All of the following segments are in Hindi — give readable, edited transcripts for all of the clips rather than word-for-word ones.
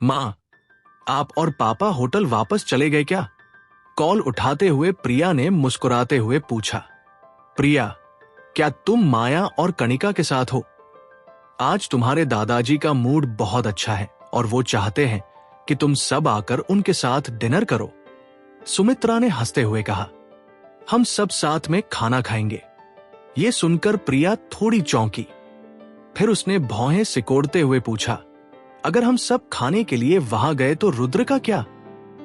माँ, आप और पापा होटल वापस चले गए क्या? कॉल उठाते हुए प्रिया ने मुस्कुराते हुए पूछा। प्रिया, क्या तुम माया और कणिका के साथ हो? आज तुम्हारे दादाजी का मूड बहुत अच्छा है और वो चाहते हैं कि तुम सब आकर उनके साथ डिनर करो। सुमित्रा ने हंसते हुए कहा। हम सब साथ में खाना खाएंगे। ये सुनकर प्रिया थोड़ी चौंकी। फिर उसने भौहें सिकोड़ते हुए पूछा, अगर हम सब खाने के लिए वहां गए तो रुद्र का क्या?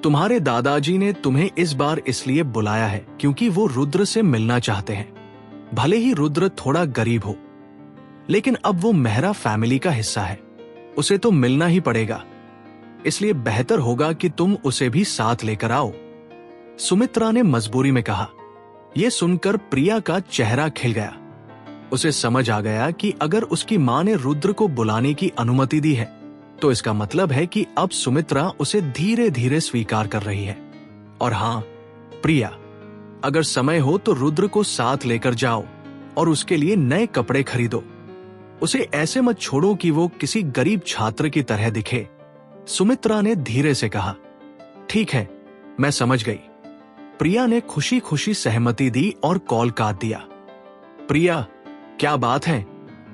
तुम्हारे दादाजी ने तुम्हें इस बार इसलिए बुलाया है क्योंकि वो रुद्र से मिलना चाहते हैं। भले ही रुद्र थोड़ा गरीब हो, लेकिन अब वो मेहरा फैमिली का हिस्सा है, उसे तो मिलना ही पड़ेगा। इसलिए बेहतर होगा कि तुम उसे भी साथ लेकर आओ, सुमित्रा ने मजबूरी में कहा। यह सुनकर प्रिया का चेहरा खिल गया। उसे समझ आ गया कि अगर उसकी मां ने रुद्र को बुलाने की अनुमति दी है तो इसका मतलब है कि अब सुमित्रा उसे धीरे धीरे स्वीकार कर रही है। और हां प्रिया, अगर समय हो तो रुद्र को साथ लेकर जाओ और उसके लिए नए कपड़े खरीदो। उसे ऐसे मत छोड़ो कि वो किसी गरीब छात्र की तरह दिखे, सुमित्रा ने धीरे से कहा। ठीक है, मैं समझ गई। प्रिया ने खुशी खुशी सहमति दी और कॉल काट दिया। प्रिया, क्या बात है?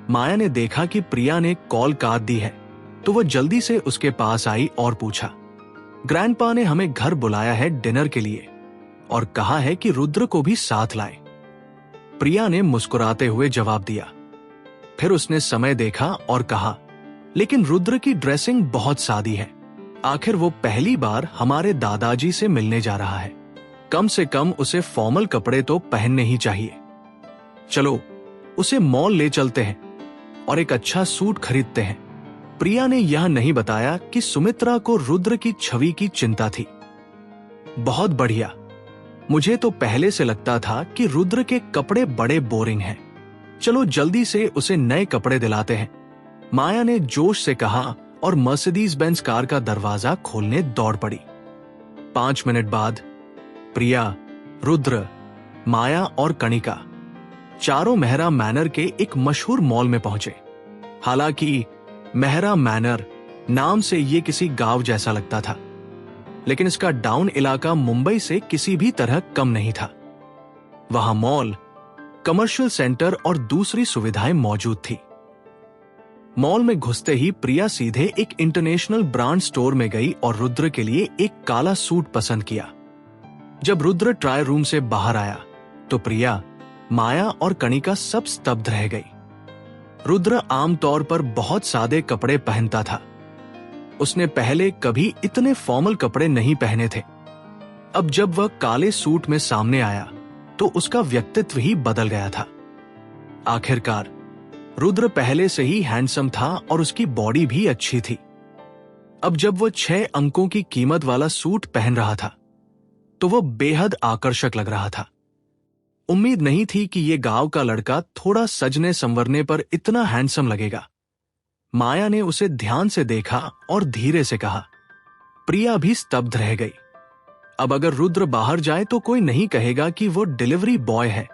माया ने देखा कि प्रिया ने कॉल काट दी है तो वह जल्दी से उसके पास आई और पूछा, ग्रैंडपा ने हमें घर बुलाया है डिनर के लिए और कहा है कि रुद्र को भी साथ लाए। प्रिया ने मुस्कुराते हुए जवाब दिया। फिर उसने समय देखा और कहा, लेकिन रुद्र की ड्रेसिंग बहुत सादी है। आखिर वो पहली बार हमारे दादाजी से मिलने जा रहा है। कम से कम उसे फॉर्मल कपड़े तो पहनने ही चाहिए। चलो उसे मॉल ले चलते हैं और एक अच्छा सूट खरीदते हैं। प्रिया ने यह नहीं बताया कि सुमित्रा को रुद्र की छवि की चिंता थी। बहुत बढ़िया। मुझे तो पहले से लगता था कि रुद्र के कपड़े बड़े बोरिंग हैं। चलो जल्दी से उसे नए कपड़े दिलाते हैं, माया ने जोश से कहा और मर्सिडीज बेंज कार का दरवाजा खोलने दौड़ पड़ी। 5 मिनट बाद प्रिया, रुद्र, माया और कणिका चारों मेहरा मैनर के एक मशहूर मॉल में पहुंचे। हालांकि मेहरा मैनर नाम से ये किसी गांव जैसा लगता था, लेकिन इसका डाउन इलाका मुंबई से किसी भी तरह कम नहीं था। वहां मॉल, कमर्शियल सेंटर और दूसरी सुविधाएं मौजूद थी। मॉल में घुसते ही प्रिया सीधे एक इंटरनेशनल ब्रांड स्टोर में गई और रुद्र के लिए एक काला सूट पसंद किया। जब रुद्र ट्रायल रूम से बाहर आया तो प्रिया, माया और कणिका सब स्तब्ध रह गई। रुद्र आमतौर पर बहुत सादे कपड़े पहनता था। उसने पहले कभी इतने फॉर्मल कपड़े नहीं पहने थे। अब जब वह काले सूट में सामने आया तो उसका व्यक्तित्व ही बदल गया था। आखिरकार रुद्र पहले से ही हैंडसम था और उसकी बॉडी भी अच्छी थी। अब जब वह 6 अंकों की कीमत वाला सूट पहन रहा था तो वह बेहद आकर्षक लग रहा था। उम्मीद नहीं थी कि यह गांव का लड़का थोड़ा सजने संवरने पर इतना हैंडसम लगेगा। माया ने उसे ध्यान से देखा और धीरे से कहा। प्रिया भी स्तब्ध रह गई। अब अगर रुद्र बाहर जाए तो कोई नहीं कहेगा कि वो डिलीवरी बॉय है।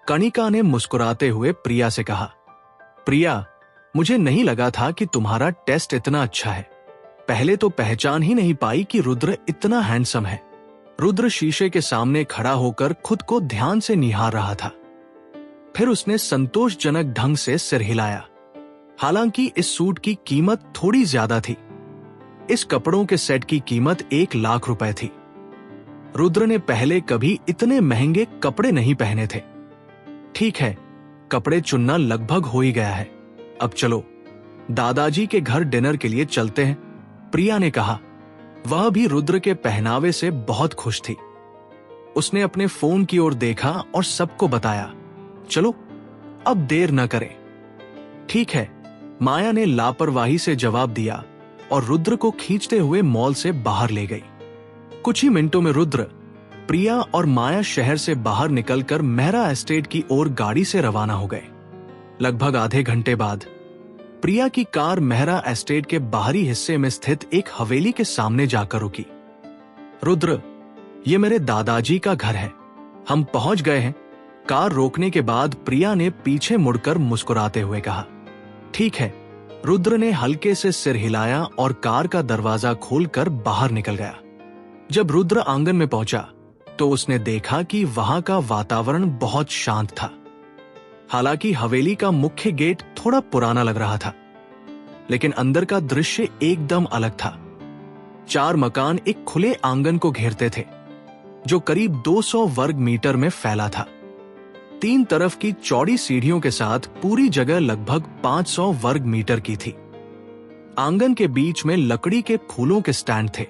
कणिका ने मुस्कुराते हुए प्रिया से कहा, प्रिया, मुझे नहीं लगा था कि तुम्हारा टेस्ट इतना अच्छा है। पहले तो पहचान ही नहीं पाई कि रुद्र इतना हैंडसम है। रुद्र शीशे के सामने खड़ा होकर खुद को ध्यान से निहार रहा था। फिर उसने संतोषजनक ढंग से सिर हिलाया। हालांकि इस सूट की कीमत थोड़ी ज्यादा थी। इस कपड़ों के सेट की कीमत 1 लाख रुपए थी। रुद्र ने पहले कभी इतने महंगे कपड़े नहीं पहने थे। ठीक है, कपड़े चुनना लगभग हो ही गया है। अब चलो दादाजी के घर डिनर के लिए चलते हैं, प्रिया ने कहा। वह भी रुद्र के पहनावे से बहुत खुश थी। उसने अपने फोन की ओर देखा और सबको बताया, चलो अब देर न करें। ठीक है, माया ने लापरवाही से जवाब दिया और रुद्र को खींचते हुए मॉल से बाहर ले गई। कुछ ही मिनटों में रुद्र, प्रिया और माया शहर से बाहर निकलकर मेहरा एस्टेट की ओर गाड़ी से रवाना हो गए। लगभग आधे घंटे बाद प्रिया की कार मेहरा एस्टेट के बाहरी हिस्से में स्थित एक हवेली के सामने जाकर रुकी। रुद्र, ये मेरे दादाजी का घर है, हम पहुंच गए हैं। कार रोकने के बाद प्रिया ने पीछे मुड़कर मुस्कुराते हुए कहा। ठीक है, रुद्र ने हल्के से सिर हिलाया और कार का दरवाजा खोलकर बाहर निकल गया। जब रुद्र आंगन में पहुंचा तो उसने देखा कि वहां का वातावरण बहुत शांत था। हालांकि हवेली का मुख्य गेट थोड़ा पुराना लग रहा था, लेकिन अंदर का दृश्य एकदम अलग था। 4 मकान एक खुले आंगन को घेरते थे, जो करीब 200 वर्ग मीटर में फैला था। 3 तरफ की चौड़ी सीढ़ियों के साथ पूरी जगह लगभग 500 वर्ग मीटर की थी। आंगन के बीच में लकड़ी के फूलों के स्टैंड थे।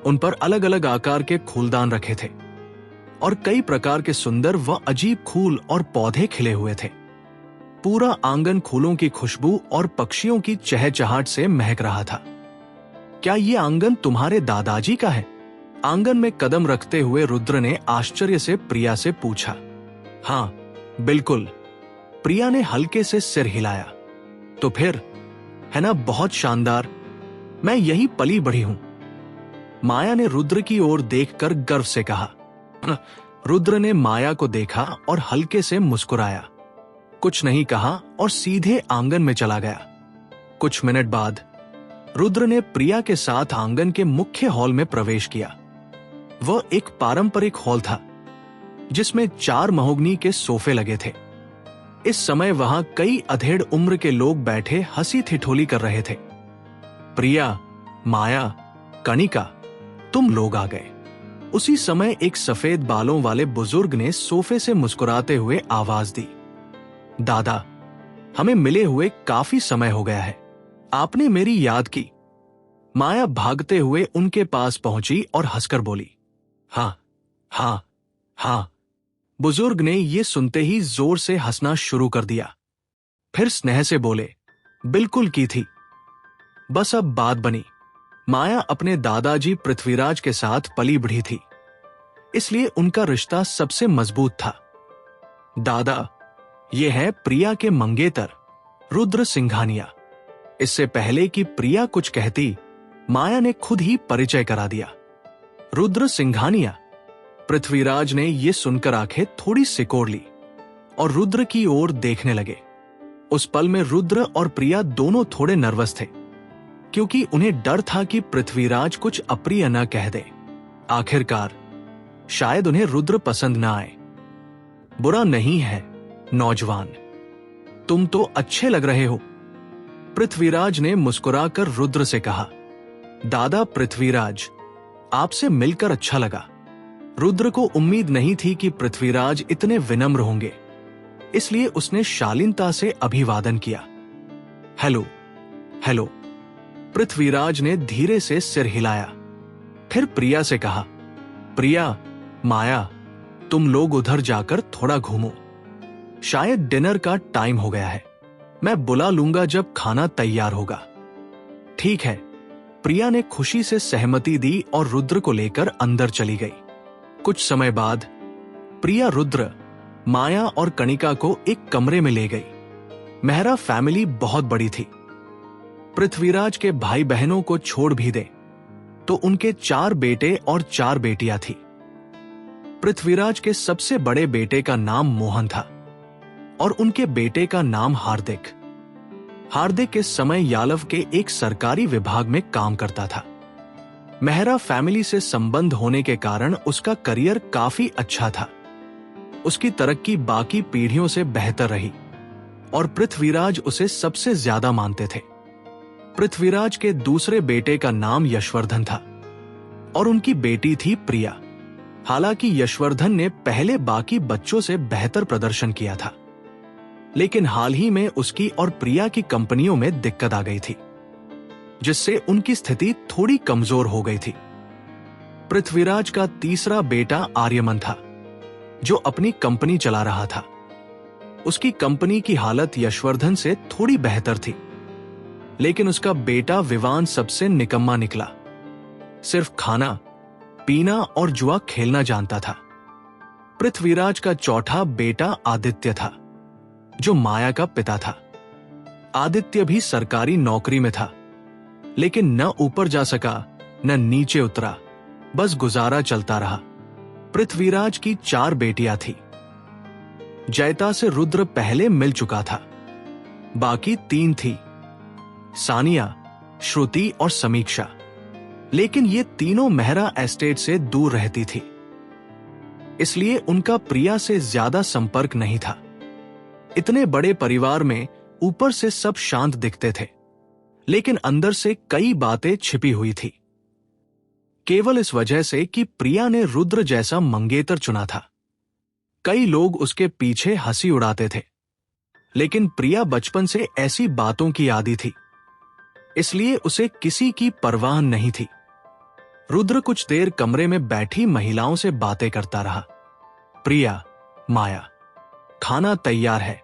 उन पर अलग अलग आकार के फूलदान रखे थे और कई प्रकार के सुंदर व अजीब फूल और पौधे खिले हुए थे। पूरा आंगन फूलों की खुशबू और पक्षियों की चहचहाट से महक रहा था। क्या ये आंगन तुम्हारे दादाजी का है? आंगन में कदम रखते हुए रुद्र ने आश्चर्य से प्रिया से पूछा। हाँ, बिल्कुल, प्रिया ने हल्के से सिर हिलाया। तो फिर है ना, बहुत शानदार। मैं यही पली बढ़ी हूं। माया ने रुद्र की ओर देखकर गर्व से कहा। रुद्र ने माया को देखा और हल्के से मुस्कुराया, कुछ नहीं कहा और सीधे आंगन में चला गया। कुछ मिनट बाद रुद्र ने प्रिया के साथ आंगन के मुख्य हॉल में प्रवेश किया। वह एक पारंपरिक हॉल था जिसमें 4 महोगनी के सोफे लगे थे। इस समय वहां कई अधेड़ उम्र के लोग बैठे हंसी ठिठोली कर रहे थे। प्रिया, माया, कणिका, तुम लोग आ गए। उसी समय एक सफेद बालों वाले बुजुर्ग ने सोफे से मुस्कुराते हुए आवाज दी। दादा, हमें मिले हुए काफी समय हो गया है। आपने मेरी याद की। माया भागते हुए उनके पास पहुंची और हंसकर बोली, हाँ हाँ हाँ। बुजुर्ग ने ये सुनते ही जोर से हंसना शुरू कर दिया। फिर स्नेह से बोले, बिल्कुल की थी। बस अब बात बनी। माया अपने दादाजी पृथ्वीराज के साथ पली बढ़ी थी, इसलिए उनका रिश्ता सबसे मजबूत था। दादा, ये है प्रिया के मंगेतर रुद्र सिंघानिया। इससे पहले कि प्रिया कुछ कहती, माया ने खुद ही परिचय करा दिया। रुद्र सिंघानिया। पृथ्वीराज ने यह सुनकर आंखें थोड़ी सिकोड़ ली और रुद्र की ओर देखने लगे। उस पल में रुद्र और प्रिया दोनों थोड़े नर्वस थे, क्योंकि उन्हें डर था कि पृथ्वीराज कुछ अप्रिय न कह दे। आखिरकार शायद उन्हें रुद्र पसंद न आए। बुरा नहीं है नौजवान, तुम तो अच्छे लग रहे हो, पृथ्वीराज ने मुस्कुराकर रुद्र से कहा। दादा पृथ्वीराज, आपसे मिलकर अच्छा लगा। रुद्र को उम्मीद नहीं थी कि पृथ्वीराज इतने विनम्र होंगे, इसलिए उसने शालीनता से अभिवादन किया। Hello hello. पृथ्वीराज ने धीरे से सिर हिलाया। फिर प्रिया से कहा, प्रिया, माया, तुम लोग उधर जाकर थोड़ा घूमो। शायद डिनर का टाइम हो गया है। मैं बुला लूंगा जब खाना तैयार होगा। ठीक है। प्रिया ने खुशी से सहमति दी और रुद्र को लेकर अंदर चली गई। कुछ समय बाद प्रिया रुद्र, माया और कणिका को एक कमरे में ले गई। मेहरा फैमिली बहुत बड़ी थी। पृथ्वीराज के भाई बहनों को छोड़ भी दे तो उनके 4 बेटे और 4 बेटियां थी। पृथ्वीराज के सबसे बड़े बेटे का नाम मोहन था और उनके बेटे का नाम हार्दिक। हार्दिक इस समय यालव के एक सरकारी विभाग में काम करता था। मेहरा फैमिली से संबंध होने के कारण उसका करियर काफी अच्छा था। उसकी तरक्की बाकी पीढ़ियों से बेहतर रही और पृथ्वीराज उसे सबसे ज्यादा मानते थे। पृथ्वीराज के दूसरे बेटे का नाम यशवर्धन था और उनकी बेटी थी प्रिया। हालांकि यशवर्धन ने पहले बाकी बच्चों से बेहतर प्रदर्शन किया था, लेकिन हाल ही में उसकी और प्रिया की कंपनियों में दिक्कत आ गई थी, जिससे उनकी स्थिति थोड़ी कमजोर हो गई थी। पृथ्वीराज का तीसरा बेटा आर्यमन था, जो अपनी कंपनी चला रहा था। उसकी कंपनी की हालत यशवर्धन से थोड़ी बेहतर थी, लेकिन उसका बेटा विवान सबसे निकम्मा निकला। सिर्फ खाना, पीना और जुआ खेलना जानता था। पृथ्वीराज का चौथा बेटा आदित्य था, जो माया का पिता था। आदित्य भी सरकारी नौकरी में था, लेकिन न ऊपर जा सका न नीचे उतरा, बस गुजारा चलता रहा। पृथ्वीराज की 4 बेटियां थी। जयता से रुद्र पहले मिल चुका था, बाकी 3 थी। सानिया, श्रुति और समीक्षा। लेकिन ये तीनों मेहरा एस्टेट से दूर रहती थी, इसलिए उनका प्रिया से ज्यादा संपर्क नहीं था। इतने बड़े परिवार में ऊपर से सब शांत दिखते थे, लेकिन अंदर से कई बातें छिपी हुई थी। केवल इस वजह से कि प्रिया ने रुद्र जैसा मंगेतर चुना था। कई लोग उसके पीछे हंसी उड़ाते थे, लेकिन प्रिया बचपन से ऐसी बातों की आदी थी, इसलिए उसे किसी की परवाह नहीं थी। रुद्र कुछ देर कमरे में बैठी महिलाओं से बातें करता रहा। प्रिया, माया, खाना तैयार है।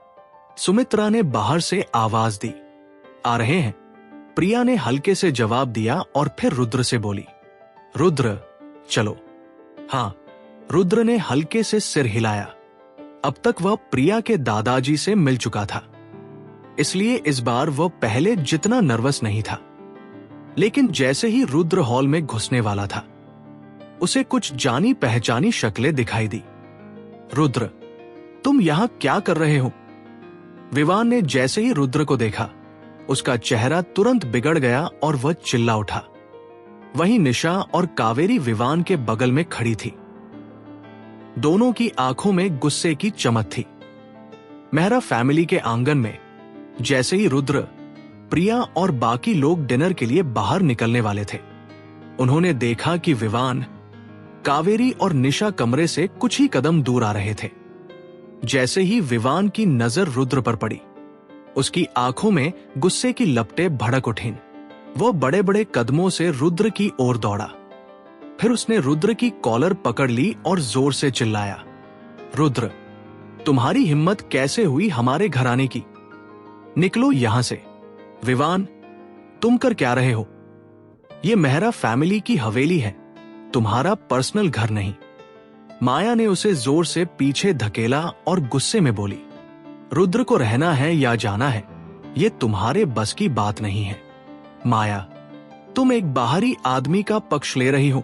सुमित्रा ने बाहर से आवाज दी, आ रहे हैं। प्रिया ने हल्के से जवाब दिया और फिर रुद्र से बोली, रुद्र चलो। हां, रुद्र ने हल्के से सिर हिलाया। अब तक वह प्रिया के दादाजी से मिल चुका था, इसलिए इस बार वह पहले जितना नर्वस नहीं था। लेकिन जैसे ही रुद्र हॉल में घुसने वाला था, उसे कुछ जानी पहचानी शक्लें दिखाई दी। रुद्र, तुम यहां क्या कर रहे हो? विवान ने जैसे ही रुद्र को देखा, उसका चेहरा तुरंत बिगड़ गया और वह चिल्ला उठा। वहीं निशा और कावेरी विवान के बगल में खड़ी थी। दोनों की आंखों में गुस्से की चमक थी। मेहरा फैमिली के आंगन में जैसे ही रुद्र, प्रिया और बाकी लोग डिनर के लिए बाहर निकलने वाले थे, उन्होंने देखा कि विवान, कावेरी और निशा कमरे से कुछ ही कदम दूर आ रहे थे। जैसे ही विवान की नजर रुद्र पर पड़ी, उसकी आंखों में गुस्से की लपटें भड़क उठीं। वो बड़े बड़े कदमों से रुद्र की ओर दौड़ा। फिर उसने रुद्र की कॉलर पकड़ ली और जोर से चिल्लाया, रुद्र, तुम्हारी हिम्मत कैसे हुई हमारे घर आने की? निकलो यहां से। विवान, तुम कर क्या रहे हो? यह मेहरा फैमिली की हवेली है, तुम्हारा पर्सनल घर नहीं। माया ने उसे जोर से पीछे धकेला और गुस्से में बोली, रुद्र को रहना है या जाना है, यह तुम्हारे बस की बात नहीं है। माया, तुम एक बाहरी आदमी का पक्ष ले रही हो।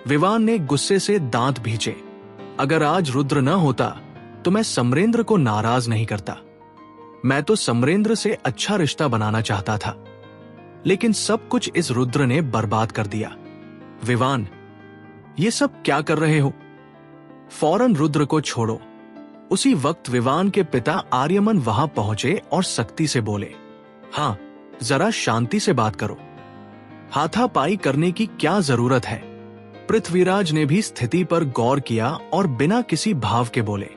विवान ने गुस्से से दांत भींचे। अगर आज रुद्र न होता तो मैं समरेंद्र को नाराज नहीं करता। मैं तो समरेंद्र से अच्छा रिश्ता बनाना चाहता था, लेकिन सब कुछ इस रुद्र ने बर्बाद कर दिया। विवान, ये सब क्या कर रहे हो? फौरन रुद्र को छोड़ो। उसी वक्त विवान के पिता आर्यमन वहां पहुंचे और सख्ती से बोले, हां, जरा शांति से बात करो। हाथापाई करने की क्या जरूरत है? पृथ्वीराज ने भी स्थिति पर गौर किया और बिना किसी भाव के बोले।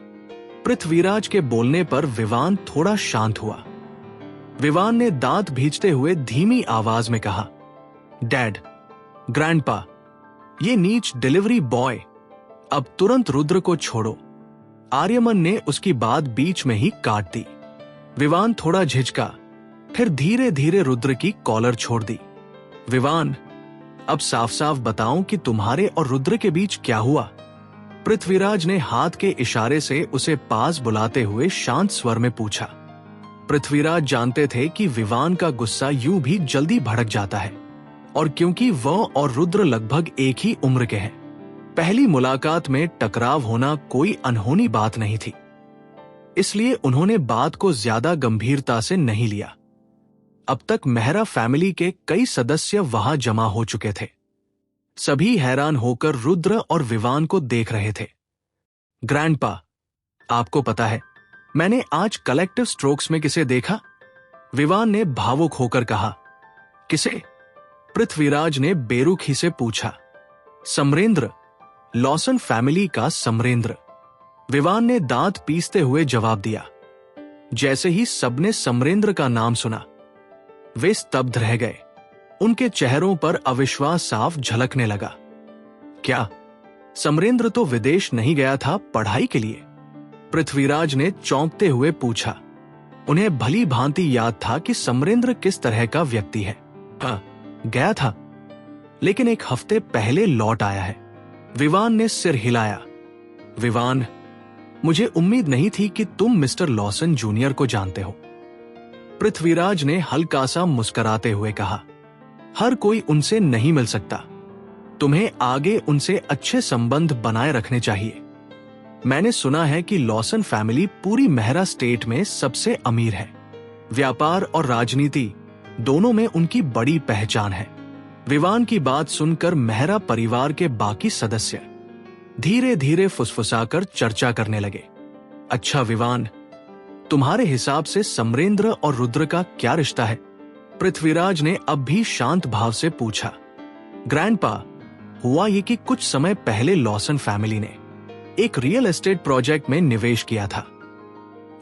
पृथ्वीराज के बोलने पर विवान थोड़ा शांत हुआ। विवान ने दांत भींचते हुए धीमी आवाज में कहा, डैड, ग्रैंडपा, ये नीच डिलीवरी बॉय, अब तुरंत रुद्र को छोड़ो। आर्यमन ने उसकी बात बीच में ही काट दी। विवान थोड़ा झिझका, फिर धीरे धीरे रुद्र की कॉलर छोड़ दी। विवान, अब साफ साफ बताओ कि तुम्हारे और रुद्र के बीच क्या हुआ? पृथ्वीराज ने हाथ के इशारे से उसे पास बुलाते हुए शांत स्वर में पूछा। पृथ्वीराज जानते थे कि विवान का गुस्सा यूं भी जल्दी भड़क जाता है, और क्योंकि वह और रुद्र लगभग एक ही उम्र के हैं, पहली मुलाकात में टकराव होना कोई अनहोनी बात नहीं थी। इसलिए उन्होंने बात को ज्यादा गंभीरता से नहीं लिया। अब तक मेहरा फैमिली के कई सदस्य वहां जमा हो चुके थे। सभी हैरान होकर रुद्र और विवान को देख रहे थे। ग्रैंडपा, आपको पता है मैंने आज कलेक्टिव स्ट्रोक्स में किसे देखा? विवान ने भावुक होकर कहा। किसे? पृथ्वीराज ने बेरुखी से पूछा। समरेंद्र, लॉसन फैमिली का समरेंद्र। विवान ने दांत पीसते हुए जवाब दिया। जैसे ही सबने समरेंद्र का नाम सुना, वे स्तब्ध रह गए। उनके चेहरों पर अविश्वास साफ झलकने लगा। क्या समरेंद्र तो विदेश नहीं गया था पढ़ाई के लिए? पृथ्वीराज ने चौंकते हुए पूछा। उन्हें भली भांति याद था कि समरेंद्र किस तरह का व्यक्ति है। हाँ, गया था, लेकिन एक हफ्ते पहले लौट आया है। विवान ने सिर हिलाया। विवान, मुझे उम्मीद नहीं थी कि तुम मिस्टर लॉसन जूनियर को जानते हो। पृथ्वीराज ने हल्का सा मुस्कुराते हुए कहा। हर कोई उनसे नहीं मिल सकता। तुम्हें आगे उनसे अच्छे संबंध बनाए रखने चाहिए। मैंने सुना है कि लॉसन फैमिली पूरी मेहरा स्टेट में सबसे अमीर है। व्यापार और राजनीति दोनों में उनकी बड़ी पहचान है। विवान की बात सुनकर मेहरा परिवार के बाकी सदस्य धीरे धीरे फुसफुसाकर चर्चा करने लगे। अच्छा विवान, तुम्हारे हिसाब से समरेंद्र और रुद्र का क्या रिश्ता है? पृथ्वीराज ने अब भी शांत भाव से पूछा। ग्रैंडपा, हुआ ये कि कुछ समय पहले लॉसन फैमिली ने एक रियल एस्टेट प्रोजेक्ट में निवेश किया था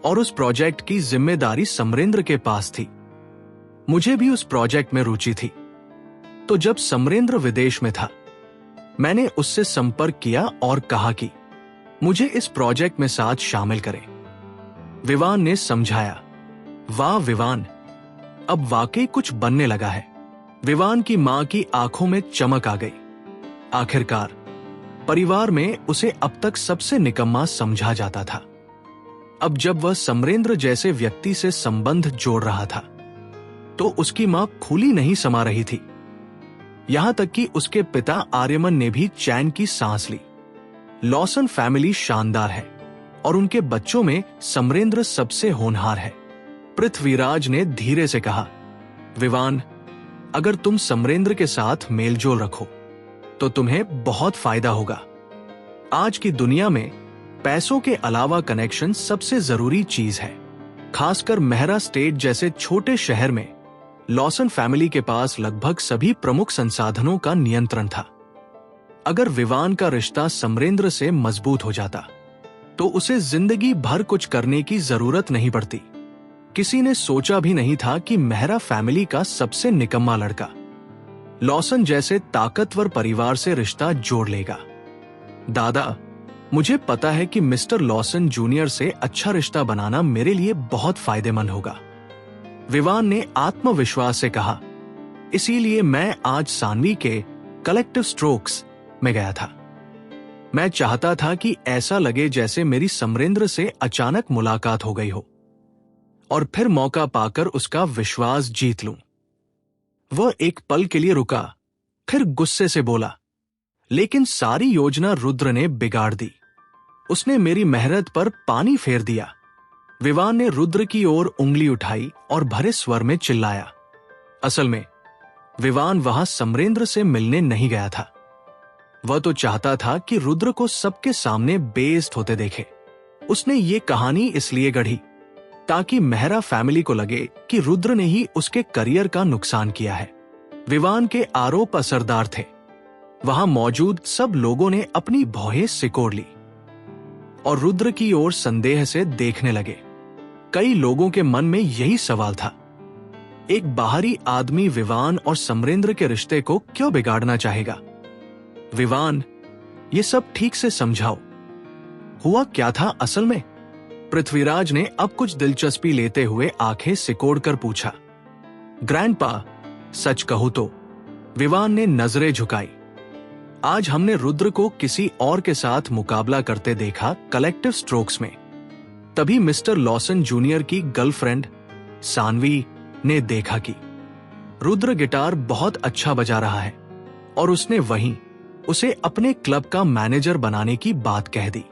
और उस प्रोजेक्ट की जिम्मेदारी समरेंद्र के पास थी। मुझे भी उस प्रोजेक्ट में रुचि थी, तो जब समरेंद्र विदेश में था मैंने उससे संपर्क किया और कहा कि मुझे इस प्रोजेक्ट में साथ शामिल करें। विवान ने समझाया। वाह विवान, अब वाकई कुछ बनने लगा है। विवान की मां की आंखों में चमक आ गई। आखिरकार परिवार में उसे अब तक सबसे निकम्मा समझा जाता था। अब जब वह समरेंद्र जैसे व्यक्ति से संबंध जोड़ रहा था तो उसकी मां खुली नहीं समा रही थी। यहां तक कि उसके पिता आर्यमन ने भी चैन की सांस ली। लॉसन फैमिली शानदार है और उनके बच्चों में समरेंद्र सबसे होनहार है। पृथ्वीराज ने धीरे से कहा, विवान, अगर तुम समरेंद्र के साथ मेलजोल रखो तो तुम्हें बहुत फायदा होगा। आज की दुनिया में पैसों के अलावा कनेक्शन सबसे जरूरी चीज है। खासकर मेहरा स्टेट जैसे छोटे शहर में लॉसन फैमिली के पास लगभग सभी प्रमुख संसाधनों का नियंत्रण था। अगर विवान का रिश्ता समरेंद्र से मजबूत हो जाता तो उसे जिंदगी भर कुछ करने की जरूरत नहीं पड़ती। किसी ने सोचा भी नहीं था कि मेहरा फैमिली का सबसे निकम्मा लड़का लॉसन जैसे ताकतवर परिवार से रिश्ता जोड़ लेगा। दादा, मुझे पता है कि मिस्टर लॉसन जूनियर से अच्छा रिश्ता बनाना मेरे लिए बहुत फायदेमंद होगा, विवान ने आत्मविश्वास से कहा। इसीलिए मैं आज सानवी के कलेक्टिव स्ट्रोक्स में गया था। मैं चाहता था कि ऐसा लगे जैसे मेरी समरेंद्र से अचानक मुलाकात हो गई हो और फिर मौका पाकर उसका विश्वास जीत लूं। वह एक पल के लिए रुका, फिर गुस्से से बोला, लेकिन सारी योजना रुद्र ने बिगाड़ दी। उसने मेरी मेहनत पर पानी फेर दिया। विवान ने रुद्र की ओर उंगली उठाई और भरे स्वर में चिल्लाया। असल में विवान वहां समरेंद्र से मिलने नहीं गया था। वह तो चाहता था कि रुद्र को सबके सामने बेइज्जत होते देखे। उसने ये कहानी इसलिए गढ़ी ताकि मेहरा फैमिली को लगे कि रुद्र ने ही उसके करियर का नुकसान किया है। विवान के आरोप असरदार थे। वहां मौजूद सब लोगों ने अपनी भौहें सिकोड़ ली और रुद्र की ओर संदेह से देखने लगे। कई लोगों के मन में यही सवाल था, एक बाहरी आदमी विवान और समरेंद्र के रिश्ते को क्यों बिगाड़ना चाहेगा? विवान, ये सब ठीक से समझाओ, हुआ क्या था असल में? पृथ्वीराज ने अब कुछ दिलचस्पी लेते हुए आंखें सिकोड़कर पूछा। ग्रैंडपा, सच कहूं तो, विवान ने नजरें झुकाई, आज हमने रुद्र को किसी और के साथ मुकाबला करते देखा कलेक्टिव स्ट्रोक्स में। तभी मिस्टर लॉसन जूनियर की गर्लफ्रेंड सानवी ने देखा कि रुद्र गिटार बहुत अच्छा बजा रहा है और उसने वहीं उसे अपने क्लब का मैनेजर बनाने की बात कह दी।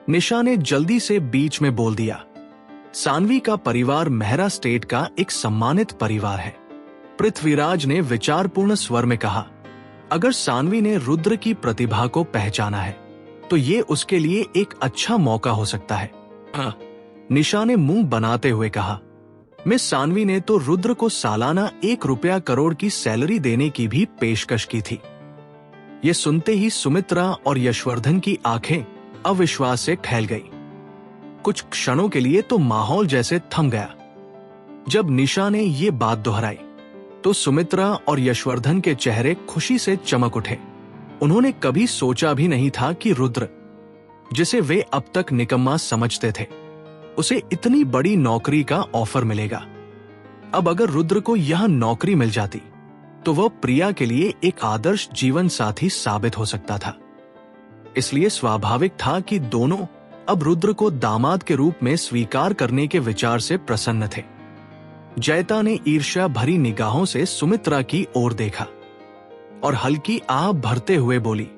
निशा ने जल्दी से बीच में बोल दिया, सानवी का परिवार मेहरा स्टेट का एक सम्मानित परिवार है। पृथ्वीराज ने विचारपूर्ण स्वर में कहा, अगर सानवी ने रुद्र की प्रतिभा को पहचाना है तो ये उसके लिए एक अच्छा मौका हो सकता है। निशा ने मुंह बनाते हुए कहा, मिस सानवी ने तो रुद्र को सालाना 1 रुपया करोड़ की सैलरी देने की भी पेशकश की थी। ये सुनते ही सुमित्रा और यशवर्धन की आंखें अविश्वास से फैल गई। कुछ क्षणों के लिए तो माहौल जैसे थम गया। जब निशा ने ये बात दोहराई तो सुमित्रा और यशवर्धन के चेहरे खुशी से चमक उठे। उन्होंने कभी सोचा भी नहीं था कि रुद्र, जिसे वे अब तक निकम्मा समझते थे, उसे इतनी बड़ी नौकरी का ऑफर मिलेगा। अब अगर रुद्र को यह नौकरी मिल जाती तो वह प्रिया के लिए एक आदर्श जीवन साथी साबित हो सकता था। इसलिए स्वाभाविक था कि दोनों अब रुद्र को दामाद के रूप में स्वीकार करने के विचार से प्रसन्न थे। जयता ने ईर्ष्या भरी निगाहों से सुमित्रा की ओर देखा और हल्की आह भरते हुए बोली,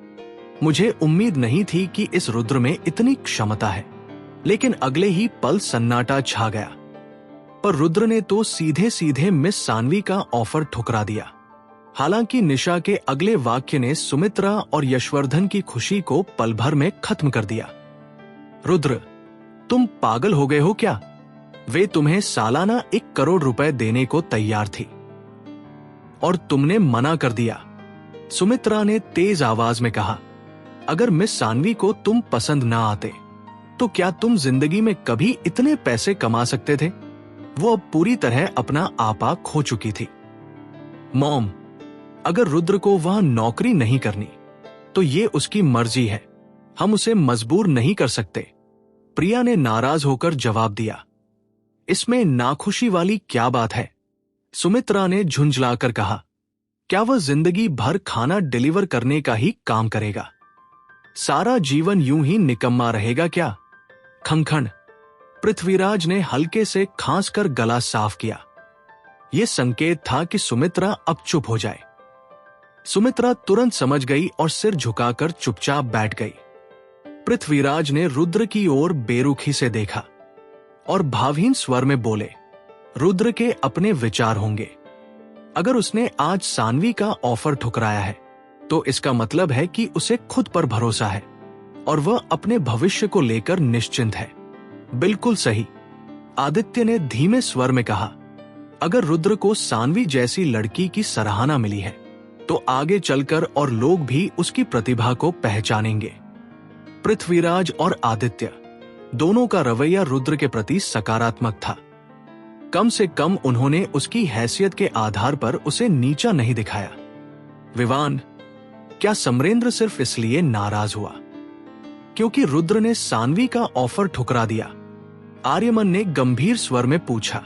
मुझे उम्मीद नहीं थी कि इस रुद्र में इतनी क्षमता है। लेकिन अगले ही पल सन्नाटा छा गया। पर रुद्र ने तो सीधे सीधे मिस सानवी का ऑफर ठुकरा दिया। हालांकि निशा के अगले वाक्य ने सुमित्रा और यशवर्धन की खुशी को पल भर में खत्म कर दिया। रुद्र, तुम पागल हो गए हो क्या? वे तुम्हें सालाना 1 करोड़ रुपए देने को तैयार थी और तुमने मना कर दिया। सुमित्रा ने तेज आवाज में कहा, अगर मिस सानवी को तुम पसंद ना आते तो क्या तुम जिंदगी में कभी इतने पैसे कमा सकते थे? वो अब पूरी तरह अपना आपा खो चुकी थी। मॉम, अगर रुद्र को वहां नौकरी नहीं करनी तो ये उसकी मर्जी है, हम उसे मजबूर नहीं कर सकते, प्रिया ने नाराज होकर जवाब दिया। इसमें नाखुशी वाली क्या बात है? सुमित्रा ने झुंझलाकर कहा, क्या वह जिंदगी भर खाना डिलीवर करने का ही काम करेगा? सारा जीवन यूं ही निकम्मा रहेगा क्या? खंखण। पृथ्वीराज ने हल्के से खांस कर गला साफ किया। यह संकेत था कि सुमित्रा अब चुप हो जाए। सुमित्रा तुरंत समझ गई और सिर झुकाकर चुपचाप बैठ गई। पृथ्वीराज ने रुद्र की ओर बेरुखी से देखा और भावहीन स्वर में बोले, रुद्र के अपने विचार होंगे। अगर उसने आज सानवी का ऑफर ठुकराया है तो इसका मतलब है कि उसे खुद पर भरोसा है और वह अपने भविष्य को लेकर निश्चिंत है। बिल्कुल सही, आदित्य ने धीमे स्वर में कहा। अगर रुद्र को सानवी जैसी लड़की की सराहना मिली है तो आगे चलकर और लोग भी उसकी प्रतिभा को पहचानेंगे। पृथ्वीराज और आदित्य दोनों का रवैया रुद्र के प्रति सकारात्मक था। कम से कम उन्होंने उसकी हैसियत के आधार पर उसे नीचा नहीं दिखाया। विवान, क्या समरेंद्र सिर्फ इसलिए नाराज हुआ क्योंकि रुद्र ने सानवी का ऑफर ठुकरा दिया? आर्यमन ने गंभीर स्वर में पूछा।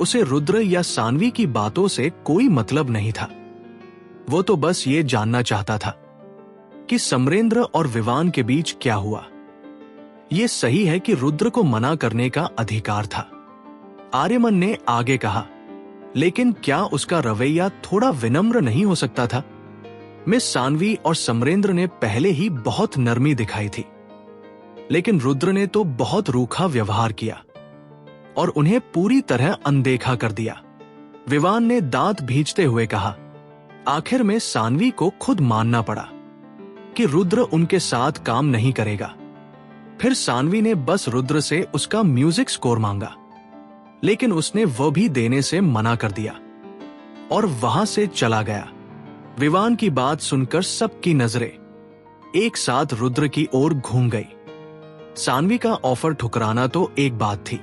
उसे रुद्र या सानवी की बातों से कोई मतलब नहीं था। वो तो बस ये जानना चाहता था कि समरेंद्र और विवान के बीच क्या हुआ। ये सही है कि रुद्र को मना करने का अधिकार था। आर्यमन ने आगे कहा, लेकिन क्या उसका रवैया थोड़ा विनम्र नहीं हो सकता था? मिस सानवी और समरेंद्र ने पहले ही बहुत नरमी दिखाई थी, लेकिन रुद्र ने तो बहुत रूखा व्यवहार किया और उन्हें पूरी तरह अनदेखा कर दिया। विवान ने दांत भींचते हुए कहा, आखिर में सानवी को खुद मानना पड़ा कि रुद्र उनके साथ काम नहीं करेगा। फिर सानवी ने बस रुद्र से उसका म्यूजिक स्कोर मांगा, लेकिन उसने वह भी देने से मना कर दिया और वहां से चला गया। विवान की बात सुनकर सबकी नजरें एक साथ रुद्र की ओर घूम गई। सानवी का ऑफर ठुकराना तो एक बात थी,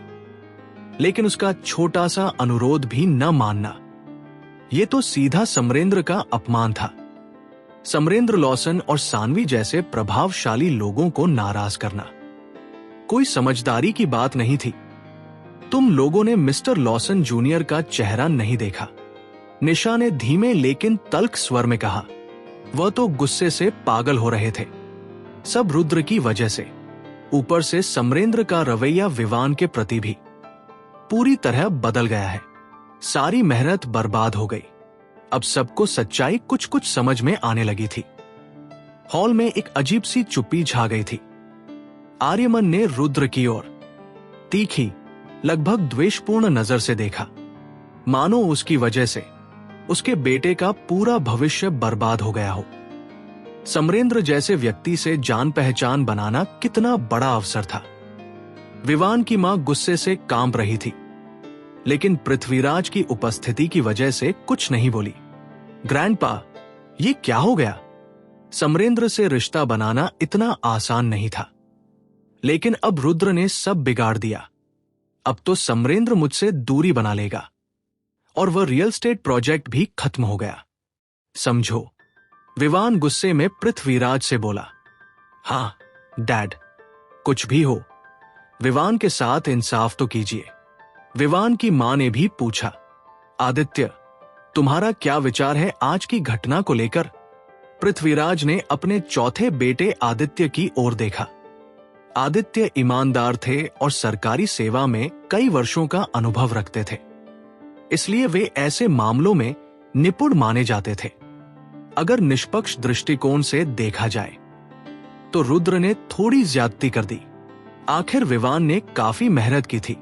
लेकिन उसका छोटा सा अनुरोध भी न मानना, यह तो सीधा समरेंद्र का अपमान था। समरेंद्र लॉसन और सानवी जैसे प्रभावशाली लोगों को नाराज करना कोई समझदारी की बात नहीं थी। तुम लोगों ने मिस्टर लॉसन जूनियर का चेहरा नहीं देखा, निशा ने धीमे लेकिन तल्ख स्वर में कहा। वह तो गुस्से से पागल हो रहे थे, सब रुद्र की वजह से। ऊपर से समरेंद्र का रवैया विवान के प्रति भी पूरी तरह बदल गया है। सारी मेहनत बर्बाद हो गई। अब सबको सच्चाई कुछ कुछ समझ में आने लगी थी। हॉल में एक अजीब सी चुप्पी छा गई थी। आर्यमन ने रुद्र की ओर तीखी, लगभग द्वेषपूर्ण नजर से देखा, मानो उसकी वजह से उसके बेटे का पूरा भविष्य बर्बाद हो गया हो। समरेंद्र जैसे व्यक्ति से जान पहचान बनाना कितना बड़ा अवसर था। विवान की मां गुस्से से कांप रही थी, लेकिन पृथ्वीराज की उपस्थिति की वजह से कुछ नहीं बोली। ग्रैंडपा, ये क्या हो गया? समरेंद्र से रिश्ता बनाना इतना आसान नहीं था, लेकिन अब रुद्र ने सब बिगाड़ दिया। अब तो समरेंद्र मुझसे दूरी बना लेगा और वह रियल स्टेट प्रोजेक्ट भी खत्म हो गया, समझो। विवान गुस्से में पृथ्वीराज से बोला। हाँ डैड, कुछ भी हो, विवान के साथ इंसाफ तो कीजिए। विवान की मां ने भी पूछा, आदित्य, तुम्हारा क्या विचार है आज की घटना को लेकर? पृथ्वीराज ने अपने चौथे बेटे आदित्य की ओर देखा। आदित्य ईमानदार थे और सरकारी सेवा में कई वर्षों का अनुभव रखते थे, इसलिए वे ऐसे मामलों में निपुण माने जाते थे। अगर निष्पक्ष दृष्टिकोण से देखा जाए तो रुद्र ने थोड़ी ज्यादती कर दी। आखिर विवान ने काफी मेहनत की थी।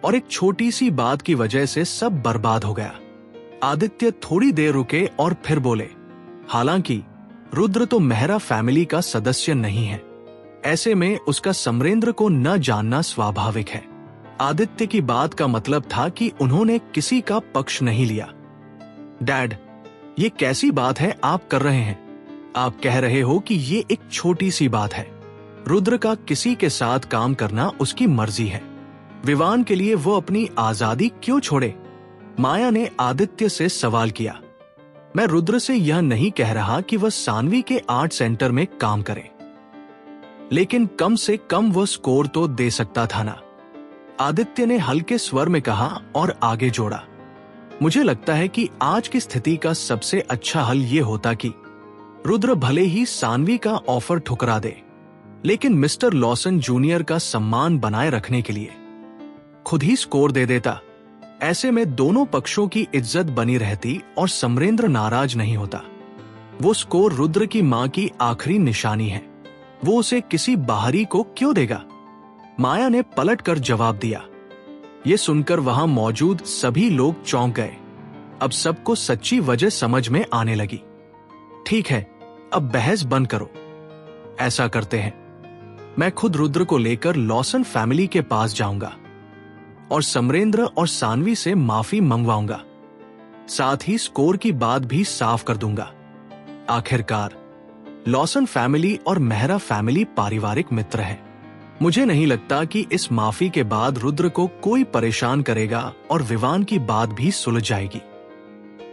और एक छोटी सी बात की वजह से सब बर्बाद हो गया। आदित्य थोड़ी देर रुके और फिर बोले, हालांकि रुद्र तो मेहरा फैमिली का सदस्य नहीं है, ऐसे में उसका समरेंद्र को न जानना स्वाभाविक है। आदित्य की बात का मतलब था कि उन्होंने किसी का पक्ष नहीं लिया। डैड, ये कैसी बात है आप कर रहे हैं? आप कह रहे हो कि ये एक छोटी सी बात है। रुद्र का किसी के साथ काम करना उसकी मर्जी है। विवान के लिए वो अपनी आजादी क्यों छोड़े? माया ने आदित्य से सवाल किया। मैं रुद्र से यह नहीं कह रहा कि वह सानवी के आर्ट सेंटर में काम करे, लेकिन कम से कम वो स्कोर तो दे सकता था ना। आदित्य ने हल्के स्वर में कहा और आगे जोड़ा, मुझे लगता है कि आज की स्थिति का सबसे अच्छा हल ये होता कि रुद्र भले ही सानवी का ऑफर ठुकरा दे, लेकिन मिस्टर लॉसन जूनियर का सम्मान बनाए रखने के लिए खुद ही स्कोर दे देता। ऐसे में दोनों पक्षों की इज्जत बनी रहती और समरेंद्र नाराज नहीं होता। वो स्कोर रुद्र की मां की आखिरी निशानी है, वो उसे किसी बाहरी को क्यों देगा? माया ने पलटकर जवाब दिया। ये सुनकर वहां मौजूद सभी लोग चौंक गए। अब सबको सच्ची वजह समझ में आने लगी। ठीक है, अब बहस बंद करो। ऐसा करते हैं, मैं खुद रुद्र को लेकर लॉसन फैमिली के पास जाऊंगा और समरेंद्र और सानवी से माफी मंगवाऊंगा। साथ ही स्कोर की बात भी साफ कर दूंगा। आखिरकार लॉसन फैमिली और मेहरा फैमिली पारिवारिक मित्र हैं। मुझे नहीं लगता कि इस माफी के बाद रुद्र को कोई परेशान करेगा और विवान की बात भी सुलझ जाएगी।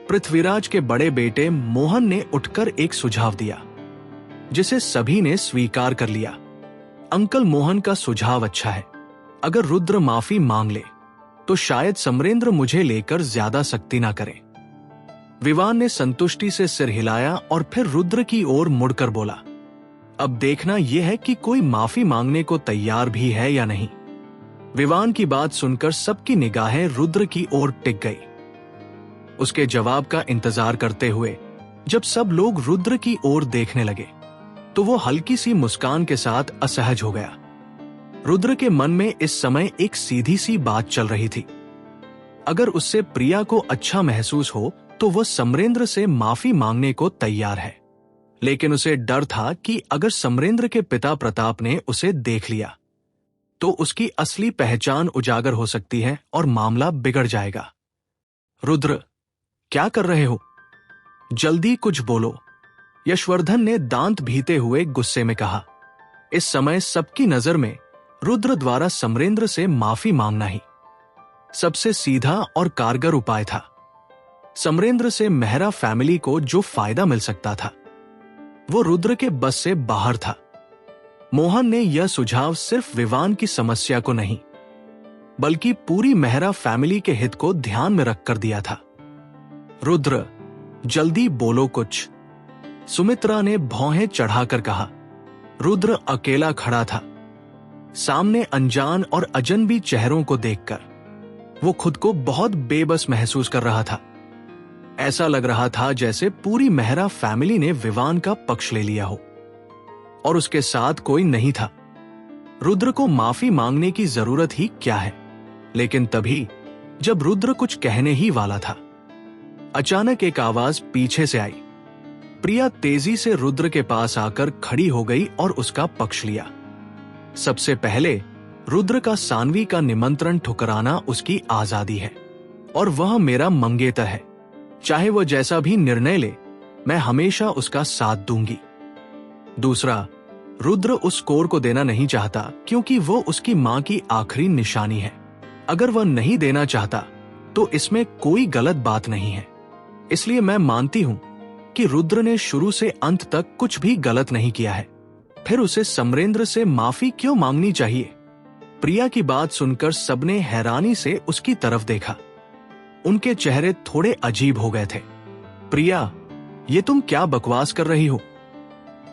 पृथ्वीराज के बड़े बेटे मोहन ने उठकर एक सुझाव दिया, जिसे सभी ने स्वीकार कर लिया। अंकल मोहन का सुझाव अच्छा है। अगर रुद्र माफी मांग ले तो शायद समरेंद्र मुझे लेकर ज्यादा सख्ती ना करे। विवान ने संतुष्टि से सिर हिलाया और फिर रुद्र की ओर मुड़कर बोला, अब देखना यह है कि कोई माफी मांगने को तैयार भी है या नहीं। विवान की बात सुनकर सबकी निगाहें रुद्र की ओर टिक गई। उसके जवाब का इंतजार करते हुए जब सब लोग रुद्र की ओर देखने लगे तो वो हल्की सी मुस्कान के साथ असहज हो गया। रुद्र के मन में इस समय एक सीधी सी बात चल रही थी। अगर उससे प्रिया को अच्छा महसूस हो तो वह समरेंद्र से माफी मांगने को तैयार है, लेकिन उसे डर था कि अगर समरेंद्र के पिता प्रताप ने उसे देख लिया तो उसकी असली पहचान उजागर हो सकती है और मामला बिगड़ जाएगा। रुद्र, क्या कर रहे हो? जल्दी कुछ बोलो, यशवर्धन ने दांत भीते हुए गुस्से में कहा। इस समय सबकी नजर में रुद्र द्वारा समरेंद्र से माफी मांगना ही सबसे सीधा और कारगर उपाय था। समरेंद्र से मेहरा फैमिली को जो फायदा मिल सकता था वो रुद्र के बस से बाहर था। मोहन ने यह सुझाव सिर्फ विवान की समस्या को नहीं बल्कि पूरी मेहरा फैमिली के हित को ध्यान में रखकर दिया था। रुद्र, जल्दी बोलो कुछ, सुमित्रा ने भौहें चढ़ाकर कहा। रुद्र अकेला खड़ा था। सामने अनजान और अजनबी चेहरों को देखकर वो खुद को बहुत बेबस महसूस कर रहा था। ऐसा लग रहा था जैसे पूरी मेहरा फैमिली ने विवान का पक्ष ले लिया हो और उसके साथ कोई नहीं था। रुद्र को माफी मांगने की जरूरत ही क्या है? लेकिन तभी जब रुद्र कुछ कहने ही वाला था, अचानक एक आवाज पीछे से आई। प्रिया तेजी से रुद्र के पास आकर खड़ी हो गई और उसका पक्ष लिया। सबसे पहले रुद्र का सानवी का निमंत्रण ठुकराना उसकी आजादी है और वह मेरा मंगेतर है। चाहे वो जैसा भी निर्णय ले, मैं हमेशा उसका साथ दूंगी। दूसरा, रुद्र उस स्कोर को देना नहीं चाहता क्योंकि वो उसकी मां की आखिरी निशानी है। अगर वह नहीं देना चाहता तो इसमें कोई गलत बात नहीं है। इसलिए मैं मानती हूं कि रुद्र ने शुरू से अंत तक कुछ भी गलत नहीं किया है। फिर उसे समरेंद्र से माफी क्यों मांगनी चाहिए? प्रिया की बात सुनकर सबने हैरानी से उसकी तरफ देखा। उनके चेहरे थोड़े अजीब हो गए थे। प्रिया, ये तुम क्या बकवास कर रही हो?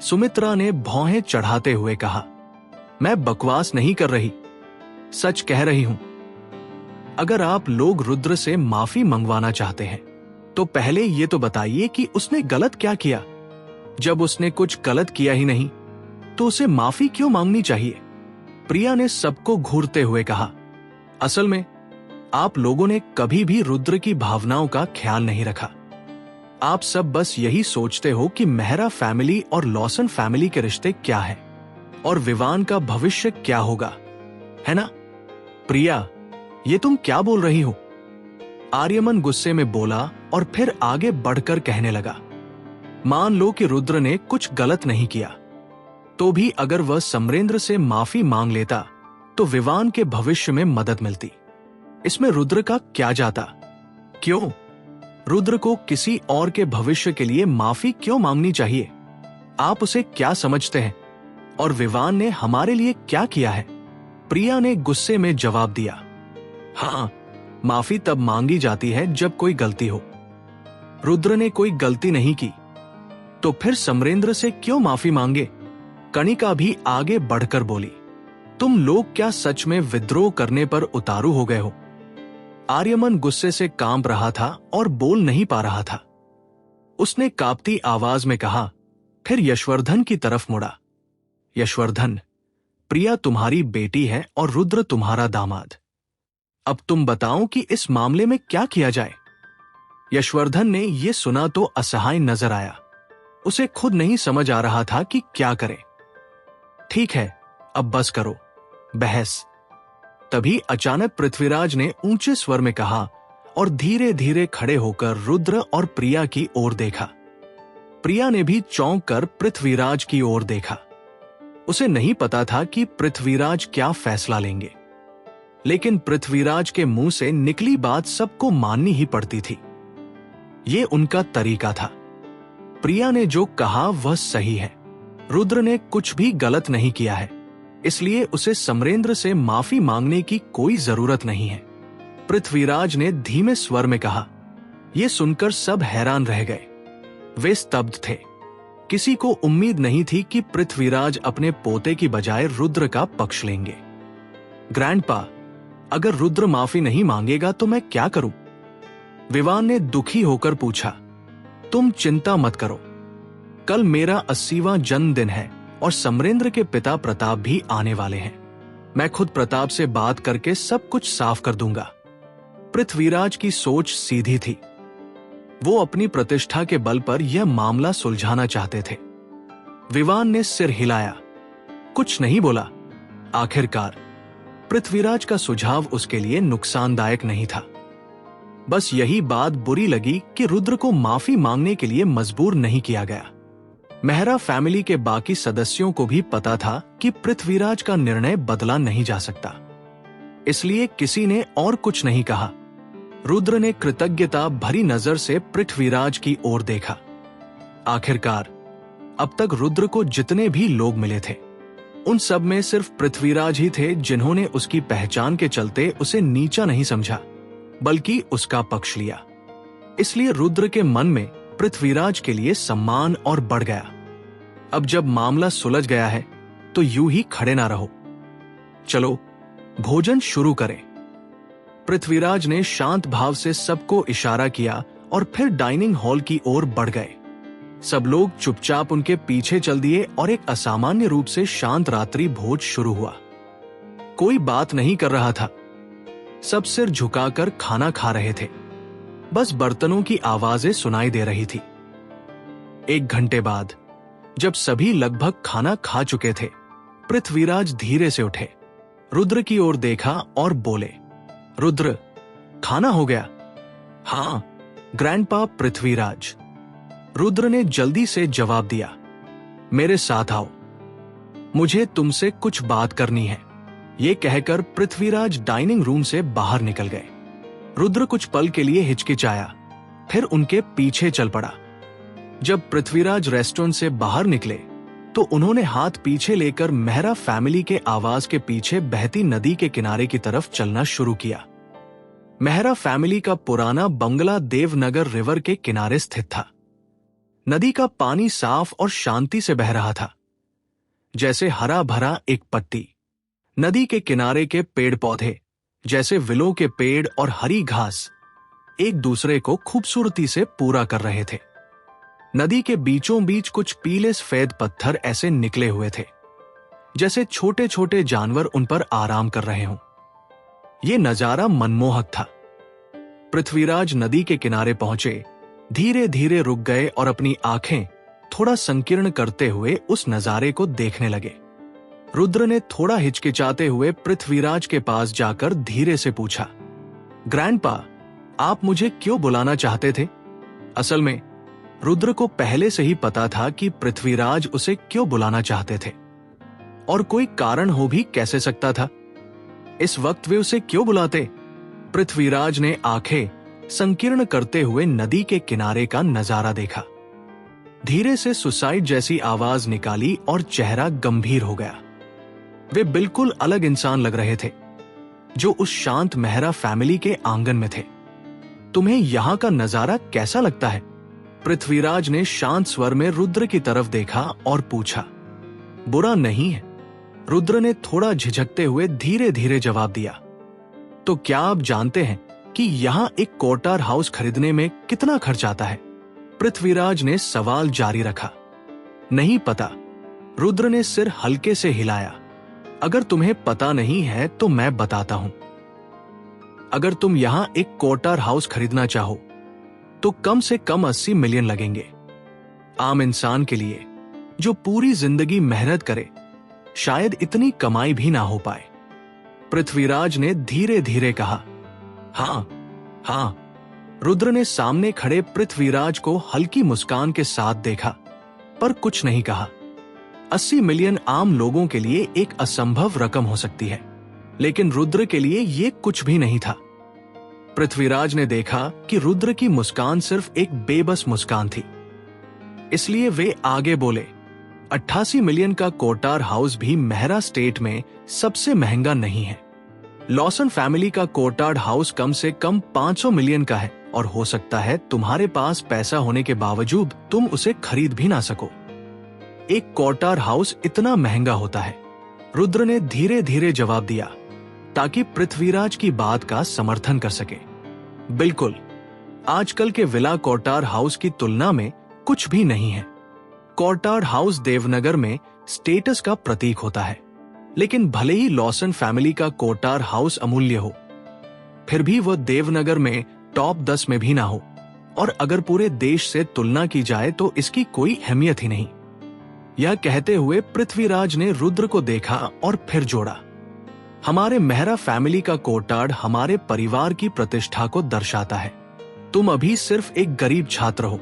सुमित्रा ने भौहें चढ़ाते हुए कहा। मैं बकवास नहीं कर रही, सच कह रही हूं। अगर आप लोग रुद्र से माफी मंगवाना चाहते हैं तो पहले ये तो बताइए कि उसने गलत क्या किया। जब उसने कुछ गलत किया ही नहीं तो उसे माफी क्यों मांगनी चाहिए? प्रिया ने सबको घूरते हुए कहा। असल में आप लोगों ने कभी भी रुद्र की भावनाओं का ख्याल नहीं रखा। आप सब बस यही सोचते हो कि मेहरा फैमिली और लॉसन फैमिली के रिश्ते क्या है और विवान का भविष्य क्या होगा, है ना? प्रिया, ये तुम क्या बोल रही हो? आर्यमन गुस्से में बोला और फिर आगे बढ़कर कहने लगा, मान लो कि रुद्र ने कुछ गलत नहीं किया, तो भी अगर वह समरेंद्र से माफी मांग लेता तो विवान के भविष्य में मदद मिलती। इसमें रुद्र का क्या जाता? क्यों? रुद्र को किसी और के भविष्य के लिए माफी क्यों मांगनी चाहिए? आप उसे क्या समझते हैं? और विवान ने हमारे लिए क्या किया है? प्रिया ने गुस्से में जवाब दिया, हाँ, माफी तब मांगी जाती है जब कोई गलती हो। रुद्र ने कोई गलती नहीं की, तो फिर समरेंद्र से क्यों माफी मांगे? कणिका भी आगे बढ़कर बोली, तुम लोग क्या सच में विद्रोह करने पर उतारू हो गए हो? आर्यमन गुस्से से कांप रहा था और बोल नहीं पा रहा था। उसने कांपती आवाज में कहा, फिर यशवर्धन की तरफ मुड़ा, यशवर्धन, प्रिया तुम्हारी बेटी है और रुद्र तुम्हारा दामाद। अब तुम बताओ कि इस मामले में क्या किया जाए? यशवर्धन ने यह सुना तो असहाय नजर आया। उसे खुद नहीं समझ आ रहा था कि क्या करे। ठीक है, अब बस करो बहस। तभी अचानक पृथ्वीराज ने ऊंचे स्वर में कहा और धीरे धीरे खड़े होकर रुद्र और प्रिया की ओर देखा। प्रिया ने भी चौंक कर पृथ्वीराज की ओर देखा। उसे नहीं पता था कि पृथ्वीराज क्या फैसला लेंगे, लेकिन पृथ्वीराज के मुंह से निकली बात सबको माननी ही पड़ती थी। ये उनका तरीका था। प्रिया ने जो कहा वह सही है। रुद्र ने कुछ भी गलत नहीं किया है, इसलिए उसे समरेंद्र से माफी मांगने की कोई जरूरत नहीं है। पृथ्वीराज ने धीमे स्वर में कहा। यह सुनकर सब हैरान रह गए। वे स्तब्ध थे। किसी को उम्मीद नहीं थी कि पृथ्वीराज अपने पोते की बजाय रुद्र का पक्ष लेंगे। ग्रैंडपा, अगर रुद्र माफी नहीं मांगेगा तो मैं क्या करूं? विवान ने दुखी होकर पूछा। तुम चिंता मत करो, कल मेरा 80वां जन्मदिन है और समरेंद्र के पिता प्रताप भी आने वाले हैं। मैं खुद प्रताप से बात करके सब कुछ साफ कर दूंगा। पृथ्वीराज की सोच सीधी थी। वो अपनी प्रतिष्ठा के बल पर यह मामला सुलझाना चाहते थे। विवान ने सिर हिलाया, कुछ नहीं बोला। आखिरकार पृथ्वीराज का सुझाव उसके लिए नुकसानदायक नहीं था। बस यही बात बुरी लगी कि रुद्र को माफी मांगने के लिए मजबूर नहीं किया गया। मेहरा फैमिली के बाकी सदस्यों को भी पता था कि पृथ्वीराज का निर्णय बदला नहीं जा सकता, इसलिए किसी ने और कुछ नहीं कहा। रुद्र ने कृतज्ञता भरी नजर से पृथ्वीराज की ओर देखा। आखिरकार अब तक रुद्र को जितने भी लोग मिले थे, उन सब में सिर्फ पृथ्वीराज ही थे जिन्होंने उसकी पहचान के चलते उसे नीचा नहीं समझा, बल्कि उसका पक्ष लिया। इसलिए रुद्र के मन में पृथ्वीराज के लिए सम्मान और बढ़ गया। अब जब मामला सुलझ गया है तो यूं ही खड़े ना रहो, चलो भोजन शुरू करें। पृथ्वीराज ने शांत भाव से सबको इशारा किया और फिर डाइनिंग हॉल की ओर बढ़ गए। सब लोग चुपचाप उनके पीछे चल दिए और एक असामान्य रूप से शांत रात्रि भोज शुरू हुआ। कोई बात नहीं कर रहा था। सब सिर झुकाकर खाना खा रहे थे। बस बर्तनों की आवाजें सुनाई दे रही थी। 1 घंटे बाद जब सभी लगभग खाना खा चुके थे, पृथ्वीराज धीरे से उठे, रुद्र की ओर देखा और बोले, रुद्र, खाना हो गया? हाँ ग्रैंडपा पृथ्वीराज। रुद्र ने जल्दी से जवाब दिया, मेरे साथ आओ, मुझे तुमसे कुछ बात करनी है। ये कहकर पृथ्वीराज डाइनिंग रूम से बाहर निकल गए। रुद्र कुछ पल के लिए हिचकिचाया, फिर उनके पीछे चल पड़ा। जब पृथ्वीराज रेस्टोरेंट से बाहर निकले तो उन्होंने हाथ पीछे लेकर मेहरा फैमिली के आवास के पीछे बहती नदी के किनारे की तरफ चलना शुरू किया। मेहरा फैमिली का पुराना बंगला देवनगर रिवर के किनारे स्थित था। नदी का पानी साफ और शांति से बह रहा था, जैसे हरा भरा एक पत्ती। नदी के किनारे के पेड़ पौधे, जैसे विलो के पेड़ और हरी घास, एक दूसरे को खूबसूरती से पूरा कर रहे थे। नदी के बीचों बीच कुछ पीले सफेद पत्थर ऐसे निकले हुए थे, जैसे छोटे छोटे जानवर उन पर आराम कर रहे हों। ये नजारा मनमोहक था। पृथ्वीराज नदी के किनारे पहुंचे, धीरे धीरे रुक गए और अपनी आंखें थोड़ा संकीर्ण करते हुए उस नजारे को देखने लगे। रुद्र ने थोड़ा हिचकिचाते हुए पृथ्वीराज के पास जाकर धीरे से पूछा, ग्रैंडपा, आप मुझे क्यों बुलाना चाहते थे? असल में रुद्र को पहले से ही पता था कि पृथ्वीराज उसे क्यों बुलाना चाहते थे, और कोई कारण हो भी कैसे सकता था। इस वक्त वे उसे क्यों बुलाते? पृथ्वीराज ने आंखें संकीर्ण करते हुए नदी के किनारे का नजारा देखा, धीरे से सुसाइड जैसी आवाज निकाली और चेहरा गंभीर हो गया। वे बिल्कुल अलग इंसान लग रहे थे जो उस शांत मेहरा फैमिली के आंगन में थे। तुम्हें यहां का नजारा कैसा लगता है? पृथ्वीराज ने शांत स्वर में रुद्र की तरफ देखा और पूछा। बुरा नहीं है, रुद्र ने थोड़ा झिझकते हुए धीरे धीरे जवाब दिया। तो क्या आप जानते हैं कि यहां एक कोटार हाउस खरीदने में कितना खर्च आता है? पृथ्वीराज ने सवाल जारी रखा। नहीं पता, रुद्र ने सिर हल्के से हिलाया। अगर तुम्हें पता नहीं है तो मैं बताता हूं। अगर तुम यहां एक कोटार हाउस खरीदना चाहो तो कम से कम 80 मिलियन लगेंगे। आम इंसान के लिए जो पूरी जिंदगी मेहनत करे, शायद इतनी कमाई भी ना हो पाए। पृथ्वीराज ने धीरे धीरे कहा। हां हां। रुद्र ने सामने खड़े पृथ्वीराज को हल्की मुस्कान के साथ देखा, पर कुछ नहीं कहा। 80 मिलियन आम लोगों के लिए एक असंभव रकम हो सकती है, लेकिन रुद्र के लिए ये कुछ भी नहीं था। पृथ्वीराज ने देखा कि रुद्र की मुस्कान सिर्फ एक बेबस मुस्कान थी, इसलिए वे आगे बोले, 88 मिलियन का कोटार हाउस भी मेहरा स्टेट में सबसे महंगा नहीं है। लॉसन फैमिली का कोटार हाउस कम से कम 500 मिलियन का है, और हो सकता है तुम्हारे पास पैसा होने के बावजूद तुम उसे खरीद भी ना सको। एक कोटार हाउस इतना महंगा होता है, रुद्र ने धीरे धीरे जवाब दिया, ताकि पृथ्वीराज की बात का समर्थन कर सके। बिल्कुल, आजकल के विला कोटार हाउस की तुलना में कुछ भी नहीं है। कोटार हाउस देवनगर में स्टेटस का प्रतीक होता है, लेकिन भले ही लॉसन फैमिली का कोटार हाउस अमूल्य हो, फिर भी वह देवनगर में टॉप 10 में भी ना हो, और अगर पूरे देश से तुलना की जाए तो इसकी कोई अहमियत ही नहीं। यह कहते हुए पृथ्वीराज ने रुद्र को देखा और फिर जोड़ा, हमारे मेहरा फैमिली का कोटार हमारे परिवार की प्रतिष्ठा को दर्शाता है। तुम अभी सिर्फ एक गरीब छात्र हो,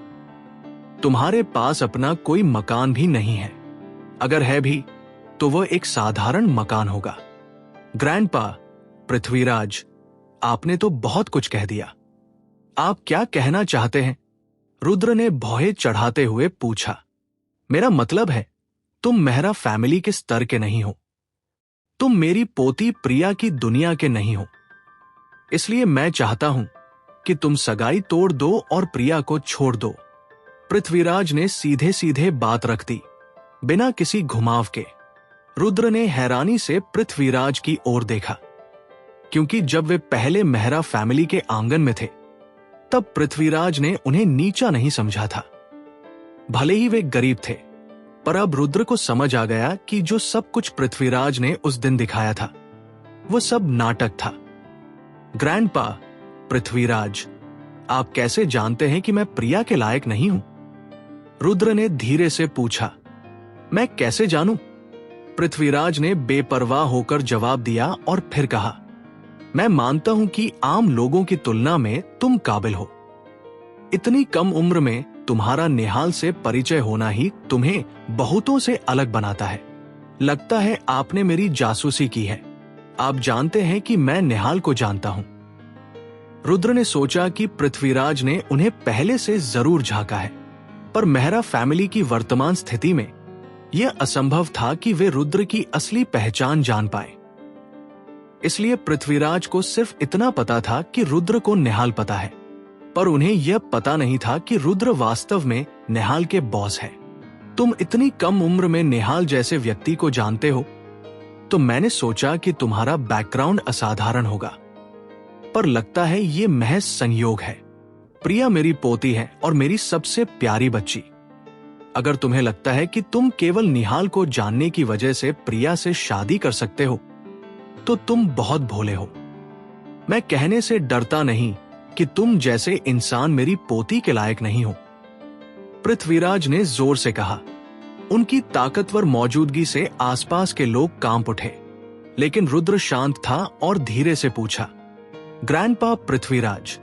तुम्हारे पास अपना कोई मकान भी नहीं है। अगर है भी तो वह एक साधारण मकान होगा। ग्रैंडपा, पृथ्वीराज, आपने तो बहुत कुछ कह दिया। आप क्या कहना चाहते हैं? रुद्र ने भौहें चढ़ाते हुए पूछा। मेरा मतलब है, तुम मेहरा फैमिली के स्तर के नहीं हो, तुम मेरी पोती प्रिया की दुनिया के नहीं हो। इसलिए मैं चाहता हूं कि तुम सगाई तोड़ दो और प्रिया को छोड़ दो। पृथ्वीराज ने सीधे सीधे बात रख दी, बिना किसी घुमाव के। रुद्र ने हैरानी से पृथ्वीराज की ओर देखा, क्योंकि जब वे पहले मेहरा फैमिली के आंगन में थे, तब पृथ्वीराज ने उन्हें नीचा नहीं समझा था। भले ही वे गरीब थे, पर अब रुद्र को समझ आ गया कि जो सब कुछ पृथ्वीराज ने उस दिन दिखाया था, वो सब नाटक था। ग्रैंडपा, पृथ्वीराज, आप कैसे जानते हैं कि मैं प्रिया के लायक नहीं हूं? रुद्र ने धीरे से पूछा। मैं कैसे जानूं? पृथ्वीराज ने बेपरवाह होकर जवाब दिया और फिर कहा, मैं मानता हूं कि आम लोगों की तुलना में तुम काबिल हो। इतनी कम उम्र में तुम्हारा निहाल से परिचय होना ही तुम्हें बहुतों से अलग बनाता है। लगता है आपने मेरी जासूसी की है। आप जानते हैं कि मैं निहाल को जानता हूं। रुद्र ने सोचा कि पृथ्वीराज ने उन्हें पहले से जरूर झांका है, पर मेहरा फैमिली की वर्तमान स्थिति में यह असंभव था कि वे रुद्र की असली पहचान जान पाए। इसलिए पृथ्वीराज को सिर्फ इतना पता था कि रुद्र को निहाल पता है, पर उन्हें यह पता नहीं था कि रुद्र वास्तव में निहाल के बॉस है। तुम इतनी कम उम्र में निहाल जैसे व्यक्ति को जानते हो, तो मैंने सोचा कि तुम्हारा बैकग्राउंड असाधारण होगा, पर लगता है ये महज संयोग है। प्रिया मेरी पोती है और मेरी सबसे प्यारी बच्ची। अगर तुम्हें लगता है कि तुम केवल निहाल को जानने की वजह से प्रिया से शादी कर सकते हो, तो तुम बहुत भोले हो। मैं कहने से डरता नहीं कि तुम जैसे इंसान मेरी पोती के लायक नहीं हो। पृथ्वीराज ने जोर से कहा। उनकी ताकतवर मौजूदगी से आसपास के लोग कांप उठे, लेकिन रुद्र शांत था और धीरे से पूछा, ग्रैंडपा पृथ्वीराज,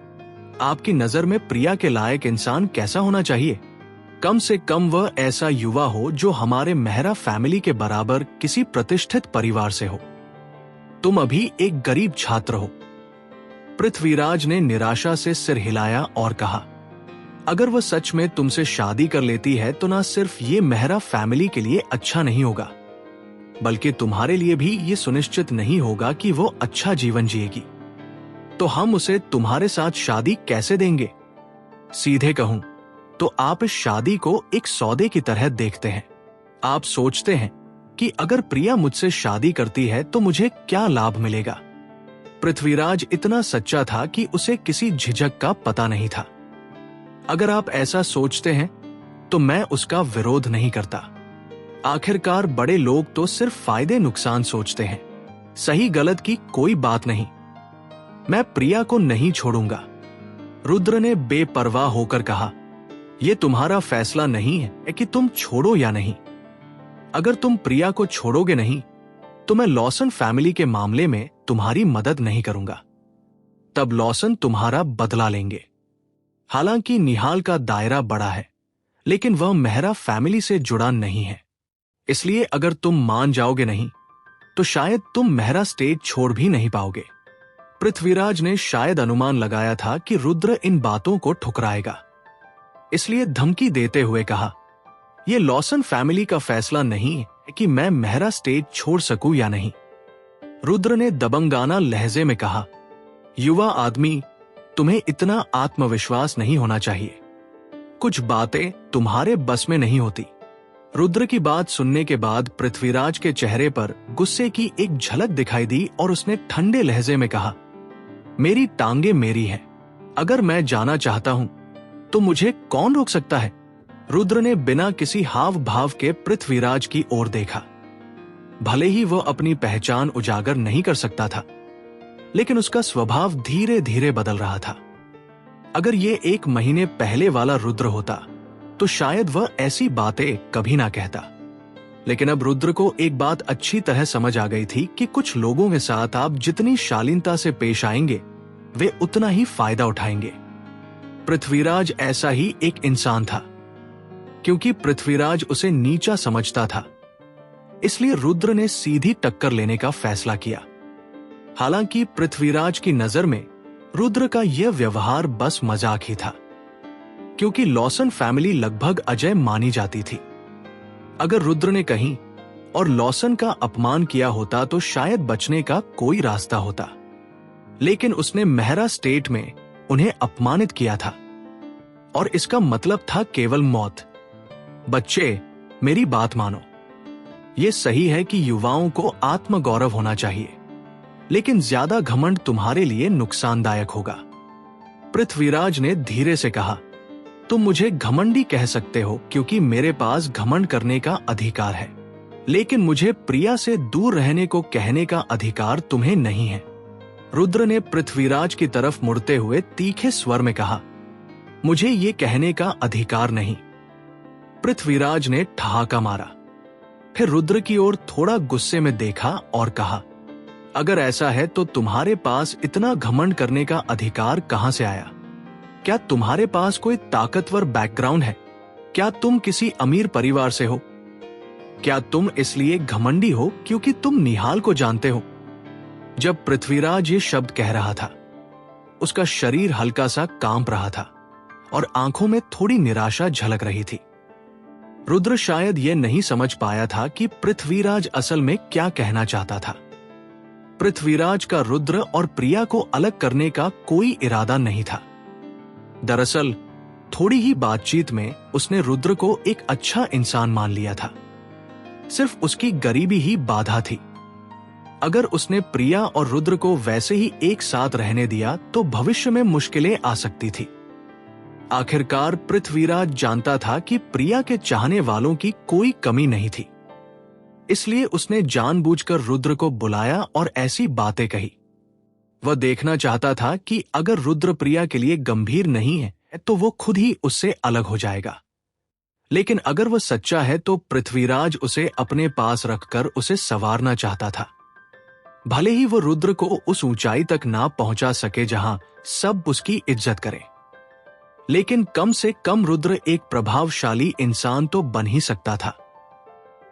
आपकी नजर में प्रिया के लायक इंसान कैसा होना चाहिए? कम से कम वह ऐसा युवा हो जो हमारे मेहरा फैमिली के बराबर किसी प्रतिष्ठित परिवार से हो। तुम अभी एक गरीब छात्र हो। पृथ्वीराज ने निराशा से सिर हिलाया और कहा, अगर वह सच में तुमसे शादी कर लेती है तो ना सिर्फ ये मेहरा फैमिली के लिए अच्छा नहीं होगा, बल्कि तुम्हारे लिए भी ये सुनिश्चित नहीं होगा कि वो अच्छा जीवन जिएगी। तो हम उसे तुम्हारे साथ शादी कैसे देंगे? सीधे कहूं तो आप इस शादी को एक सौदे की तरह देखते हैं। आप सोचते हैं कि अगर प्रिया मुझसे शादी करती है तो मुझे क्या लाभ मिलेगा। पृथ्वीराज इतना सच्चा था कि उसे किसी झिझक का पता नहीं था। अगर आप ऐसा सोचते हैं तो मैं उसका विरोध नहीं करता। आखिरकार बड़े लोग तो सिर्फ फायदे नुकसान सोचते हैं, सही गलत की कोई बात नहीं। मैं प्रिया को नहीं छोड़ूंगा। रुद्र ने बेपरवाह होकर कहा, यह तुम्हारा फैसला नहीं है कि तुम छोड़ो या नहीं। अगर तुम प्रिया को छोड़ोगे नहीं तो मैं लॉसन फैमिली के मामले में तुम्हारी मदद नहीं करूंगा। तब लॉसन तुम्हारा बदला लेंगे। हालांकि निहाल का दायरा बड़ा है, लेकिन वह मेहरा फैमिली से जुड़ा नहीं है। इसलिए अगर तुम मान जाओगे नहीं तो शायद तुम मेहरा स्टेट छोड़ भी नहीं पाओगे। पृथ्वीराज ने शायद अनुमान लगाया था कि रुद्र इन बातों को ठुकराएगा, इसलिए धमकी देते हुए कहा, यह लॉसन फैमिली का फैसला नहीं है कि मैं मेहरा स्टेट छोड़ सकूं या नहीं। रुद्र ने दबंगाना लहजे में कहा, युवा आदमी, तुम्हें इतना आत्मविश्वास नहीं होना चाहिए। कुछ बातें तुम्हारे बस में नहीं होती। रुद्र की बात सुनने के बाद पृथ्वीराज के चेहरे पर गुस्से की एक झलक दिखाई दी और उसने ठंडे लहजे में कहा, मेरी टांगे मेरी हैं। अगर मैं जाना चाहता हूं तो मुझे कौन रोक सकता है? रुद्र ने बिना किसी हाव भाव के पृथ्वीराज की ओर देखा। भले ही वह अपनी पहचान उजागर नहीं कर सकता था, लेकिन उसका स्वभाव धीरे धीरे बदल रहा था। अगर ये 1 महीने पहले वाला रुद्र होता तो शायद वह ऐसी बातें कभी ना कहता। लेकिन अब रुद्र को एक बात अच्छी तरह समझ आ गई थी कि कुछ लोगों के साथ आप जितनी शालीनता से पेश आएंगे वे उतना ही फायदा उठाएंगे। पृथ्वीराज ऐसा ही एक इंसान था। क्योंकि पृथ्वीराज उसे नीचा समझता था, इसलिए रुद्र ने सीधी टक्कर लेने का फैसला किया। हालांकि पृथ्वीराज की नजर में रुद्र का यह व्यवहार बस मजाक ही था, क्योंकि लॉसन फैमिली लगभग अजय मानी जाती थी। अगर रुद्र ने कहीं और लॉसन का अपमान किया होता तो शायद बचने का कोई रास्ता होता, लेकिन उसने मेहरा स्टेट में उन्हें अपमानित किया था और इसका मतलब था केवल मौत। बच्चे, मेरी बात मानो। यह सही है कि युवाओं को आत्मगौरव होना चाहिए, लेकिन ज्यादा घमंड तुम्हारे लिए नुकसानदायक होगा। पृथ्वीराज ने धीरे से कहा, तुम मुझे घमंडी कह सकते हो क्योंकि मेरे पास घमंड करने का अधिकार है, लेकिन मुझे प्रिया से दूर रहने को कहने का अधिकार तुम्हें नहीं है। रुद्र ने पृथ्वीराज की तरफ मुड़ते हुए तीखे स्वर में कहा, मुझे ये कहने का अधिकार नहीं। पृथ्वीराज ने ठहाका मारा, फिर रुद्र की ओर थोड़ा गुस्से में देखा और कहा, अगर ऐसा है तो तुम्हारे पास इतना घमंड करने का अधिकार कहां से आया? क्या तुम्हारे पास कोई ताकतवर बैकग्राउंड है? क्या तुम किसी अमीर परिवार से हो? क्या तुम इसलिए घमंडी हो क्योंकि तुम निहाल को जानते हो? जब पृथ्वीराज ये शब्द कह रहा था, उसका शरीर हल्का सा कांप रहा था और आंखों में थोड़ी निराशा झलक रही थी। रुद्र शायद यह नहीं समझ पाया था कि पृथ्वीराज असल में क्या कहना चाहता था। पृथ्वीराज का रुद्र और प्रिया को अलग करने का कोई इरादा नहीं था। दरअसल थोड़ी ही बातचीत में उसने रुद्र को एक अच्छा इंसान मान लिया था। सिर्फ उसकी गरीबी ही बाधा थी। अगर उसने प्रिया और रुद्र को वैसे ही एक साथ रहने दिया तो भविष्य में मुश्किलें आ सकती थी। आखिरकार पृथ्वीराज जानता था कि प्रिया के चाहने वालों की कोई कमी नहीं थी, इसलिए उसने जानबूझकर रुद्र को बुलाया और ऐसी बातें कही। वह देखना चाहता था कि अगर रुद्र प्रिया के लिए गंभीर नहीं है तो वो खुद ही उससे अलग हो जाएगा, लेकिन अगर वह सच्चा है तो पृथ्वीराज उसे अपने पास रखकर उसे संवारना चाहता था। भले ही वो रुद्र को उस ऊंचाई तक ना पहुंचा सके जहां सब उसकी इज्जत करें, लेकिन कम से कम रुद्र एक प्रभावशाली इंसान तो बन ही सकता था।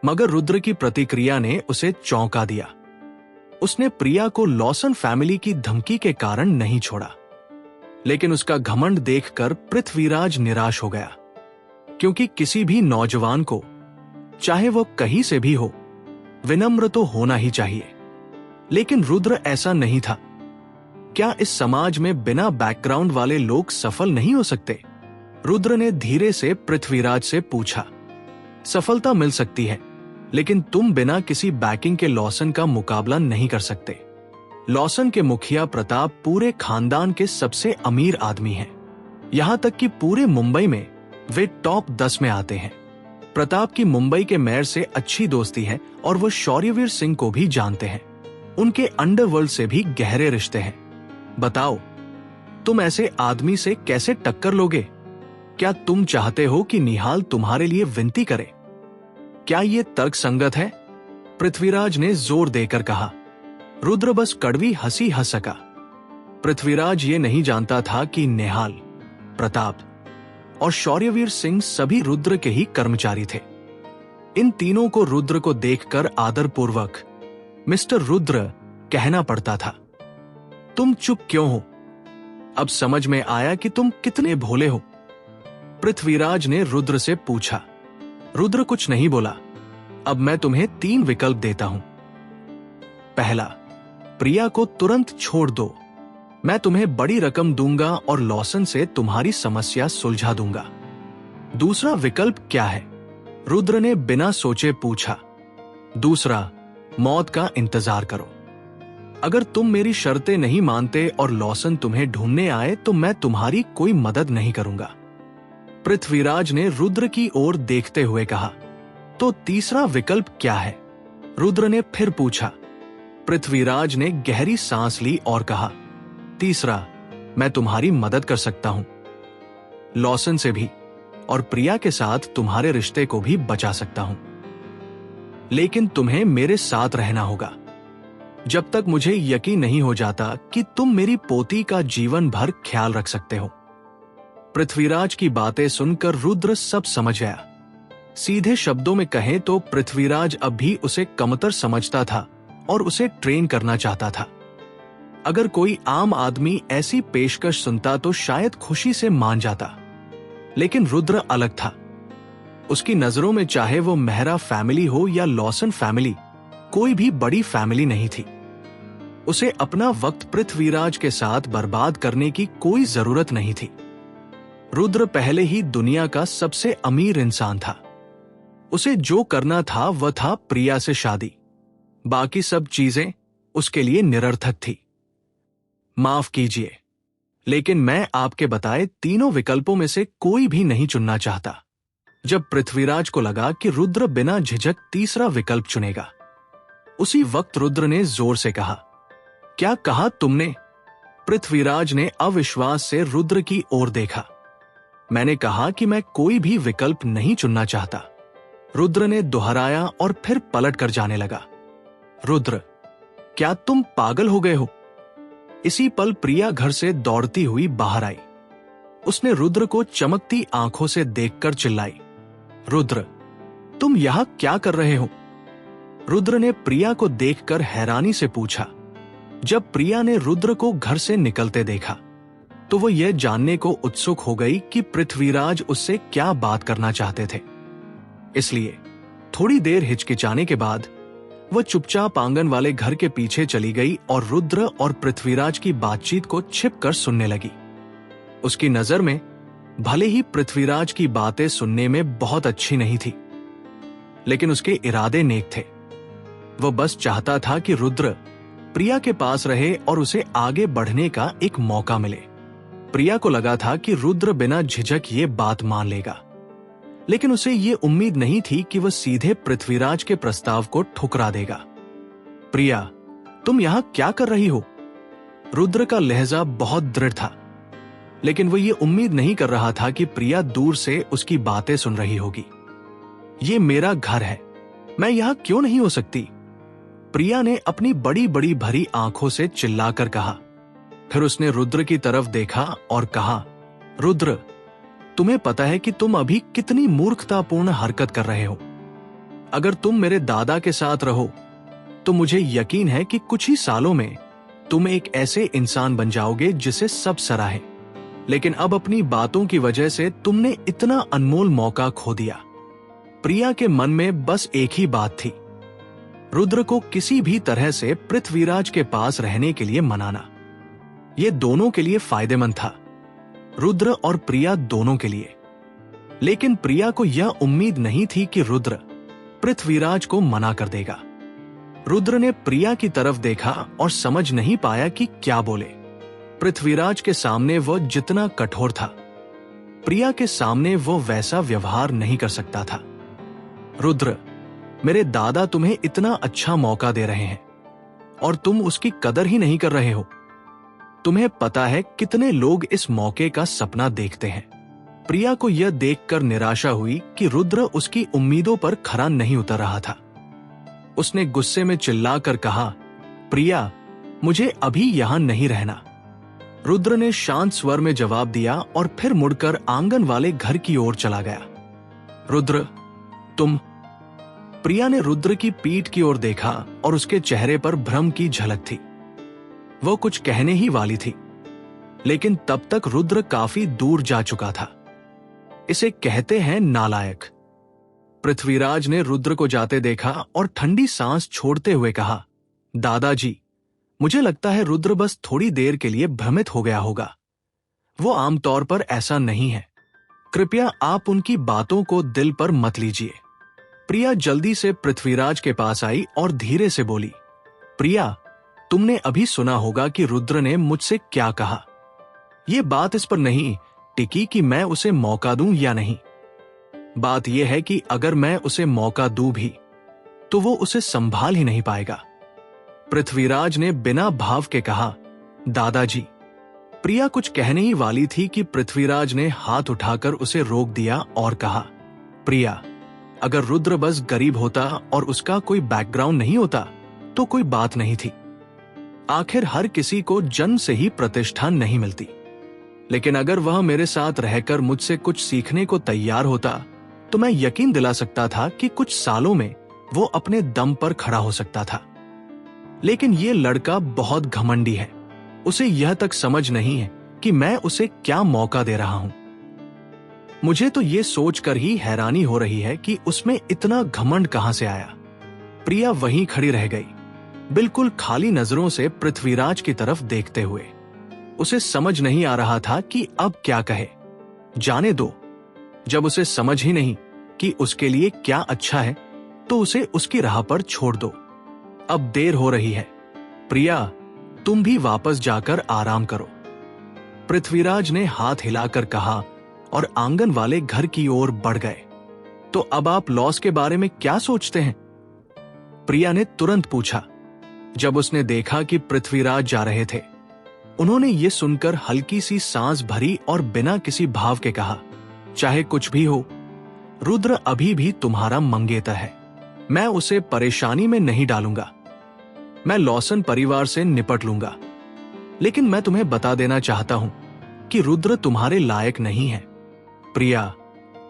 मगर रुद्र की प्रतिक्रिया ने उसे चौंका दिया। उसने प्रिया को लॉसन फैमिली की धमकी के कारण नहीं छोड़ा, लेकिन उसका घमंड देखकर पृथ्वीराज निराश हो गया, क्योंकि किसी भी नौजवान को, चाहे वो कहीं से भी हो, विनम्र तो होना ही चाहिए। लेकिन रुद्र ऐसा नहीं था। क्या इस समाज में बिना बैकग्राउंड वाले लोग सफल नहीं हो सकते? रुद्र ने धीरे से पृथ्वीराज से पूछा। सफलता मिल सकती है, लेकिन तुम बिना किसी बैकिंग के लॉसन का मुकाबला नहीं कर सकते। लॉसन के मुखिया प्रताप पूरे खानदान के सबसे अमीर आदमी हैं। यहां तक कि पूरे मुंबई में वे टॉप 10 में आते हैं। प्रताप की मुंबई के मेयर से अच्छी दोस्ती है और वो शौर्यवीर सिंह को भी जानते हैं। उनके अंडरवर्ल्ड से भी गहरे रिश्ते हैं। बताओ, तुम ऐसे आदमी से कैसे टक्कर लोगे? क्या तुम चाहते हो कि निहाल तुम्हारे लिए विनती करे? क्या ये तर्क संगत है? पृथ्वीराज ने जोर देकर कहा। रुद्र बस कड़वी हंसी हंस सका। पृथ्वीराज ये नहीं जानता था कि निहाल, प्रताप और शौर्यवीर सिंह सभी रुद्र के ही कर्मचारी थे। इन तीनों को रुद्र को देखकर आदरपूर्वक मिस्टर रुद्र कहना पड़ता था। तुम चुप क्यों हो? अब समझ में आया कि तुम कितने भोले हो, पृथ्वीराज ने रुद्र से पूछा। रुद्र कुछ नहीं बोला। अब मैं तुम्हें 3 विकल्प देता हूं। पहला, प्रिया को तुरंत छोड़ दो। मैं तुम्हें बड़ी रकम दूंगा और लॉसन से तुम्हारी समस्या सुलझा दूंगा। दूसरा विकल्प क्या है? रुद्र ने बिना सोचे पूछा। दूसरा, मौत का इंतजार करो। अगर तुम मेरी शर्तें नहीं मानते और लॉसन तुम्हें ढूंढने आए तो मैं तुम्हारी कोई मदद नहीं करूंगा। पृथ्वीराज ने रुद्र की ओर देखते हुए कहा। तो तीसरा विकल्प क्या है? रुद्र ने फिर पूछा। पृथ्वीराज ने गहरी सांस ली और कहा, तीसरा, मैं तुम्हारी मदद कर सकता हूं, लॉसन से भी, और प्रिया के साथ तुम्हारे रिश्ते को भी बचा सकता हूं। लेकिन तुम्हें मेरे साथ रहना होगा जब तक मुझे यकीन नहीं हो जाता कि तुम मेरी पोती का जीवन भर ख्याल रख सकते हो। पृथ्वीराज की बातें सुनकर रुद्र सब समझ गया। सीधे शब्दों में कहें तो पृथ्वीराज अब भी उसे कमतर समझता था और उसे ट्रेन करना चाहता था। अगर कोई आम आदमी ऐसी पेशकश सुनता तो शायद खुशी से मान जाता, लेकिन रुद्र अलग था। उसकी नजरों में चाहे वो मेहरा फैमिली हो या लॉसन फैमिली, कोई भी बड़ी फैमिली नहीं थी। उसे अपना वक्त पृथ्वीराज के साथ बर्बाद करने की कोई जरूरत नहीं थी। रुद्र पहले ही दुनिया का सबसे अमीर इंसान था। उसे जो करना था वह था प्रिया से शादी। बाकी सब चीजें उसके लिए निरर्थक थी। माफ कीजिए, लेकिन मैं आपके बताए तीनों विकल्पों में से कोई भी नहीं चुनना चाहता। जब पृथ्वीराज को लगा कि रुद्र बिना झिझक तीसरा विकल्प चुनेगा, उसी वक्त रुद्र ने जोर से कहा, क्या कहा तुमने? पृथ्वीराज ने अविश्वास से रुद्र की ओर देखा। मैंने कहा कि मैं कोई भी विकल्प नहीं चुनना चाहता, रुद्र ने दोहराया और फिर पलट कर जाने लगा। रुद्र, क्या तुम पागल हो गए हो? इसी पल प्रिया घर से दौड़ती हुई बाहर आई। उसने रुद्र को चमकती आंखों से देखकर चिल्लाई, रुद्र, तुम यहां क्या कर रहे हो? रुद्र ने प्रिया को देखकर हैरानी से पूछा। जब प्रिया ने रुद्र को घर से निकलते देखा तो वो यह जानने को उत्सुक हो गई कि पृथ्वीराज उससे क्या बात करना चाहते थे। इसलिए थोड़ी देर हिचकिचाने के बाद वह चुपचाप आंगन वाले घर के पीछे चली गई और रुद्र और पृथ्वीराज की बातचीत को छिपकर सुनने लगी। उसकी नजर में भले ही पृथ्वीराज की बातें सुनने में बहुत अच्छी नहीं थी, लेकिन उसके इरादे नेक थे। वह बस चाहता था कि रुद्र प्रिया के पास रहे और उसे आगे बढ़ने का एक मौका मिले। प्रिया को लगा था कि रुद्र बिना झिझक ये बात मान लेगा, लेकिन उसे ये उम्मीद नहीं थी कि वह सीधे पृथ्वीराज के प्रस्ताव को ठुकरा देगा। प्रिया, तुम यहां क्या कर रही हो? रुद्र का लहजा बहुत दृढ़ था, लेकिन वो ये उम्मीद नहीं कर रहा था कि प्रिया दूर से उसकी बातें सुन रही होगी। ये मेरा घर है, मैं यहां क्यों नहीं हो सकती? प्रिया ने अपनी बड़ी बड़ी भरी आंखों से चिल्लाकर कहा। फिर उसने रुद्र की तरफ देखा और कहा, रुद्र, तुम्हें पता है कि तुम अभी कितनी मूर्खतापूर्ण हरकत कर रहे हो। अगर तुम मेरे दादा के साथ रहो तो मुझे यकीन है कि कुछ ही सालों में तुम एक ऐसे इंसान बन जाओगे जिसे सब सराहे। लेकिन अब अपनी बातों की वजह से तुमने इतना अनमोल मौका खो दिया। प्रिया के मन में बस एक ही बात थी, रुद्र को किसी भी तरह से पृथ्वीराज के पास रहने के लिए मनाना। यह दोनों के लिए फायदेमंद था, रुद्र और प्रिया दोनों के लिए। लेकिन प्रिया को यह उम्मीद नहीं थी कि रुद्र पृथ्वीराज को मना कर देगा। रुद्र ने प्रिया की तरफ देखा और समझ नहीं पाया कि क्या बोले। पृथ्वीराज के सामने वह जितना कठोर था, प्रिया के सामने वो वैसा व्यवहार नहीं कर सकता था। रुद्र, मेरे दादा तुम्हें इतना अच्छा मौका दे रहे हैं और तुम उसकी कदर ही नहीं कर रहे हो। तुम्हें पता है कितने लोग इस मौके का सपना देखते हैं। प्रिया को यह देखकर निराशा हुई कि रुद्र उसकी उम्मीदों पर खरा नहीं उतर रहा था। उसने गुस्से में चिल्लाकर कहा, प्रिया, मुझे अभी यहां नहीं रहना। रुद्र ने शांत स्वर में जवाब दिया और फिर मुड़कर आंगन वाले घर की ओर चला गया। रुद्र, तुम। प्रिया ने रुद्र की पीठ की ओर देखा और उसके चेहरे पर भ्रम की झलक थी। वो कुछ कहने ही वाली थी, लेकिन तब तक रुद्र काफी दूर जा चुका था। इसे कहते हैं नालायक। पृथ्वीराज ने रुद्र को जाते देखा और ठंडी सांस छोड़ते हुए कहा, दादाजी, मुझे लगता है रुद्र बस थोड़ी देर के लिए भ्रमित हो गया होगा। वो आमतौर पर ऐसा नहीं है। कृपया आप उनकी बातों को दिल पर मत लीजिए। प्रिया जल्दी से पृथ्वीराज के पास आई और धीरे से बोली, प्रिया, तुमने अभी सुना होगा कि रुद्र ने मुझसे क्या कहा। यह बात इस पर नहीं टिकी कि मैं उसे मौका दूं या नहीं। बात यह है कि अगर मैं उसे मौका दूं भी तो वो उसे संभाल ही नहीं पाएगा। पृथ्वीराज ने बिना भाव के कहा, दादाजी। प्रिया कुछ कहने ही वाली थी कि पृथ्वीराज ने हाथ उठाकर उसे रोक दिया और कहा, प्रिया, अगर रुद्र बस गरीब होता और उसका कोई बैकग्राउंड नहीं होता तो कोई बात नहीं थी। आखिर हर किसी को जन्म से ही प्रतिष्ठा नहीं मिलती। लेकिन अगर वह मेरे साथ रहकर मुझसे कुछ सीखने को तैयार होता तो मैं यकीन दिला सकता था कि कुछ सालों में वो अपने दम पर खड़ा हो सकता था। लेकिन ये लड़का बहुत घमंडी है। उसे यह तक समझ नहीं है कि मैं उसे क्या मौका दे रहा हूं। मुझे तो ये सोचकर ही हैरानी हो रही है कि उसमें इतना घमंड कहां से आया। प्रिया वहीं खड़ी रह गई, बिल्कुल खाली नजरों से पृथ्वीराज की तरफ देखते हुए। उसे समझ नहीं आ रहा था कि अब क्या कहे। जाने दो, जब उसे समझ ही नहीं कि उसके लिए क्या अच्छा है तो उसे उसकी राह पर छोड़ दो। अब देर हो रही है। प्रिया, तुम भी वापस जाकर आराम करो। पृथ्वीराज ने हाथ हिलाकर कहा और आंगन वाले घर की ओर बढ़ गए। तो अब आप लॉस के बारे में क्या सोचते हैं? प्रिया ने तुरंत पूछा, जब उसने देखा कि पृथ्वीराज जा रहे थे। उन्होंने ये सुनकर हल्की सी सांस भरी और बिना किसी भाव के कहा, चाहे कुछ भी हो, रुद्र अभी भी तुम्हारा मंगेतर है। मैं उसे परेशानी में नहीं डालूंगा। मैं लॉसन परिवार से निपट लूंगा। लेकिन मैं तुम्हें बता देना चाहता हूं कि रुद्र तुम्हारे लायक नहीं है। प्रिया,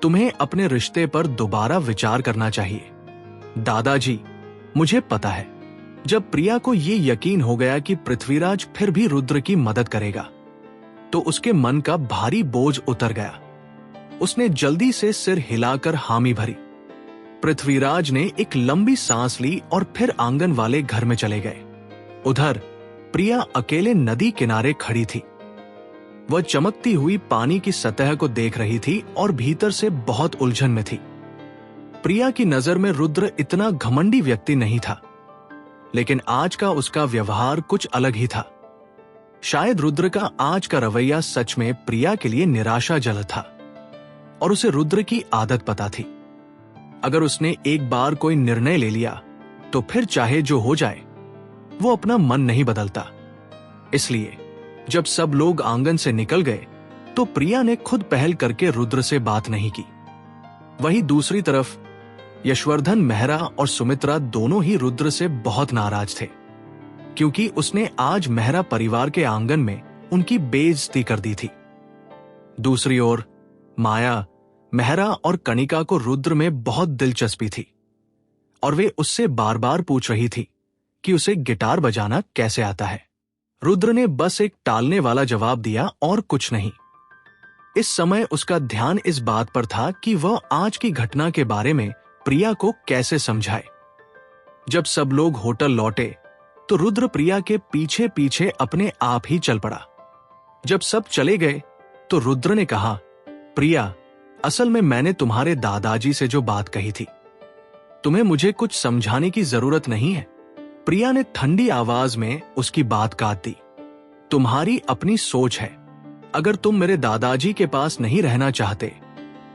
तुम्हें अपने रिश्ते पर दोबारा विचार करना चाहिए। दादाजी, मुझे पता है। जब प्रिया को यह यकीन हो गया कि पृथ्वीराज फिर भी रुद्र की मदद करेगा तो उसके मन का भारी बोझ उतर गया। उसने जल्दी से सिर हिलाकर हामी भरी। पृथ्वीराज ने एक लंबी सांस ली और फिर आंगन वाले घर में चले गए। उधर प्रिया अकेले नदी किनारे खड़ी थी। वह चमकती हुई पानी की सतह को देख रही थी और भीतर से बहुत उलझन में थी। प्रिया की नजर में रुद्र इतना घमंडी व्यक्ति नहीं था, लेकिन आज का उसका व्यवहार कुछ अलग ही था। शायद रुद्र का आज का रवैया सच में प्रिया के लिए निराशाजनक था और उसे रुद्र की आदत पता थी। अगर उसने एक बार कोई निर्णय ले लिया तो फिर चाहे जो हो जाए वो अपना मन नहीं बदलता। इसलिए जब सब लोग आंगन से निकल गए तो प्रिया ने खुद पहल करके रुद्र से बात नहीं की। वहीं दूसरी तरफ यशवर्धन, मेहरा और सुमित्रा दोनों ही रुद्र से बहुत नाराज थे, क्योंकि उसने आज मेहरा परिवार के आंगन में उनकी बेइज्जती कर दी थी। दूसरी ओर माया, मेहरा और कणिका को रुद्र में बहुत दिलचस्पी थी और वे उससे बार बार पूछ रही थी कि उसे गिटार बजाना कैसे आता है। रुद्र ने बस एक टालने वाला जवाब दिया और कुछ नहीं। इस समय उसका ध्यान इस बात पर था कि वह आज की घटना के बारे में प्रिया को कैसे समझाए। जब सब लोग होटल लौटे तो रुद्र प्रिया के पीछे पीछे अपने आप ही चल पड़ा। जब सब चले गए तो रुद्र ने कहा, प्रिया, असल में मैंने तुम्हारे दादाजी से जो बात कही थी, तुम्हें मुझे कुछ समझाने की जरूरत नहीं है। प्रिया ने ठंडी आवाज में उसकी बात काट दी। तुम्हारी अपनी सोच है। अगर तुम मेरे दादाजी के पास नहीं रहना चाहते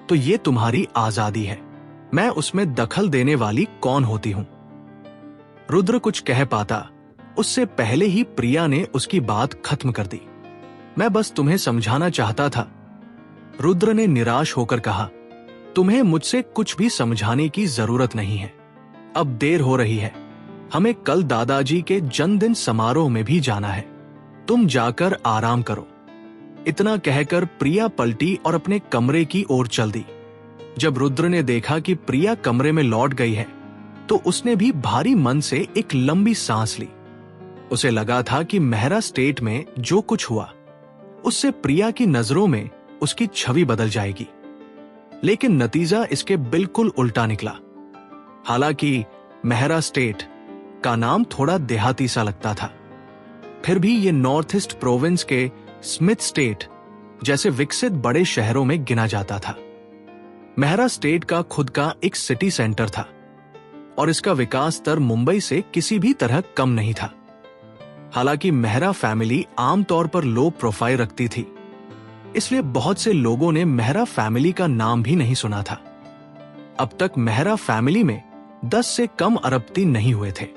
तो ये तुम्हारी आजादी है। मैं उसमें दखल देने वाली कौन होती हूं? रुद्र कुछ कह पाता उससे पहले ही प्रिया ने उसकी बात खत्म कर दी। मैं बस तुम्हें समझाना चाहता था, रुद्र ने निराश होकर कहा। तुम्हें मुझसे कुछ भी समझाने की जरूरत नहीं है। अब देर हो रही है। हमें कल दादाजी के जन्मदिन समारोह में भी जाना है। तुम जाकर आराम करो। इतना कहकर प्रिया पलटी और अपने कमरे की ओर चल दी। जब रुद्र ने देखा कि प्रिया कमरे में लौट गई है तो उसने भी भारी मन से एक लंबी सांस ली। उसे लगा था कि मेहरा स्टेट में जो कुछ हुआ उससे प्रिया की नजरों में उसकी छवि बदल जाएगी, लेकिन नतीजा इसके बिल्कुल उल्टा निकला। हालांकि मेहरा स्टेट का नाम थोड़ा देहाती सा लगता था, फिर भी ये नॉर्थ ईस्ट प्रोविंस के स्मिथ स्टेट जैसे विकसित बड़े शहरों में गिना जाता था। मेहरा स्टेट का खुद का एक सिटी सेंटर था और इसका विकास स्तर मुंबई से किसी भी तरह कम नहीं था। हालांकि मेहरा फैमिली आमतौर पर लो प्रोफाइल रखती थी, इसलिए बहुत से लोगों ने मेहरा फैमिली का नाम भी नहीं सुना था। अब तक मेहरा फैमिली में 10 से कम अरबती नहीं हुए थे।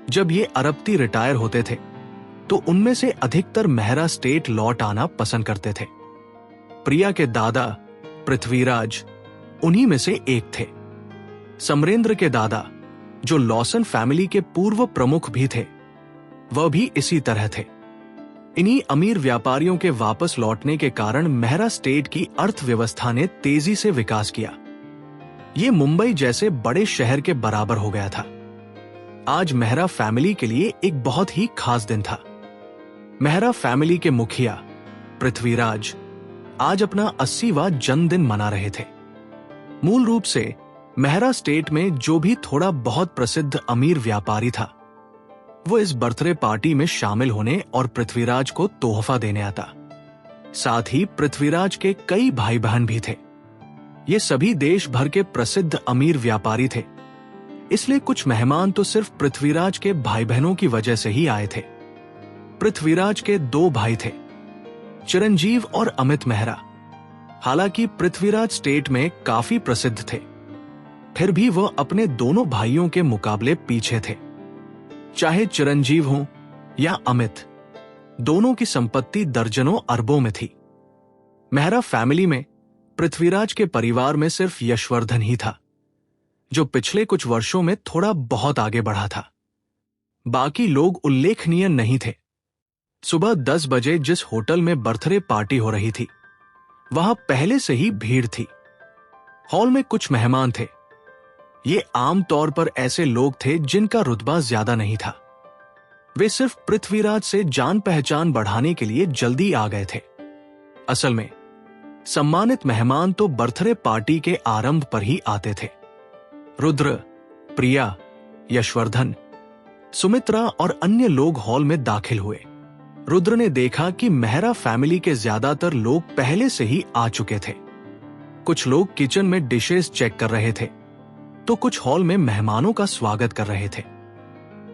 जब ये अरबती रिटायर होते थे तो उनमें से अधिकतर मेहरा स्टेट लौट आना पसंद करते थे। प्रिया के दादा पृथ्वीराज उन्हीं में से एक थे। समरेंद्र के दादा, जो लॉसन फैमिली के पूर्व प्रमुख भी थे, वह भी इसी तरह थे। इन्हीं अमीर व्यापारियों के वापस लौटने के कारण मेहरा स्टेट की अर्थव्यवस्था ने तेजी से विकास किया। ये मुंबई जैसे बड़े शहर के बराबर हो गया था। आज मेहरा फैमिली के लिए एक बहुत ही खास दिन था। मेहरा फैमिली के मुखिया पृथ्वीराज आज अपना 80वां जन्मदिन मना रहे थे। मूल रूप से मेहरा स्टेट में जो भी थोड़ा बहुत प्रसिद्ध अमीर व्यापारी था, वो इस बर्थडे पार्टी में शामिल होने और पृथ्वीराज को तोहफा देने आता। साथ ही पृथ्वीराज के कई भाई बहन भी थे। ये सभी देश भर के प्रसिद्ध अमीर व्यापारी थे, इसलिए कुछ मेहमान तो सिर्फ पृथ्वीराज के भाई बहनों की वजह से ही आए थे। पृथ्वीराज के 2 भाई थे, चिरंजीव और अमित मेहरा। हालांकि पृथ्वीराज स्टेट में काफी प्रसिद्ध थे, फिर भी वह अपने दोनों भाइयों के मुकाबले पीछे थे। चाहे चिरंजीव हो या अमित, दोनों की संपत्ति दर्जनों अरबों में थी। मेहरा फैमिली में पृथ्वीराज के परिवार में सिर्फ यशवर्धन ही था, जो पिछले कुछ वर्षों में थोड़ा बहुत आगे बढ़ा था। बाकी लोग उल्लेखनीय नहीं थे। सुबह 10 बजे जिस होटल में बर्थडे पार्टी हो रही थी, वहां पहले से ही भीड़ थी। हॉल में कुछ मेहमान थे। ये आम तौर पर ऐसे लोग थे जिनका रुतबा ज्यादा नहीं था। वे सिर्फ पृथ्वीराज से जान पहचान बढ़ाने के लिए जल्दी आ गए थे। असल में सम्मानित मेहमान तो बर्थडे पार्टी के आरंभ पर ही आते थे। रुद्र, प्रिया, यशवर्धन, सुमित्रा और अन्य लोग हॉल में दाखिल हुए। रुद्र ने देखा कि मेहरा फैमिली के ज्यादातर लोग पहले से ही आ चुके थे। कुछ लोग किचन में डिशेस चेक कर रहे थे, तो कुछ हॉल में मेहमानों का स्वागत कर रहे थे।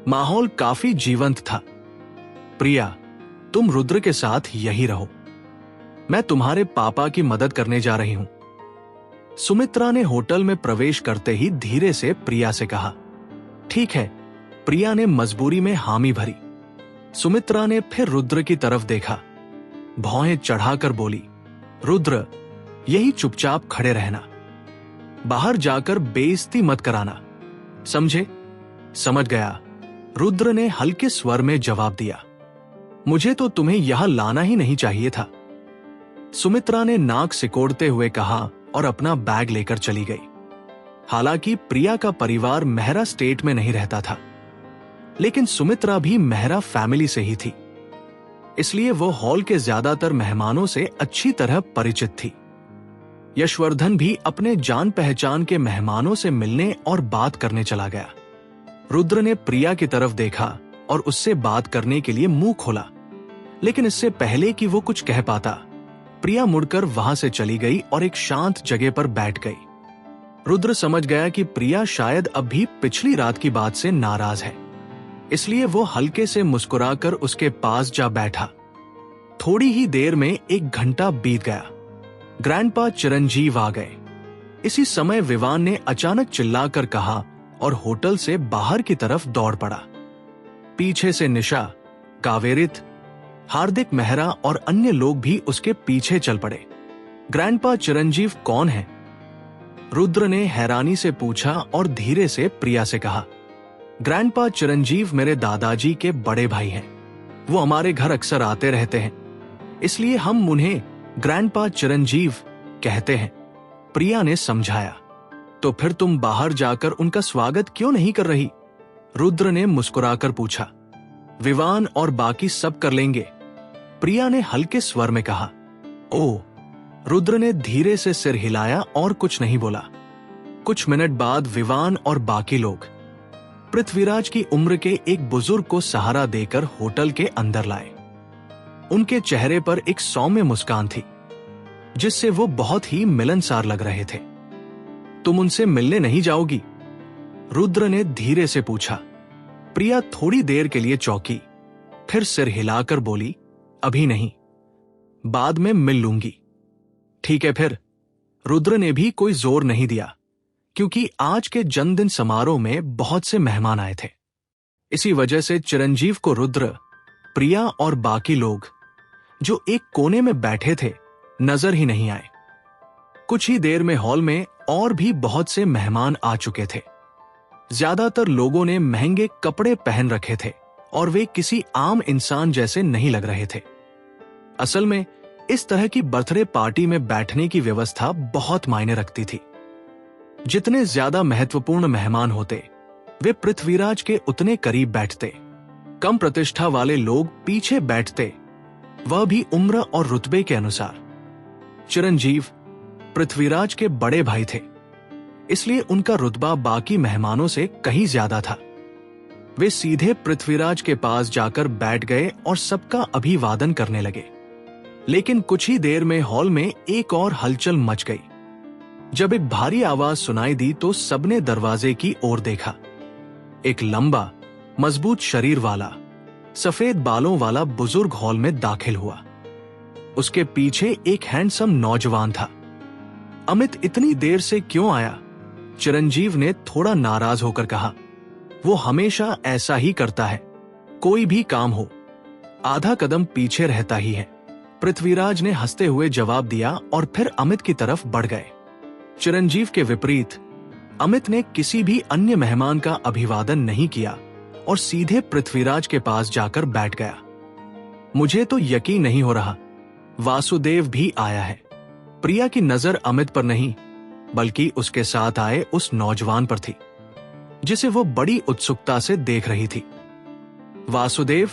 माहौल काफी जीवंत था। प्रिया, तुम रुद्र के साथ यही रहो। मैं तुम्हारे पापा की मदद करने जा रही हूं। सुमित्रा ने होटल में प्रवेश करते ही धीरे से प्रिया से कहा। ठीक है, प्रिया ने मजबूरी में हामी भरी। सुमित्रा ने फिर रुद्र की तरफ देखा, भौहें चढ़ाकर बोली, रुद्र, यही चुपचाप खड़े रहना, बाहर जाकर बेइज्जती मत कराना, समझे? समझ गया, रुद्र ने हल्के स्वर में जवाब दिया। मुझे तो तुम्हें यहां लाना ही नहीं चाहिए था, सुमित्रा ने नाक सिकोड़ते हुए कहा और अपना बैग लेकर चली गई। हालांकि प्रिया का परिवार मेहरा स्टेट में नहीं रहता था, लेकिन सुमित्रा भी मेहरा फैमिली से ही थी, इसलिए वो हॉल के ज्यादातर मेहमानों से अच्छी तरह परिचित थी। यशवर्धन भी अपने जान पहचान के मेहमानों से मिलने और बात करने चला गया। रुद्र ने प्रिया की तरफ देखा और उससे बात करने के लिए मुंह खोला, लेकिन इससे पहले कि वो कुछ कह पाता, प्रिया मुड़कर वहां से चली गई और एक शांत जगह पर बैठ गई। रुद्र समझ गया कि प्रिया शायद अब भी पिछली रात की बात से नाराज है, इसलिए वो हल्के से मुस्कुराकर उसके पास जा बैठा। थोड़ी ही देर में 1 घंटा बीत गया। ग्रैंडपा चिरंजीव आ गए। इसी समय विवान ने अचानक चिल्लाकर कहा और होटल से बाहर की तरफ दौड़ पड़ा। पीछे से निशा, कावेरित, हार्दिक मेहरा और अन्य लोग भी उसके पीछे चल पड़े। ग्रैंडपा चिरंजीव कौन है? रुद्र ने हैरानी से पूछा और धीरे से प्रिया से कहा, ग्रैंडपा चिरंजीव मेरे दादाजी के बड़े भाई हैं। वो हमारे घर अक्सर आते रहते हैं, इसलिए हम उन्हें ग्रैंडपा चिरंजीव कहते हैं, प्रिया ने समझाया। तो फिर तुम बाहर जाकर उनका स्वागत क्यों नहीं कर रही? रुद्र ने मुस्कुराकर पूछा। विवान और बाकी सब कर लेंगे, प्रिया ने हल्के स्वर में कहा। ओह, रुद्र ने धीरे से सिर हिलाया और कुछ नहीं बोला। कुछ मिनट बाद विवान और बाकी लोग पृथ्वीराज की उम्र के एक बुजुर्ग को सहारा देकर होटल के अंदर लाए। उनके चेहरे पर एक सौम्य मुस्कान थी, जिससे वो बहुत ही मिलनसार लग रहे थे। तुम उनसे मिलने नहीं जाओगी? रुद्र ने धीरे से पूछा। प्रिया थोड़ी देर के लिए चौंकी, फिर सिर हिलाकर बोली, अभी नहीं, बाद में मिल लूंगी। ठीक है फिर। रुद्र ने भी कोई जोर नहीं दिया, क्योंकि आज के जन्मदिन समारोह में बहुत से मेहमान आए थे। इसी वजह से चिरंजीव को रुद्र, प्रिया और बाकी लोग जो एक कोने में बैठे थे नजर ही नहीं आए। कुछ ही देर में हॉल में और भी बहुत से मेहमान आ चुके थे। ज्यादातर लोगों ने महंगे कपड़े पहन रखे थे और वे किसी आम इंसान जैसे नहीं लग रहे थे। असल में इस तरह की बर्थडे पार्टी में बैठने की व्यवस्था बहुत मायने रखती थी। जितने ज्यादा महत्वपूर्ण मेहमान होते, वे पृथ्वीराज के उतने करीब बैठते। कम प्रतिष्ठा वाले लोग पीछे बैठते, वह भी उम्र और रुतबे के अनुसार। चिरंजीव पृथ्वीराज के बड़े भाई थे, इसलिए उनका रुतबा बाकी मेहमानों से कहीं ज्यादा था। वे सीधे पृथ्वीराज के पास जाकर बैठ गए और सबका अभिवादन करने लगे। लेकिन कुछ ही देर में हॉल में एक और हलचल मच गई। जब एक भारी आवाज सुनाई दी तो सबने दरवाजे की ओर देखा। एक लंबा, मजबूत शरीर वाला, सफेद बालों वाला बुजुर्ग हॉल में दाखिल हुआ। उसके पीछे एक हैंडसम नौजवान था। अमित इतनी देर से क्यों आया? चिरंजीव ने थोड़ा नाराज होकर कहा। वो हमेशा ऐसा ही करता है, कोई भी काम हो, आधा कदम पीछे रहता ही है, पृथ्वीराज ने हंसते हुए जवाब दिया और फिर अमित की तरफ बढ़ गए। चिरंजीव के विपरीत अमित ने किसी भी अन्य मेहमान का अभिवादन नहीं किया और सीधे पृथ्वीराज के पास जाकर बैठ गया। मुझे तो यकीन नहीं हो रहा, वासुदेव भी आया है। प्रिया की नजर अमित पर नहीं, बल्कि उसके साथ आए उस नौजवान पर थी, जिसे वो बड़ी उत्सुकता से देख रही थी। वासुदेव?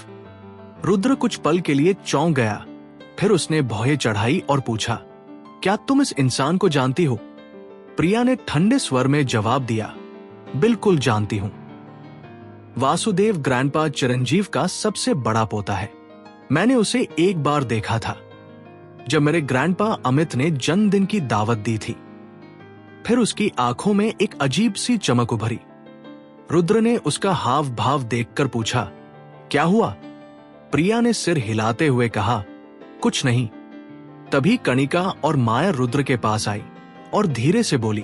रुद्र कुछ पल के लिए चौंक गया, फिर उसने भौहें चढ़ाई और पूछा, क्या तुम इस इंसान को जानती हो? प्रिया ने ठंडे स्वर में जवाब दिया, बिल्कुल जानती हूं। वासुदेव ग्रैंडपा चिरंजीव का सबसे बड़ा पोता है। मैंने उसे एक बार देखा था, जब मेरे ग्रैंडपा अमित ने जन्मदिन की दावत दी थी। फिर उसकी आंखों में एक अजीब सी चमक उभरी। रुद्र ने उसका हाव भाव देखकर पूछा, क्या हुआ? प्रिया ने सिर हिलाते हुए कहा, कुछ नहीं। तभी कणिका और माया रुद्र के पास आई और धीरे से बोली,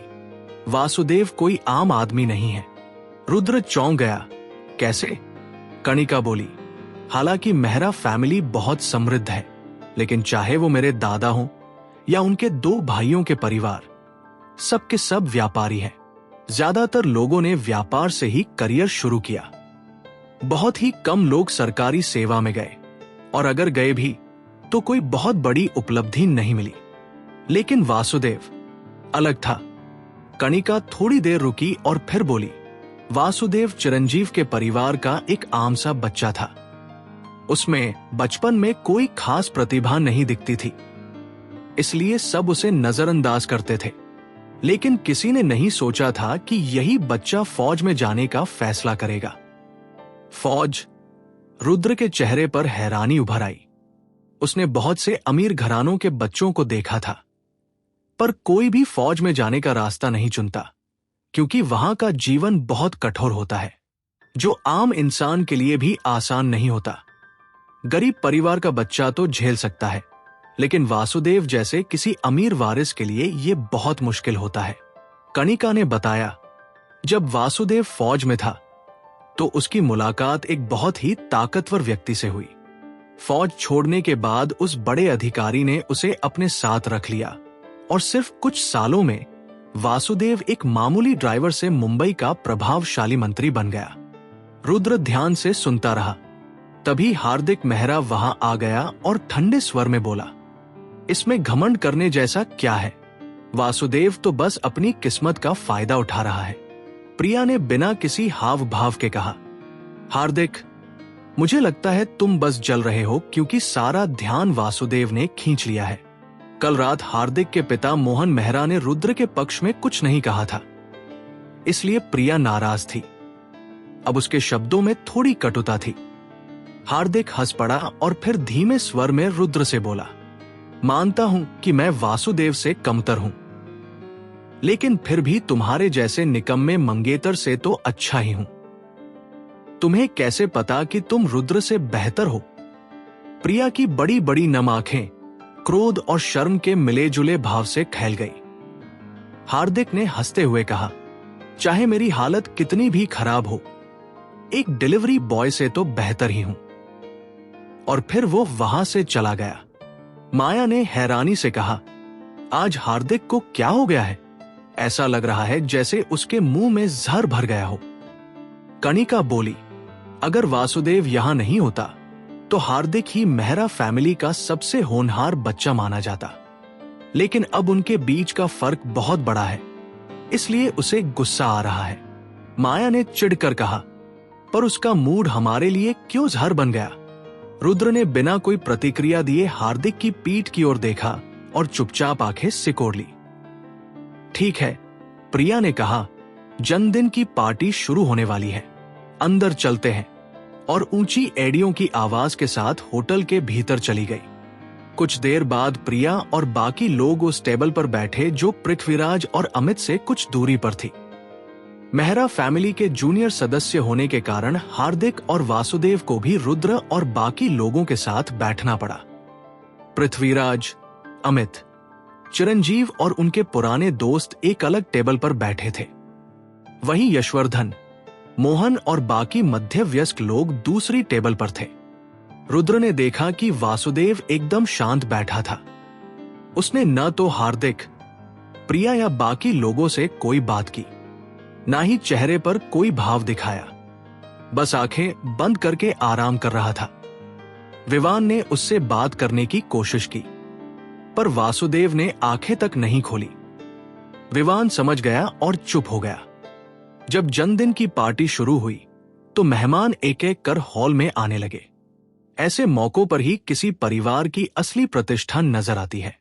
वासुदेव कोई आम आदमी नहीं है। रुद्र चौंक गया। कैसे? कणिका बोली, हालांकि मेहरा फैमिली बहुत समृद्ध है, लेकिन चाहे वो मेरे दादा हों या उनके 2 भाइयों के परिवार, सब के सब व्यापारी हैं। ज्यादातर लोगों ने व्यापार से ही करियर शुरू किया। बहुत ही कम लोग सरकारी सेवा में गए, और अगर गए भी तो कोई बहुत बड़ी उपलब्धि नहीं मिली। लेकिन वासुदेव अलग था। कणिका थोड़ी देर रुकी और फिर बोली, वासुदेव चिरंजीव के परिवार का एक आम सा बच्चा था। उसमें बचपन में कोई खास प्रतिभा नहीं दिखती थी, इसलिए सब उसे नजरअंदाज करते थे। लेकिन किसी ने नहीं सोचा था कि यही बच्चा फौज में जाने का फैसला करेगा। फौज। रुद्र के चेहरे पर हैरानी उभर आई। उसने बहुत से अमीर घरानों के बच्चों को देखा था, पर कोई भी फौज में जाने का रास्ता नहीं चुनता, क्योंकि वहां का जीवन बहुत कठोर होता है, जो आम इंसान के लिए भी आसान नहीं होता। गरीब परिवार का बच्चा तो झेल सकता है, लेकिन वासुदेव जैसे किसी अमीर वारिस के लिए यह बहुत मुश्किल होता है। कणिका ने बताया, जब वासुदेव फौज में था तो उसकी मुलाकात एक बहुत ही ताकतवर व्यक्ति से हुई। फौज छोड़ने के बाद उस बड़े अधिकारी ने उसे अपने साथ रख लिया, और सिर्फ कुछ सालों में वासुदेव एक मामूली ड्राइवर से मुंबई का प्रभावशाली मंत्री बन गया। रुद्र ध्यान से सुनता रहा। तभी हार्दिक मेहरा वहां आ गया और ठंडे स्वर में बोला, इसमें घमंड करने जैसा क्या है? वासुदेव तो बस अपनी किस्मत का फायदा उठा रहा है। प्रिया ने बिना किसी हाव भाव के कहा, हार्दिक, मुझे लगता है तुम बस जल रहे हो क्योंकि सारा ध्यान वासुदेव ने खींच लिया है। कल रात हार्दिक के पिता मोहन मेहरा ने रुद्र के पक्ष में कुछ नहीं कहा था, इसलिए प्रिया नाराज थी। अब उसके शब्दों में थोड़ी कटुता थी। हार्दिक हंस पड़ा और फिर धीमे स्वर में रुद्र से बोला, मानता हूं कि मैं वासुदेव से कमतर हूं, लेकिन फिर भी तुम्हारे जैसे निकम्मे मंगेतर से तो अच्छा ही हूं। तुम्हें कैसे पता कि तुम रुद्र से बेहतर हो? प्रिया की बड़ी बड़ी नम आंखें क्रोध और शर्म के मिले जुले भाव से खैल गई। हार्दिक ने हंसते हुए कहा, चाहे मेरी हालत कितनी भी खराब हो, एक डिलीवरी बॉय से तो बेहतर ही हूं। और फिर वो वहां से चला गया। माया ने हैरानी से कहा, आज हार्दिक को क्या हो गया है? ऐसा लग रहा है जैसे उसके मुंह में जहर भर गया हो। कणिका बोली, अगर वासुदेव यहां नहीं होता तो हार्दिक ही मेहरा फैमिली का सबसे होनहार बच्चा माना जाता। लेकिन अब उनके बीच का फर्क बहुत बड़ा है, इसलिए उसे गुस्सा आ रहा है। माया ने चिढ़कर कहा, पर उसका मूड हमारे लिए क्यों जहर बन गया? रुद्र ने बिना कोई प्रतिक्रिया दिए हार्दिक की पीठ की ओर देखा और चुपचाप आंखें सिकोड़ ली। ठीक है, प्रिया ने कहा, जन्मदिन की पार्टी शुरू होने वाली है, अंदर चलते हैं। और ऊंची एड़ियों की आवाज के साथ होटल के भीतर चली गई। कुछ देर बाद प्रिया और बाकी लोग उस टेबल पर बैठे जो पृथ्वीराज और अमित से कुछ दूरी पर थी। मेहरा फैमिली के जूनियर सदस्य होने के कारण हार्दिक और वासुदेव को भी रुद्र और बाकी लोगों के साथ बैठना पड़ा। पृथ्वीराज, अमित, चिरंजीव और उनके पुराने दोस्त एक अलग टेबल पर बैठे थे। वहीं यशवर्धन, मोहन और बाकी मध्य वयस्क लोग दूसरी टेबल पर थे। रुद्र ने देखा कि वासुदेव एकदम शांत बैठा था। उसने न तो हार्दिक, प्रिया या बाकी लोगों से कोई बात की, ना ही चेहरे पर कोई भाव दिखाया, बस आंखें बंद करके आराम कर रहा था। विवान ने उससे बात करने की कोशिश की, पर वासुदेव ने आंखें तक नहीं खोली। विवान समझ गया और चुप हो गया। जब जन्मदिन की पार्टी शुरू हुई तो मेहमान एक एक कर हॉल में आने लगे। ऐसे मौकों पर ही किसी परिवार की असली प्रतिष्ठा नजर आती है।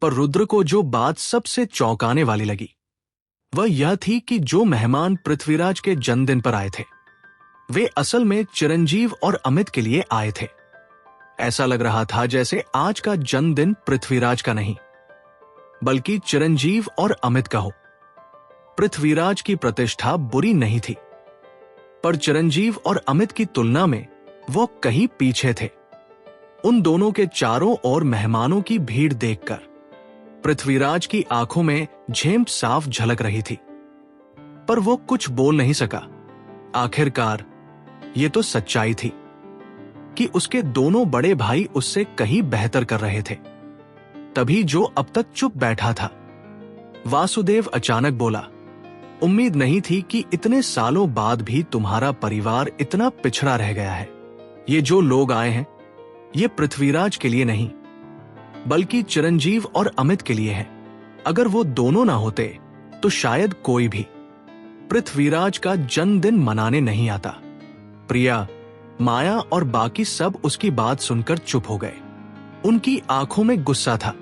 पर रुद्र को जो बात सबसे चौंकाने वाली लगी वह यह थी कि जो मेहमान पृथ्वीराज के जन्मदिन पर आए थे वे असल में चिरंजीव और अमित के लिए आए थे। ऐसा लग रहा था जैसे आज का जन्मदिन पृथ्वीराज का नहीं बल्कि चिरंजीव और अमित का हो। पृथ्वीराज की प्रतिष्ठा बुरी नहीं थी, पर चिरंजीव और अमित की तुलना में वो कहीं पीछे थे। उन दोनों के चारों ओर मेहमानों की भीड़ देखकर पृथ्वीराज की आंखों में झेंप साफ झलक रही थी, पर वो कुछ बोल नहीं सका। आखिरकार ये तो सच्चाई थी। कि उसके दोनों बड़े भाई उससे कहीं बेहतर कर रहे थे। तभी जो अब तक चुप बैठा था, वासुदेव अचानक बोला, उम्मीद नहीं थी कि इतने सालों बाद भी तुम्हारा परिवार इतना पिछड़ा रह गया है। ये जो लोग आए हैं, ये पृथ्वीराज के लिए नहीं, बल्कि चिरंजीव और अमित के लिए है। अगर वो दोनों ना होते तो शायद कोई भी पृथ्वीराज का जन्मदिन मनाने नहीं आता। प्रिया, माया और बाकी सब उसकी बात सुनकर चुप हो गए। उनकी आंखों में गुस्सा था।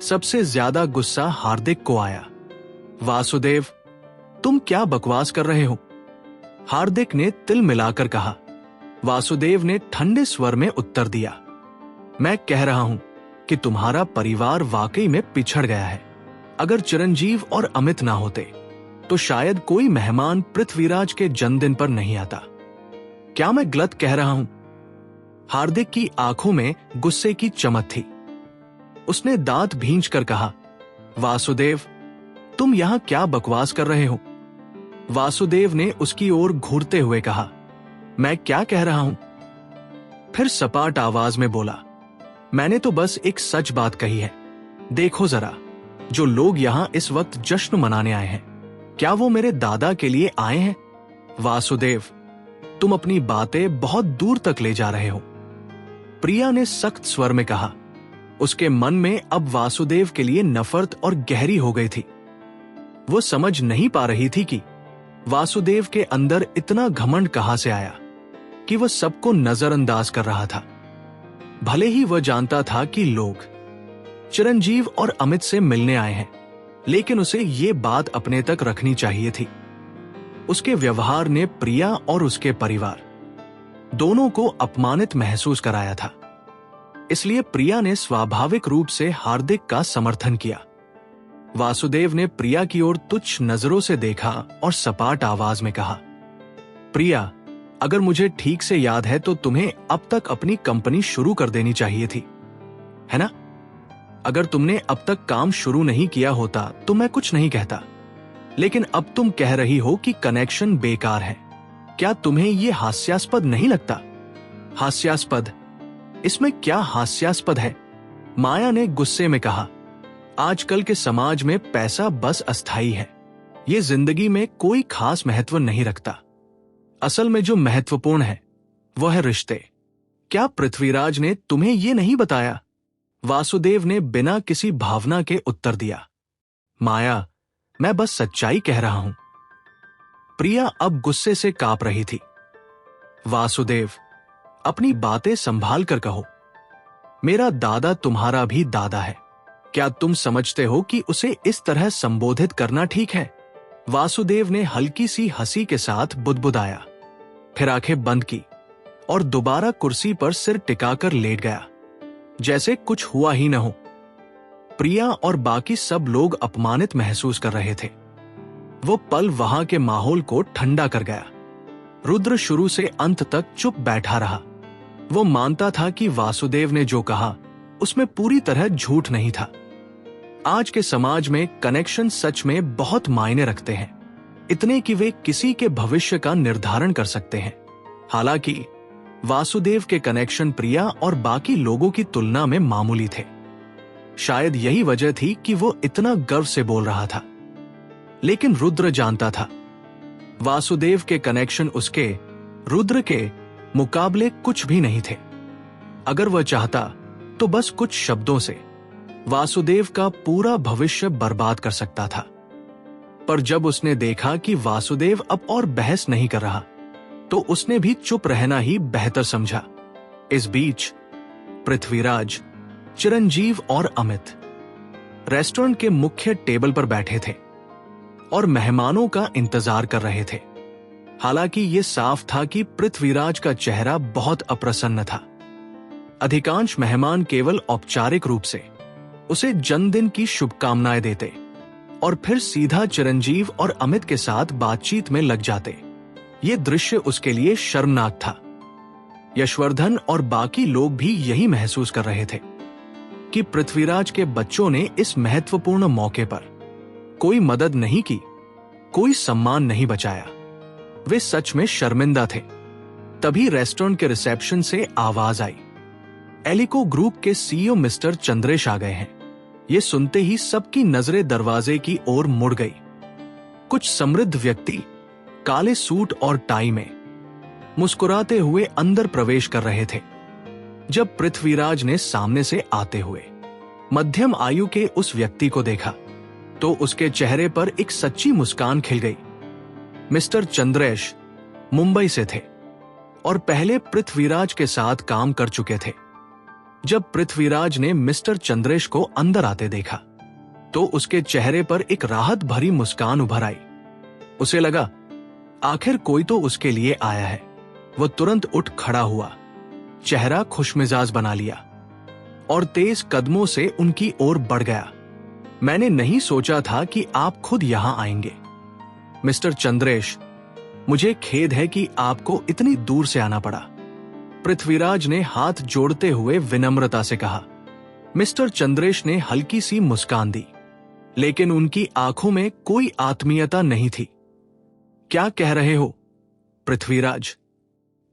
सबसे ज्यादा गुस्सा हार्दिक को आया। वासुदेव, तुम क्या बकवास कर रहे हो? हार्दिक ने तिल मिलाकर कहा। वासुदेव ने ठंडे स्वर में उत्तर दिया, मैं कह रहा हूं कि तुम्हारा परिवार वाकई में पिछड़ गया है। अगर चिरंजीव और अमित ना होते तो शायद कोई मेहमान पृथ्वीराज के जन्मदिन पर नहीं आता। क्या मैं गलत कह रहा हूं? हार्दिक की आंखों में गुस्से की चमक थी। उसने दांत भींचकर कहा, वासुदेव, तुम यहां क्या बकवास कर रहे हो? वासुदेव ने उसकी ओर घूरते हुए कहा, मैं क्या कह रहा हूं? फिर सपाट आवाज में बोला, मैंने तो बस एक सच बात कही है। देखो जरा, जो लोग यहां इस वक्त जश्न मनाने आए हैं, क्या वो मेरे दादा के लिए आए हैं? वासुदेव, तुम अपनी बातें बहुत दूर तक ले जा रहे हो। प्रिया ने सख्त स्वर में कहा। उसके मन में अब वासुदेव के लिए नफरत और गहरी हो गई थी। वो समझ नहीं पा रही थी कि वासुदेव के अंदर इतना घमंड कहां से आया कि वह सबको नजरअंदाज कर रहा था। भले ही वह जानता था कि लोग चिरंजीव और अमित से मिलने आए हैं, लेकिन उसे ये बात अपने तक रखनी चाहिए थी। उसके व्यवहार ने प्रिया और उसके परिवार दोनों को अपमानित महसूस कराया था। इसलिए प्रिया ने स्वाभाविक रूप से हार्दिक का समर्थन किया। वासुदेव ने प्रिया की ओर तुच्छ नजरों से देखा और सपाट आवाज में कहा, प्रिया, अगर मुझे ठीक से याद है तो तुम्हें अब तक अपनी कंपनी शुरू कर देनी चाहिए थी, है ना? अगर तुमने अब तक काम शुरू नहीं किया होता तो मैं कुछ नहीं कहता, लेकिन अब तुम कह रही हो कि कनेक्शन बेकार है। क्या तुम्हें यह हास्यास्पद नहीं लगता? हास्यास्पद? इसमें क्या हास्यास्पद है? माया ने गुस्से में कहा, आजकल के समाज में पैसा बस अस्थाई है। ये जिंदगी में कोई खास महत्व नहीं रखता। असल में जो महत्वपूर्ण है वह है रिश्ते। क्या पृथ्वीराज ने तुम्हें ये नहीं बताया? वासुदेव ने बिना किसी भावना के उत्तर दिया, माया, मैं बस सच्चाई कह रहा हूं। प्रिया अब गुस्से से कांप रही थी। वासुदेव, अपनी बातें संभाल कर कहो। मेरा दादा तुम्हारा भी दादा है। क्या तुम समझते हो कि उसे इस तरह संबोधित करना ठीक है? वासुदेव ने हल्की सी हंसी के साथ बुदबुदाया, फिर आंखें बंद की और दोबारा कुर्सी पर सिर टिकाकर लेट गया, जैसे कुछ हुआ ही न हो। प्रिया और बाकी सब लोग अपमानित महसूस कर रहे थे। वो पल वहां के माहौल को ठंडा कर गया। रुद्र शुरू से अंत तक चुप बैठा रहा। वो मानता था कि वासुदेव ने जो कहा उसमें पूरी तरह झूठ नहीं था। आज के समाज में कनेक्शन सच में बहुत मायने रखते हैं, इतने कि वे किसी के भविष्य का निर्धारण कर सकते हैं। हालांकि वासुदेव के कनेक्शन प्रिया और बाकी लोगों की तुलना में मामूली थे। शायद यही वजह थी कि वो इतना गर्व से बोल रहा था। लेकिन रुद्र जानता था, वासुदेव के कनेक्शन उसके, रुद्र के मुकाबले कुछ भी नहीं थे। अगर वह चाहता तो बस कुछ शब्दों से वासुदेव का पूरा भविष्य बर्बाद कर सकता था। पर जब उसने देखा कि वासुदेव अब और बहस नहीं कर रहा, तो उसने भी चुप रहना ही बेहतर समझा। इस बीच पृथ्वीराज, चिरंजीव और अमित रेस्टोरेंट के मुख्य टेबल पर बैठे थे और मेहमानों का इंतजार कर रहे थे। हालांकि ये साफ था कि पृथ्वीराज का चेहरा बहुत अप्रसन्न था। अधिकांश मेहमान केवल औपचारिक रूप से उसे जन्मदिन की शुभकामनाएं देते और फिर सीधा चिरंजीव और अमित के साथ बातचीत में लग जाते। ये दृश्य उसके लिए शर्मनाक था। यशवर्धन और बाकी लोग भी यही महसूस कर रहे थे कि पृथ्वीराज के बच्चों ने इस महत्वपूर्ण मौके पर कोई मदद नहीं की, कोई सम्मान नहीं बचाया। वे सच में शर्मिंदा थे। तभी रेस्टोरेंट के रिसेप्शन से आवाज आई, एलिको ग्रुप के सीईओ मिस्टर चंद्रेश आ गए हैं। ये सुनते ही सबकी नजरें दरवाजे की ओर मुड़ गई। कुछ समृद्ध व्यक्ति काले सूट और टाई में मुस्कुराते हुए अंदर प्रवेश कर रहे थे। जब पृथ्वीराज ने सामने से आते हुए मध्यम आयु के उस व्यक्ति को देखा तो उसके चेहरे पर एक सच्ची मुस्कान खिल गई। मिस्टर चंद्रेश मुंबई से थे और पहले पृथ्वीराज के साथ काम कर चुके थे। जब पृथ्वीराज ने मिस्टर चंद्रेश को अंदर आते देखा तो उसके चेहरे पर एक राहत भरी मुस्कान उभर आई। उसे लगा आखिर कोई तो उसके लिए आया है। वो तुरंत उठ खड़ा हुआ, चेहरा खुशमिजाज बना लिया और तेज कदमों से उनकी ओर बढ़ गया। मैंने नहीं सोचा था कि आप खुद यहां आएंगे मिस्टर चंद्रेश। मुझे खेद है कि आपको इतनी दूर से आना पड़ा, पृथ्वीराज ने हाथ जोड़ते हुए विनम्रता से कहा। मिस्टर चंद्रेश ने हल्की सी मुस्कान दी, लेकिन उनकी आंखों में कोई आत्मीयता नहीं थी। क्या कह रहे हो पृथ्वीराज?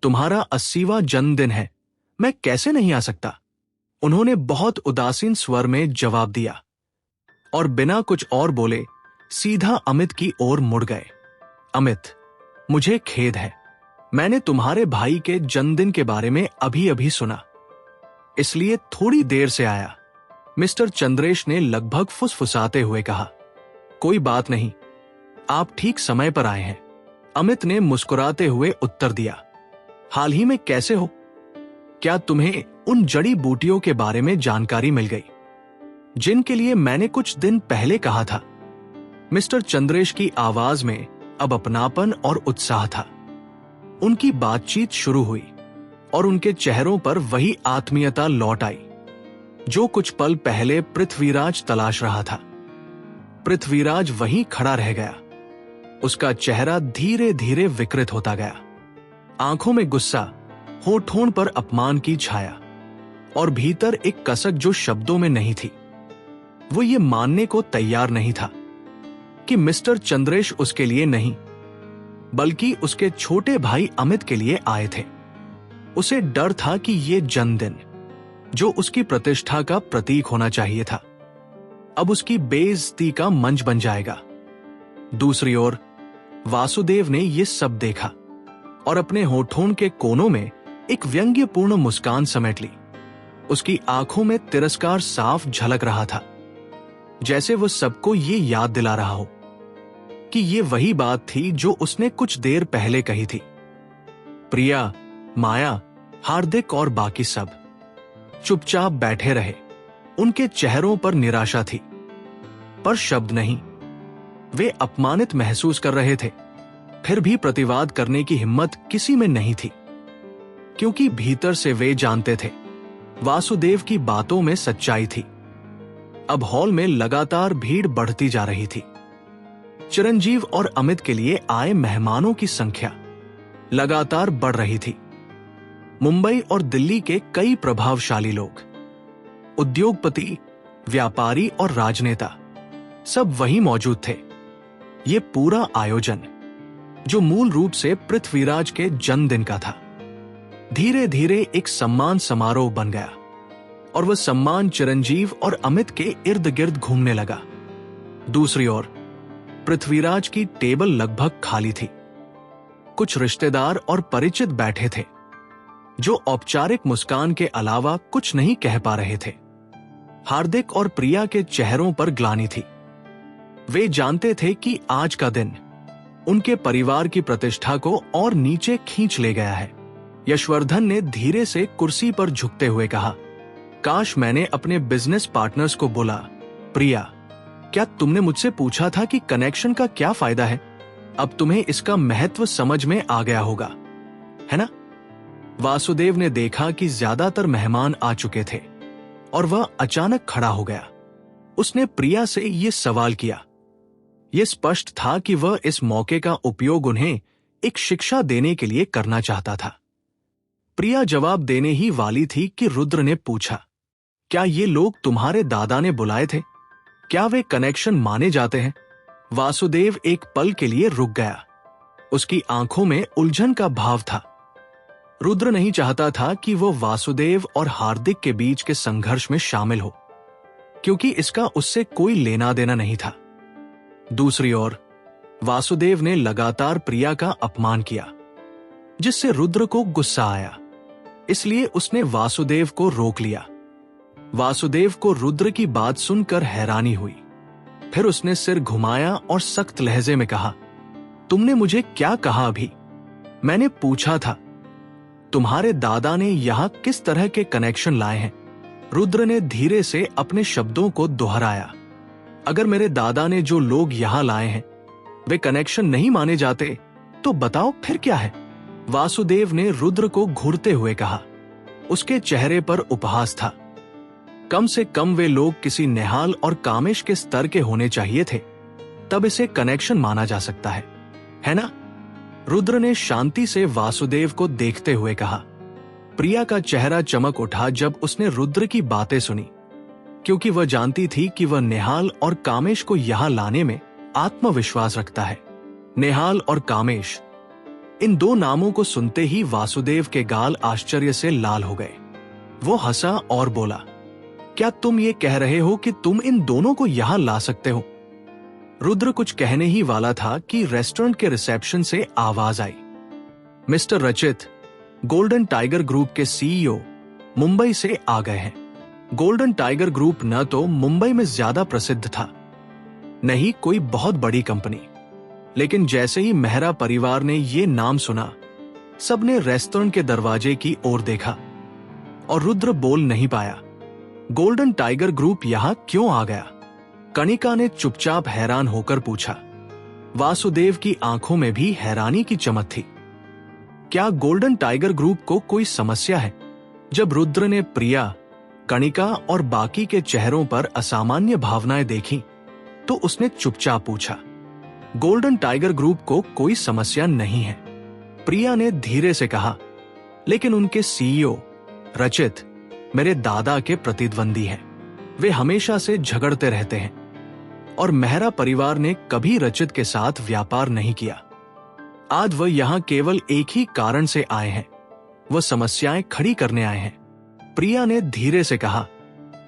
तुम्हारा 80वां जन्मदिन है, मैं कैसे नहीं आ सकता? उन्होंने बहुत उदासीन स्वर में जवाब दिया और बिना कुछ और बोले सीधा अमित की ओर मुड़ गए। अमित, मुझे खेद है, मैंने तुम्हारे भाई के जन्मदिन के बारे में अभी अभी सुना, इसलिए थोड़ी देर से आया, मिस्टर चंद्रेश ने लगभग फुसफुसाते हुए कहा। कोई बात नहीं, आप ठीक समय पर आए हैं, अमित ने मुस्कुराते हुए उत्तर दिया। हाल ही में कैसे हो? क्या तुम्हें उन जड़ी बूटियों के बारे में जानकारी मिल गई जिनके लिए मैंने कुछ दिन पहले कहा था? मिस्टर चंद्रेश की आवाज में अब अपनापन और उत्साह था। उनकी बातचीत शुरू हुई और उनके चेहरों पर वही आत्मीयता लौट आई जो कुछ पल पहले पृथ्वीराज तलाश रहा था। पृथ्वीराज वहीं खड़ा रह गया, उसका चेहरा धीरे धीरे विकृत होता गया। आंखों में गुस्सा, होठों पर अपमान की छाया और भीतर एक कसक जो शब्दों में नहीं थी। वो ये मानने को तैयार नहीं था कि मिस्टर चंद्रेश उसके लिए नहीं बल्कि उसके छोटे भाई अमित के लिए आए थे। उसे डर था कि ये जन्मदिन जो उसकी प्रतिष्ठा का प्रतीक होना चाहिए था, अब उसकी बेइज्जती का मंच बन जाएगा। दूसरी ओर वासुदेव ने यह सब देखा और अपने होठों के कोनों में एक व्यंग्यपूर्ण मुस्कान समेट ली। उसकी आंखों में तिरस्कार साफ झलक रहा था, जैसे वो सबको ये याद दिला रहा हो कि ये वही बात थी जो उसने कुछ देर पहले कही थी। प्रिया, माया, हार्दिक और बाकी सब चुपचाप बैठे रहे। उनके चेहरों पर निराशा थी, पर शब्द नहीं। वे अपमानित महसूस कर रहे थे, फिर भी प्रतिवाद करने की हिम्मत किसी में नहीं थी, क्योंकि भीतर से वे जानते थे वासुदेव की बातों में सच्चाई थी। अब हॉल में लगातार भीड़ बढ़ती जा रही थी। चिरंजीव और अमित के लिए आए मेहमानों की संख्या लगातार बढ़ रही थी। मुंबई और दिल्ली के कई प्रभावशाली लोग, उद्योगपति, व्यापारी और राजनेता सब वहीं मौजूद थे। ये पूरा आयोजन, जो मूल रूप से पृथ्वीराज के जन्मदिन का था, धीरे धीरे एक सम्मान समारोह बन गया और वह सम्मान चिरंजीव और अमित के इर्द गिर्द घूमने लगा। दूसरी ओर पृथ्वीराज की टेबल लगभग खाली थी। कुछ रिश्तेदार और परिचित बैठे थे जो औपचारिक मुस्कान के अलावा कुछ नहीं कह पा रहे थे। हार्दिक और प्रिया के चेहरों पर ग्लानि थी। वे जानते थे कि आज का दिन उनके परिवार की प्रतिष्ठा को और नीचे खींच ले गया है। यशवर्धन ने धीरे से कुर्सी पर झुकते हुए कहा, काश मैंने अपने बिजनेस पार्टनर्स को बोला। प्रिया, क्या तुमने मुझसे पूछा था कि कनेक्शन का क्या फायदा है? अब तुम्हें इसका महत्व समझ में आ गया होगा, है ना? वासुदेव ने देखा कि ज्यादातर मेहमान आ चुके थे और वह अचानक खड़ा हो गया। उसने प्रिया से यह सवाल किया। यह स्पष्ट था कि वह इस मौके का उपयोग उन्हें एक शिक्षा देने के लिए करना चाहता था। प्रिया जवाब देने ही वाली थी कि रुद्र ने पूछा, क्या ये लोग तुम्हारे दादा ने बुलाए थे? क्या वे कनेक्शन माने जाते हैं? वासुदेव एक पल के लिए रुक गया। उसकी आंखों में उलझन का भाव था। रुद्र नहीं चाहता था कि वो वासुदेव और हार्दिक के बीच के संघर्ष में शामिल हो, क्योंकि इसका उससे कोई लेना देना नहीं था। दूसरी ओर वासुदेव ने लगातार प्रिया का अपमान किया, जिससे रुद्र को गुस्सा आया। इसलिए उसने वासुदेव को रोक लिया। वासुदेव को रुद्र की बात सुनकर हैरानी हुई। फिर उसने सिर घुमाया और सख्त लहजे में कहा, तुमने मुझे क्या कहा अभी? मैंने पूछा था तुम्हारे दादा ने यहां किस तरह के कनेक्शन लाए हैं। रुद्र ने धीरे से अपने शब्दों को दोहराया। अगर मेरे दादा ने जो लोग यहां लाए हैं वे कनेक्शन नहीं माने जाते तो बताओ फिर क्या है? वासुदेव ने रुद्र को घूरते हुए कहा। उसके चेहरे पर उपहास था। कम से कम वे लोग किसी नेहाल और कामेश के स्तर के होने चाहिए थे, तब इसे कनेक्शन माना जा सकता है ना? रुद्र ने शांति से वासुदेव को देखते हुए कहा। प्रिया का चेहरा चमक उठा जब उसने रुद्र की बातें सुनी, क्योंकि वह जानती थी कि वह नेहाल और कामेश को यहां लाने में आत्मविश्वास रखता है। नेहाल और कामेश, इन दो नामों को सुनते ही वासुदेव के गाल आश्चर्य से लाल हो गए। वो हंसा और बोला, क्या तुम ये कह रहे हो कि तुम इन दोनों को यहां ला सकते हो? रुद्र कुछ कहने ही वाला था कि रेस्टोरेंट के रिसेप्शन से आवाज आई। मिस्टर रचित, गोल्डन टाइगर ग्रुप के सीईओ मुंबई से आ गए हैं। गोल्डन टाइगर ग्रुप न तो मुंबई में ज्यादा प्रसिद्ध था, न ही कोई बहुत बड़ी कंपनी, लेकिन जैसे ही मेहरा परिवार ने ये नाम सुना, सबने रेस्टोरेंट के दरवाजे की ओर देखा और रुद्र बोल नहीं पाया। गोल्डन टाइगर ग्रुप यहां क्यों आ गया? कणिका ने चुपचाप हैरान होकर पूछा। वासुदेव की आंखों में भी हैरानी की चमक थी। क्या गोल्डन टाइगर ग्रुप को कोई समस्या है? जब रुद्र ने प्रिया, कणिका और बाकी के चेहरों पर असामान्य भावनाएं देखी, तो उसने चुपचाप पूछा। गोल्डन टाइगर ग्रुप को कोई समस्या नहीं है, प्रिया ने धीरे से कहा, लेकिन उनके सीईओ रचित मेरे दादा के प्रतिद्वंदी हैं। वे हमेशा से झगड़ते रहते हैं और मेहरा परिवार ने कभी रचित के साथ व्यापार नहीं किया। आज वह यहां केवल एक ही कारण से आए हैं, वह समस्याएं खड़ी करने आए हैं। प्रिया ने धीरे से कहा,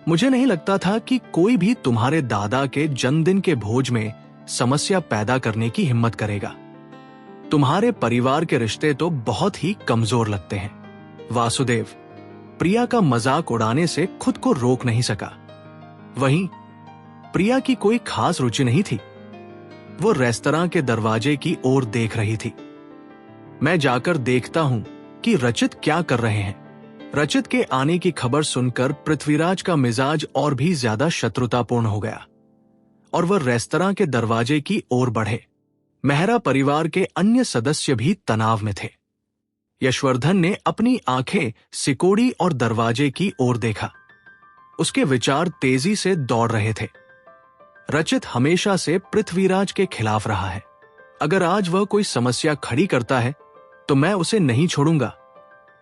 मुझे नहीं लगता था कि कोई भी तुम्हारे दादा के जन्मदिन के भोज में समस्या पैदा करने की हिम्मत करेगा। तुम्हारे परिवार के रिश्ते तो बहुत ही कमजोर लगते हैं। वासुदेव प्रिया का मजाक उड़ाने से खुद को रोक नहीं सका। वहीं प्रिया की कोई खास रुचि नहीं थी। वो रेस्तरां के दरवाजे की ओर देख रही थी। मैं जाकर देखता हूं कि रचित क्या कर रहे हैं। रचित के आने की खबर सुनकर पृथ्वीराज का मिजाज और भी ज्यादा शत्रुतापूर्ण हो गया और वह रेस्तरां के दरवाजे की ओर बढ़े। मेहरा परिवार के अन्य सदस्य भी तनाव में थे। यशवर्धन ने अपनी आंखें सिकोड़ी और दरवाजे की ओर देखा। उसके विचार तेजी से दौड़ रहे थे। रचित हमेशा से पृथ्वीराज के खिलाफ रहा है। अगर आज वह कोई समस्या खड़ी करता है तो मैं उसे नहीं छोड़ूंगा,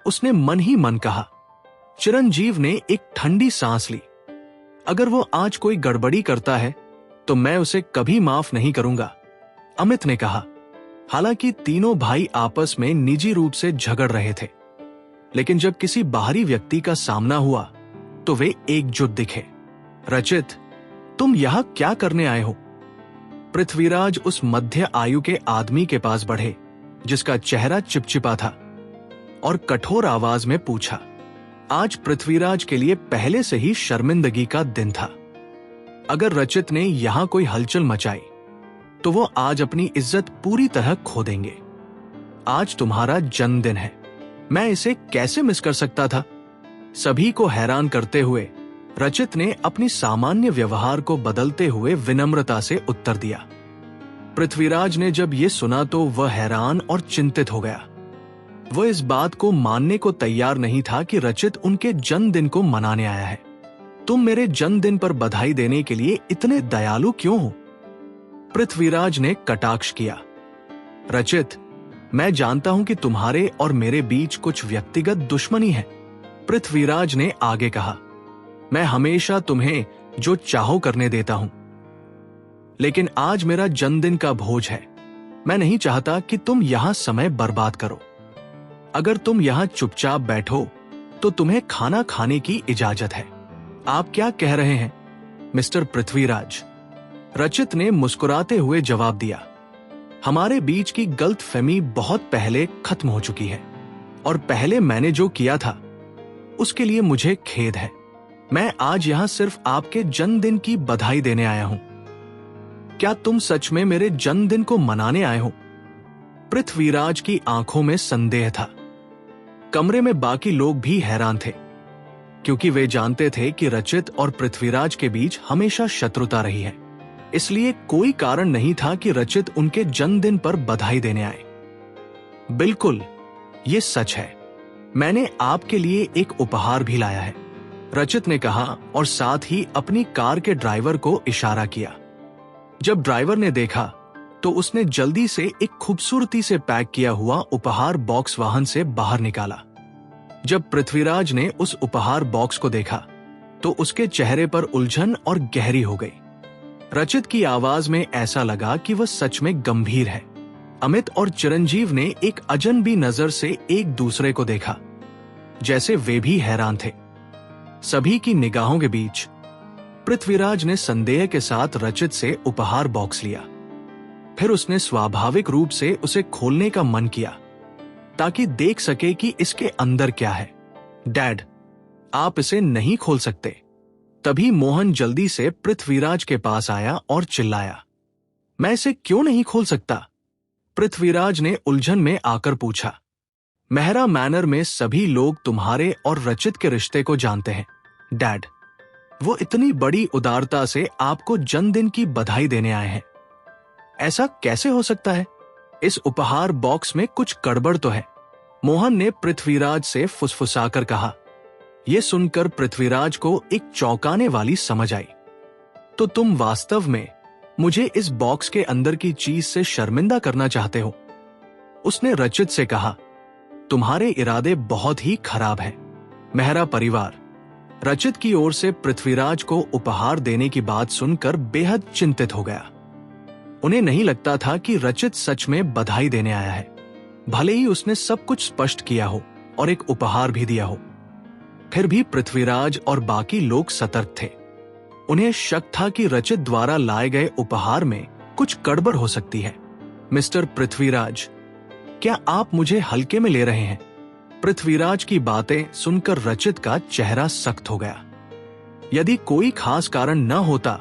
उसने मन ही मन कहा। चिरंजीव ने एक ठंडी सांस ली। अगर वो आज कोई गड़बड़ी करता है तो मैं उसे कभी माफ नहीं करूंगा, अमित ने कहा। हालांकि तीनों भाई आपस में निजी रूप से झगड़ रहे थे, लेकिन जब किसी बाहरी व्यक्ति का सामना हुआ तो वे एकजुट दिखे। रचित, तुम यहां क्या करने आए हो? पृथ्वीराज उस मध्य आयु के आदमी के पास बढ़े जिसका चेहरा चिपचिपा था और कठोर आवाज में पूछा। आज पृथ्वीराज के लिए पहले से ही शर्मिंदगी का दिन था। अगर रचित ने यहां कोई हलचल मचाई तो वो आज अपनी इज्जत पूरी तरह खो देंगे। आज तुम्हारा जन्मदिन है, मैं इसे कैसे मिस कर सकता था? सभी को हैरान करते हुए रचित ने अपनी सामान्य व्यवहार को बदलते हुए विनम्रता से उत्तर दिया। पृथ्वीराज ने जब ये सुना तो वह हैरान और चिंतित हो गया। वह इस बात को मानने को तैयार नहीं था कि रचित उनके जन्मदिन को मनाने आया है। तुम मेरे जन्मदिन पर बधाई देने के लिए इतने दयालु क्यों हो? पृथ्वीराज ने कटाक्ष किया। रचित, मैं जानता हूं कि तुम्हारे और मेरे बीच कुछ व्यक्तिगत दुश्मनी है, पृथ्वीराज ने आगे कहा। मैं हमेशा तुम्हें जो चाहो करने देता हूं, लेकिन आज मेरा जन्मदिन का भोज है। मैं नहीं चाहता कि तुम यहां समय बर्बाद करो। अगर तुम यहाँ चुपचाप बैठो तो तुम्हें खाना खाने की इजाजत है। आप क्या कह रहे हैं मिस्टर पृथ्वीराज? रचित ने मुस्कुराते हुए जवाब दिया, हमारे बीच की गलतफहमी बहुत पहले खत्म हो चुकी है और पहले मैंने जो किया था उसके लिए मुझे खेद है। मैं आज यहां सिर्फ आपके जन्मदिन की बधाई देने आया हूं। क्या तुम सच में मेरे जन्मदिन को मनाने आए हो? पृथ्वीराज की आंखों में संदेह था। कमरे में बाकी लोग भी हैरान थे, क्योंकि वे जानते थे कि रचित और पृथ्वीराज के बीच हमेशा शत्रुता रही है। इसलिए कोई कारण नहीं था कि रचित उनके जन्मदिन पर बधाई देने आए। बिल्कुल, ये सच है। मैंने आपके लिए एक उपहार भी लाया है, रचित ने कहा और साथ ही अपनी कार के ड्राइवर को इशारा किया। जब ड्राइवर ने देखा तो उसने जल्दी से एक खूबसूरती से पैक किया हुआ उपहार बॉक्स वाहन से बाहर निकाला। जब पृथ्वीराज ने उस उपहार बॉक्स को देखा तो उसके चेहरे पर उलझन और गहरी हो गई। रचित की आवाज में ऐसा लगा कि वह सच में गंभीर है। अमित और चिरंजीव ने एक अजनबी नजर से एक दूसरे को देखा, जैसे वे भी हैरान थे। सभी की निगाहों के बीच पृथ्वीराज ने संदेह के साथ रचित से उपहार बॉक्स लिया। फिर उसने स्वाभाविक रूप से उसे खोलने का मन किया ताकि देख सके कि इसके अंदर क्या है। डैड, आप इसे नहीं खोल सकते। तभी मोहन जल्दी से पृथ्वीराज के पास आया और चिल्लाया, मैं इसे क्यों नहीं खोल सकता? पृथ्वीराज ने उलझन में आकर पूछा। मेहरा मैनर में सभी लोग तुम्हारे और रचित के रिश्ते को जानते हैं डैड। वो इतनी बड़ी उदारता से आपको जन्मदिन की बधाई देने आए हैं। ऐसा कैसे हो सकता है? इस उपहार बॉक्स में कुछ गड़बड़ तो है, मोहन ने पृथ्वीराज से फुसफुसाकर कहा। यह सुनकर पृथ्वीराज को एक चौंकाने वाली समझ आई। तो तुम वास्तव में मुझे इस बॉक्स के अंदर की चीज से शर्मिंदा करना चाहते हो? उसने रचित से कहा, तुम्हारे इरादे बहुत ही खराब हैं। मेहरा परिवार रचित की ओर से पृथ्वीराज को उपहार देने की बात सुनकर बेहद चिंतित हो गया। उन्हें नहीं लगता था कि रचित सच में बधाई देने आया है, भले ही उसने सब कुछ स्पष्ट किया हो और एक उपहार भी दिया हो। फिर भी पृथ्वीराज और बाकी लोग सतर्क थे। उन्हें शक था कि रचित द्वारा लाए गए उपहार में कुछ गड़बड़ हो सकती है। मिस्टर पृथ्वीराज, क्या आप मुझे हल्के में ले रहे हैं? पृथ्वीराज की बातें सुनकर रचित का चेहरा सख्त हो गया। यदि कोई खास कारण न होता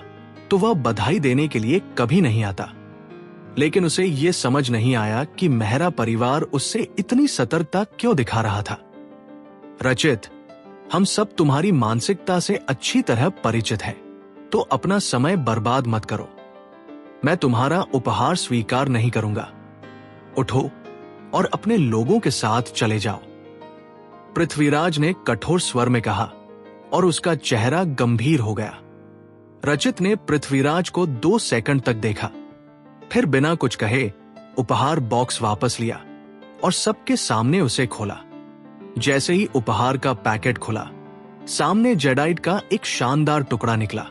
तो वह बधाई देने के लिए कभी नहीं आता, लेकिन उसे यह समझ नहीं आया कि मेहरा परिवार उससे इतनी सतर्कता क्यों दिखा रहा था। रचित, हम सब तुम्हारी मानसिकता से अच्छी तरह परिचित हैं, तो अपना समय बर्बाद मत करो। मैं तुम्हारा उपहार स्वीकार नहीं करूंगा। उठो और अपने लोगों के साथ चले जाओ, पृथ्वीराज ने कठोर स्वर में कहा और उसका चेहरा गंभीर हो गया। रचित ने पृथ्वीराज को 2 सेकंड तक देखा, फिर बिना कुछ कहे उपहार बॉक्स वापस लिया और सबके सामने उसे खोला। जैसे ही उपहार का पैकेट खुला, सामने जेडाइट का एक शानदार टुकड़ा निकला।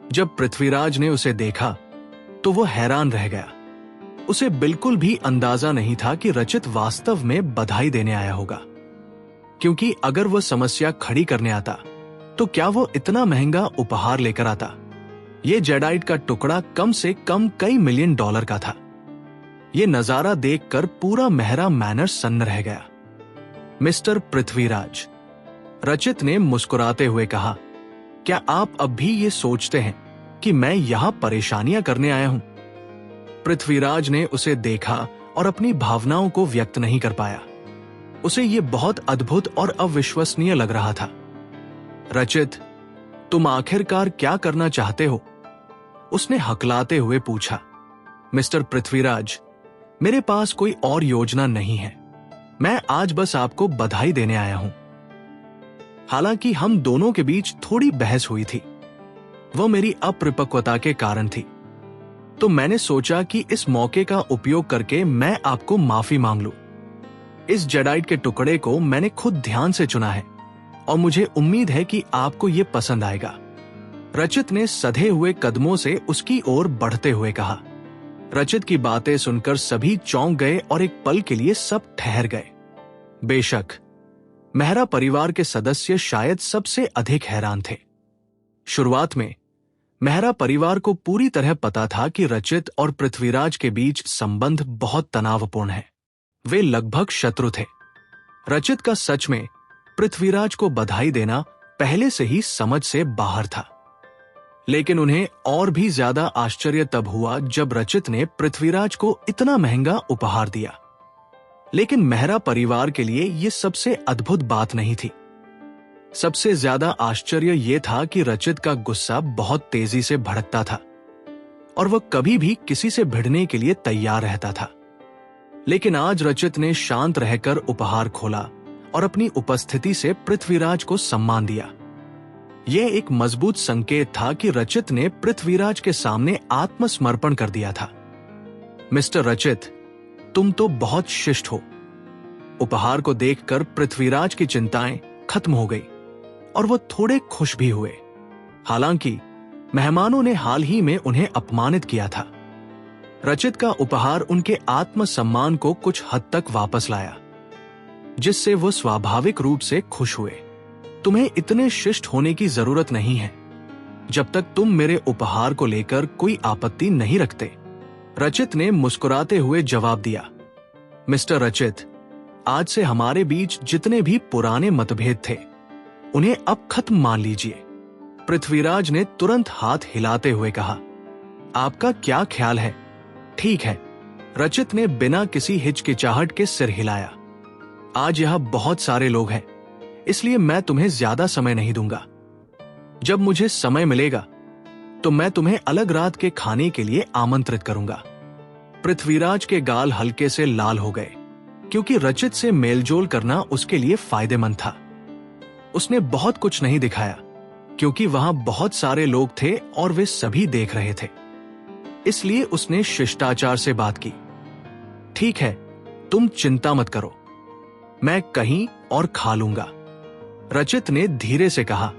जब पृथ्वीराज ने उसे देखा तो वो हैरान रह गया। उसे बिल्कुल भी अंदाजा नहीं था कि रचित वास्तव में बधाई देने आया होगा, क्योंकि अगर वह समस्या खड़ी करने आता तो क्या वो इतना महंगा उपहार लेकर आता? ये जेडाइट का टुकड़ा कम से कम कई मिलियन डॉलर का था। ये नजारा देखकर पूरा मेहरा मैनर सन्न रह गया। मिस्टर पृथ्वीराज, रचित ने मुस्कुराते हुए कहा, क्या आप अब भी ये सोचते हैं कि मैं यहां परेशानियां करने आया हूं? पृथ्वीराज ने उसे देखा और अपनी भावनाओं को व्यक्त नहीं कर पाया। उसे ये बहुत अद्भुत और अविश्वसनीय लग रहा था। रचित, तुम आखिरकार क्या करना चाहते हो? उसने हकलाते हुए पूछा। मिस्टर पृथ्वीराज, मेरे पास कोई और योजना नहीं है। मैं आज बस आपको बधाई देने आया हूं। हालांकि हम दोनों के बीच थोड़ी बहस हुई थी, वो मेरी अपरिपक्वता के कारण थी, तो मैंने सोचा कि इस मौके का उपयोग करके मैं आपको माफी मांग लूं। इस जेडाइट के टुकड़े को मैंने खुद ध्यान से चुना है और मुझे उम्मीद है कि आपको ये पसंद आएगा। रचित ने सधे हुए कदमों से उसकी ओर बढ़ते हुए कहा। रचित की बातें सुनकर सभी चौंक गए और एक पल के लिए सब ठहर गए। बेशक मेहरा परिवार के सदस्य शायद सबसे अधिक हैरान थे। शुरुआत में मेहरा परिवार को पूरी तरह पता था कि रचित और पृथ्वीराज के बीच संबंध बहुत तनावपूर्ण है। वे लगभग शत्रु थे। रचित का सच में पृथ्वीराज को बधाई देना पहले से ही समझ से बाहर था। लेकिन उन्हें और भी ज्यादा आश्चर्य तब हुआ जब रचित ने पृथ्वीराज को इतना महंगा उपहार दिया। लेकिन मेहरा परिवार के लिए यह सबसे अद्भुत बात नहीं थी। सबसे ज्यादा आश्चर्य यह था कि रचित का गुस्सा बहुत तेजी से भड़कता था और वह कभी भी किसी से भिड़ने के लिए तैयार रहता था। लेकिन आज रचित ने शांत रहकर उपहार खोला और अपनी उपस्थिति से पृथ्वीराज को सम्मान दिया। यह एक मजबूत संकेत था कि रचित ने पृथ्वीराज के सामने आत्मसमर्पण कर दिया था। मिस्टर रचित, तुम तो बहुत शिष्ट हो। उपहार को देखकर पृथ्वीराज की चिंताएं खत्म हो गई और वो थोड़े खुश भी हुए। हालांकि मेहमानों ने हाल ही में उन्हें अपमानित किया था। रचित का उपहार उनके आत्मसम्मान को कुछ हद तक वापस लाया, जिससे वो स्वाभाविक रूप से खुश हुए। तुम्हें इतने शिष्ट होने की जरूरत नहीं है जब तक तुम मेरे उपहार को लेकर कोई आपत्ति नहीं रखते, रचित ने मुस्कुराते हुए जवाब दिया। मिस्टर रचित, आज से हमारे बीच जितने भी पुराने मतभेद थे उन्हें अब खत्म मान लीजिए, पृथ्वीराज ने तुरंत हाथ हिलाते हुए कहा। आपका क्या ख्याल है? ठीक है, रचित ने बिना किसी हिचकिचाहट के सिर हिलाया। आज यहां बहुत सारे लोग हैं, इसलिए मैं तुम्हें ज्यादा समय नहीं दूंगा। जब मुझे समय मिलेगा तो मैं तुम्हें अलग रात के खाने के लिए आमंत्रित करूंगा। पृथ्वीराज के गाल हल्के से लाल हो गए क्योंकि रचित से मेलजोल करना उसके लिए फायदेमंद था। उसने बहुत कुछ नहीं दिखाया क्योंकि वहां बहुत सारे लोग थे और वे सभी देख रहे थे, इसलिए उसने शिष्टाचार से बात की। ठीक है, तुम चिंता मत करो, मैं कहीं और खा लूंगा, रचित ने धीरे से कहा।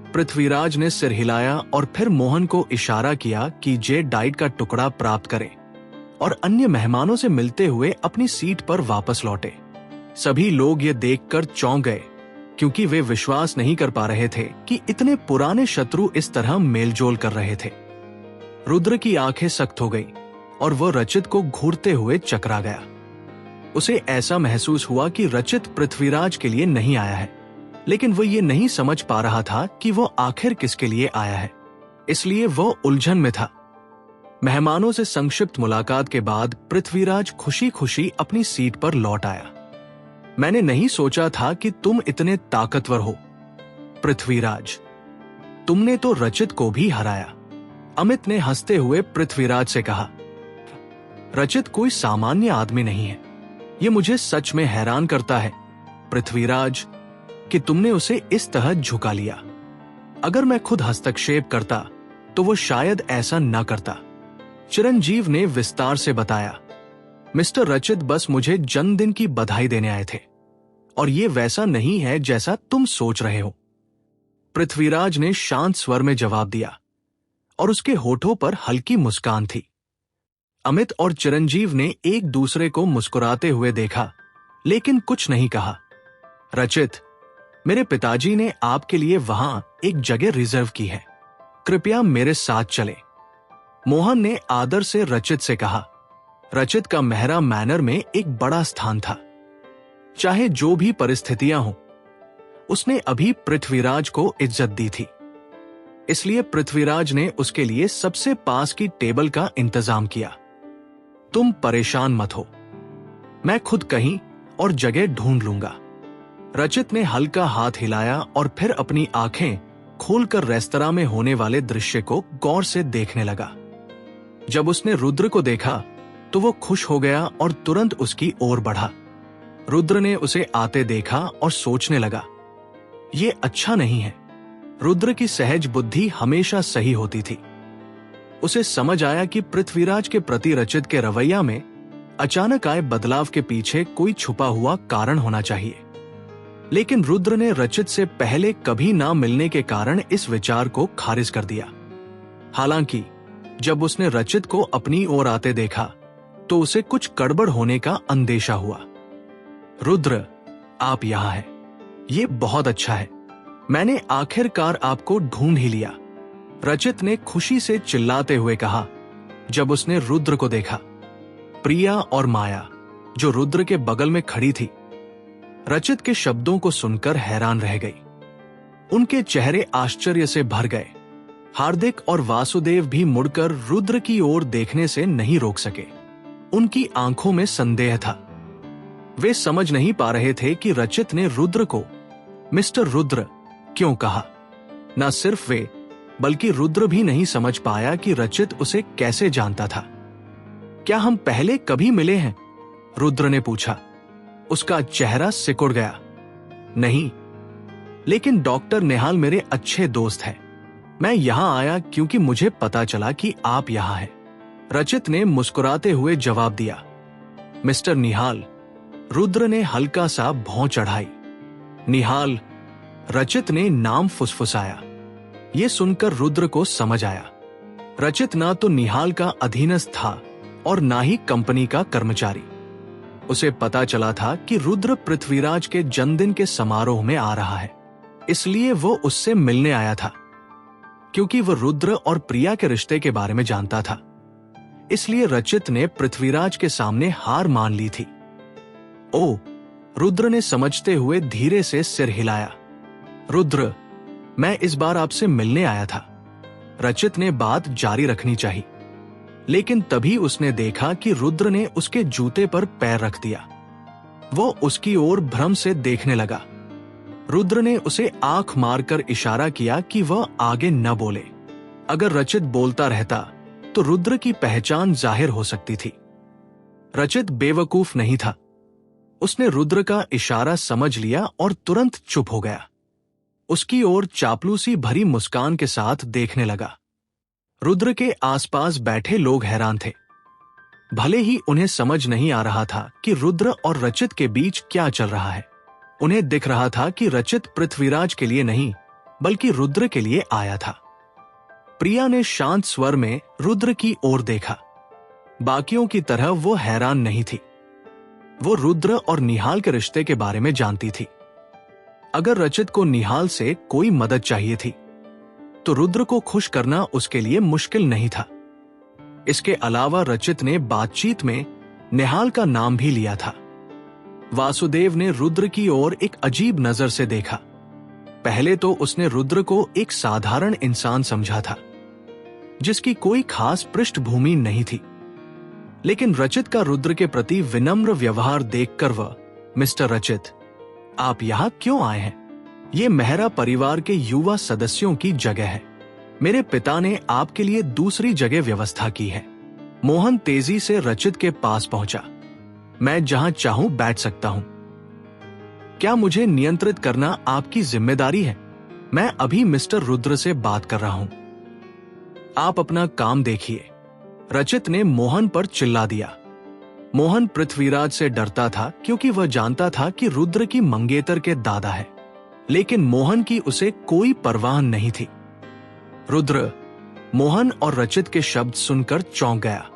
पृथ्वीराज ने सिर हिलाया और फिर मोहन को इशारा किया कि जे डाइट का टुकड़ा प्राप्त करे और अन्य मेहमानों से मिलते हुए अपनी सीट पर वापस लौटे। सभी लोग ये देखकर चौंक गए क्योंकि वे विश्वास नहीं कर पा रहे थे कि इतने पुराने शत्रु इस तरह मेलजोल कर रहे थे। रुद्र की आंखें सख्त हो गई और वह रचित को घूरते हुए चकरा गया। उसे ऐसा महसूस हुआ कि रचित पृथ्वीराज के लिए नहीं आया है, लेकिन वो ये नहीं समझ पा रहा था कि वो आखिर किसके लिए आया है, इसलिए वो उलझन में था। मेहमानों से संक्षिप्त मुलाकात के बाद पृथ्वीराज खुशी खुशी अपनी सीट पर लौट आया। मैंने नहीं सोचा था कि तुम इतने ताकतवर हो पृथ्वीराज, तुमने तो रचित को भी हराया, अमित ने हंसते हुए पृथ्वीराज से कहा। रचित कोई सामान्य आदमी नहीं है, ये मुझे सच में हैरान करता है पृथ्वीराज कि तुमने उसे इस तरह झुका लिया। अगर मैं खुद हस्तक्षेप करता तो वो शायद ऐसा न करता, चिरंजीव ने विस्तार से बताया। मिस्टर रचित बस मुझे जन्मदिन की बधाई देने आए थे और ये वैसा नहीं है जैसा तुम सोच रहे हो, पृथ्वीराज ने शांत स्वर में जवाब दिया और उसके होठों पर हल्की मुस्कान थी। अमित और चिरंजीव ने एक दूसरे को मुस्कुराते हुए देखा लेकिन कुछ नहीं कहा। रचित, मेरे पिताजी ने आपके लिए वहां एक जगह रिजर्व की है, कृपया मेरे साथ चले, मोहन ने आदर से रचित से कहा। रचित का मेहरा मैनर में एक बड़ा स्थान था। चाहे जो भी परिस्थितियां हों, उसने अभी पृथ्वीराज को इज्जत दी थी, इसलिए पृथ्वीराज ने उसके लिए सबसे पास की टेबल का इंतजाम किया। तुम परेशान मत हो, मैं खुद कहीं और जगह ढूंढ लूंगा, रचित ने हल्का हाथ हिलाया और फिर अपनी आंखें खोलकर रेस्तरां में होने वाले दृश्य को गौर से देखने लगा। जब उसने रुद्र को देखा तो वो खुश हो गया और तुरंत उसकी ओर बढ़ा। रुद्र ने उसे आते देखा और सोचने लगा, ये अच्छा नहीं है। रुद्र की सहज बुद्धि हमेशा सही होती थी। उसे समझ आया कि पृथ्वीराज के प्रति रचित के रवैया में अचानक आए बदलाव के पीछे कोई छुपा हुआ कारण होना चाहिए। लेकिन रुद्र ने रचित से पहले कभी ना मिलने के कारण इस विचार को खारिज कर दिया। हालांकि जब उसने रचित को अपनी ओर आते देखा तो उसे कुछ गड़बड़ होने का अंदेशा हुआ। रुद्र, आप यहाँ हैं। ये बहुत अच्छा है। मैंने आखिरकार आपको ढूंढ ही लिया, रचित ने खुशी से चिल्लाते हुए कहा जब उसने रुद्र को देखा। प्रिया और माया, जो रुद्र के बगल में खड़ी थी, रचित के शब्दों को सुनकर हैरान रह गई। उनके चेहरे आश्चर्य से भर गए। हार्दिक और वासुदेव भी मुड़कर रुद्र की ओर देखने से नहीं रोक सके। उनकी आंखों में संदेह था। वे समझ नहीं पा रहे थे कि रचित ने रुद्र को मिस्टर रुद्र क्यों कहा। न सिर्फ वे, बल्कि रुद्र भी नहीं समझ पाया कि रचित उसे कैसे जानता था। क्या हम पहले कभी मिले हैं? रुद्र ने पूछा। उसका चेहरा सिकुड़ गया। नहीं, लेकिन डॉक्टर निहाल मेरे अच्छे दोस्त हैं। मैं यहां आया क्योंकि मुझे पता चला कि आप यहां हैं, रचित ने मुस्कुराते हुए जवाब दिया। मिस्टर निहाल, रुद्र ने हल्का सा भौं चढ़ाई। निहाल, रचित ने नाम फुसफुसाया। यह सुनकर रुद्र को समझ आया, रचित ना तो निहाल का अधीनस्थ था और ना ही कंपनी का कर्मचारी। उसे पता चला था कि रुद्र पृथ्वीराज के जन्मदिन के समारोह में आ रहा है, इसलिए वो उससे मिलने आया था। क्योंकि वह रुद्र और प्रिया के रिश्ते के बारे में जानता था, इसलिए रचित ने पृथ्वीराज के सामने हार मान ली थी। ओ, रुद्र ने समझते हुए धीरे से सिर हिलाया। रुद्र, मैं इस बार आपसे मिलने आया था। रचित ने बात जारी रखनी चाहिए, लेकिन तभी उसने देखा कि रुद्र ने उसके जूते पर पैर रख दिया। वो उसकी ओर भ्रम से देखने लगा। रुद्र ने उसे आंख मारकर इशारा किया कि वह आगे न बोले। अगर रचित बोलता रहता तो रुद्र की पहचान जाहिर हो सकती थी। रचित बेवकूफ नहीं था। उसने रुद्र का इशारा समझ लिया और तुरंत चुप हो गया। उसकी ओर चापलूसी भरी मुस्कान के साथ देखने लगा। रुद्र के आसपास बैठे लोग हैरान थे। भले ही उन्हें समझ नहीं आ रहा था कि रुद्र और रचित के बीच क्या चल रहा है। उन्हें दिख रहा था कि रचित पृथ्वीराज के लिए नहीं, बल्कि रुद्र के लिए आया था। प्रिया ने शांत स्वर में रुद्र की ओर देखा। बाकियों की तरह वो हैरान नहीं थी। वो रुद्र और निहाल के रिश्ते के बारे में जानती थी। अगर रचित को निहाल से कोई मदद चाहिए थी, तो रुद्र को खुश करना उसके लिए मुश्किल नहीं था। इसके अलावा रचित ने बातचीत में निहाल का नाम भी लिया था। वासुदेव ने रुद्र की ओर एक अजीब नजर से देखा। पहले तो उसने रुद्र को एक साधारण इंसान समझा था, जिसकी कोई खास पृष्ठभूमि नहीं थी। लेकिन रचित का रुद्र के प्रति विनम्र व्यवहार देखकर वह, मिस्टर रचित, आप यहां क्यों आए हैं? ये मेहरा परिवार के युवा सदस्यों की जगह है। मेरे पिता ने आपके लिए दूसरी जगह व्यवस्था की है। मोहन तेजी से रचित के पास पहुंचा। मैं जहां चाहूं बैठ सकता हूं। क्या मुझे नियंत्रित करना आपकी जिम्मेदारी है? मैं अभी मिस्टर रुद्र से बात कर रहा हूं। आप अपना काम देखिए, रचित ने मोहन पर चिल्ला दिया। मोहन पृथ्वीराज से डरता था क्योंकि वह जानता था कि रुद्र की मंगेतर के दादा है, लेकिन मोहन की उसे कोई परवाह नहीं थी। रुद्र, मोहन और रचित के शब्द सुनकर चौंक गया।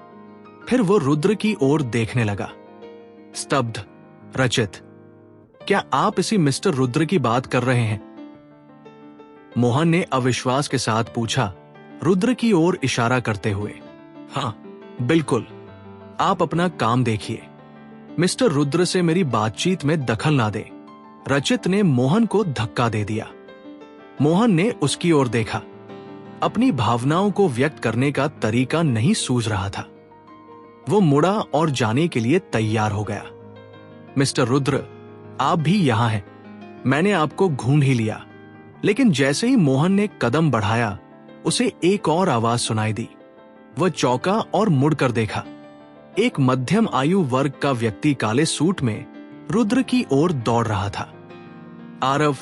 फिर वो रुद्र की ओर देखने लगा। स्तब्ध। रचित, क्या आप इसी मिस्टर रुद्र की बात कर रहे हैं? मोहन ने अविश्वास के साथ पूछा, रुद्र की ओर इशारा करते हुए। हाँ, बिल्कुल। आप अपना काम देखिए। मिस्टर रुद्र से मेरी बातचीत में दखल ना दे। रचित ने मोहन को धक्का दे दिया। मोहन ने उसकी ओर देखा। अपनी भावनाओं को व्यक्त करने का तरीका नहीं सूझ रहा था। वो मुड़ा और जाने के लिए तैयार हो गया। मिस्टर रुद्र, आप भी यहां हैं। मैंने आपको ढूंढ ही लिया। लेकिन जैसे ही मोहन ने कदम बढ़ाया, उसे एक और आवाज सुनाई दी। वह चौंका और मुड़कर देखा। एक मध्यम आयु वर्ग का व्यक्ति काले सूट में रुद्र की ओर दौड़ रहा था। आरव।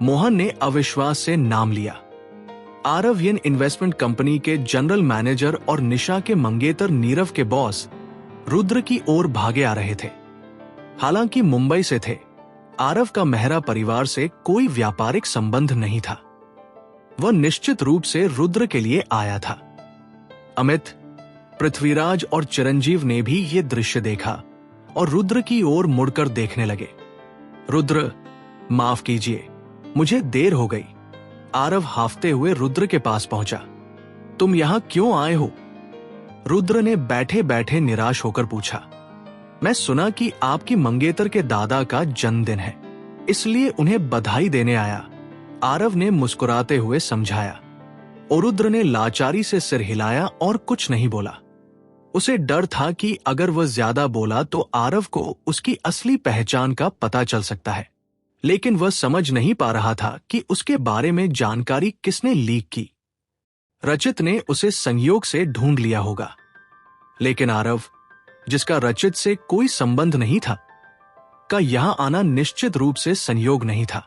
मोहन ने अविश्वास से नाम लिया। आरवयन इन्वेस्टमेंट कंपनी के जनरल मैनेजर और निशा के मंगेतर नीरव के बॉस रुद्र की ओर भागे आ रहे थे। हालांकि मुंबई से थे, आरव का मेहरा परिवार से कोई व्यापारिक संबंध नहीं था। वह निश्चित रूप से रुद्र के लिए आया था। अमित, पृथ्वीराज और चिरंजीव ने भी ये दृश्य देखा और रुद्र की ओर मुड़कर देखने लगे। रुद्र, माफ कीजिए, मुझे देर हो गई। आरव हाफते हुए रुद्र के पास पहुंचा। तुम यहां क्यों आए हो? रुद्र ने बैठे बैठे निराश होकर पूछा। मैं सुना कि आपकी मंगेतर के दादा का जन्मदिन है, इसलिए उन्हें बधाई देने आया, आरव ने मुस्कुराते हुए समझाया। और रुद्र ने लाचारी से सिर हिलाया और कुछ नहीं बोला। उसे डर था कि अगर वह ज्यादा बोला तो आरव को उसकी असली पहचान का पता चल सकता है, लेकिन वह समझ नहीं पा रहा था कि उसके बारे में जानकारी किसने लीक की। रचित ने उसे संयोग से ढूंढ लिया होगा, लेकिन आरव, जिसका रचित से कोई संबंध नहीं था, का यहां आना निश्चित रूप से संयोग नहीं था।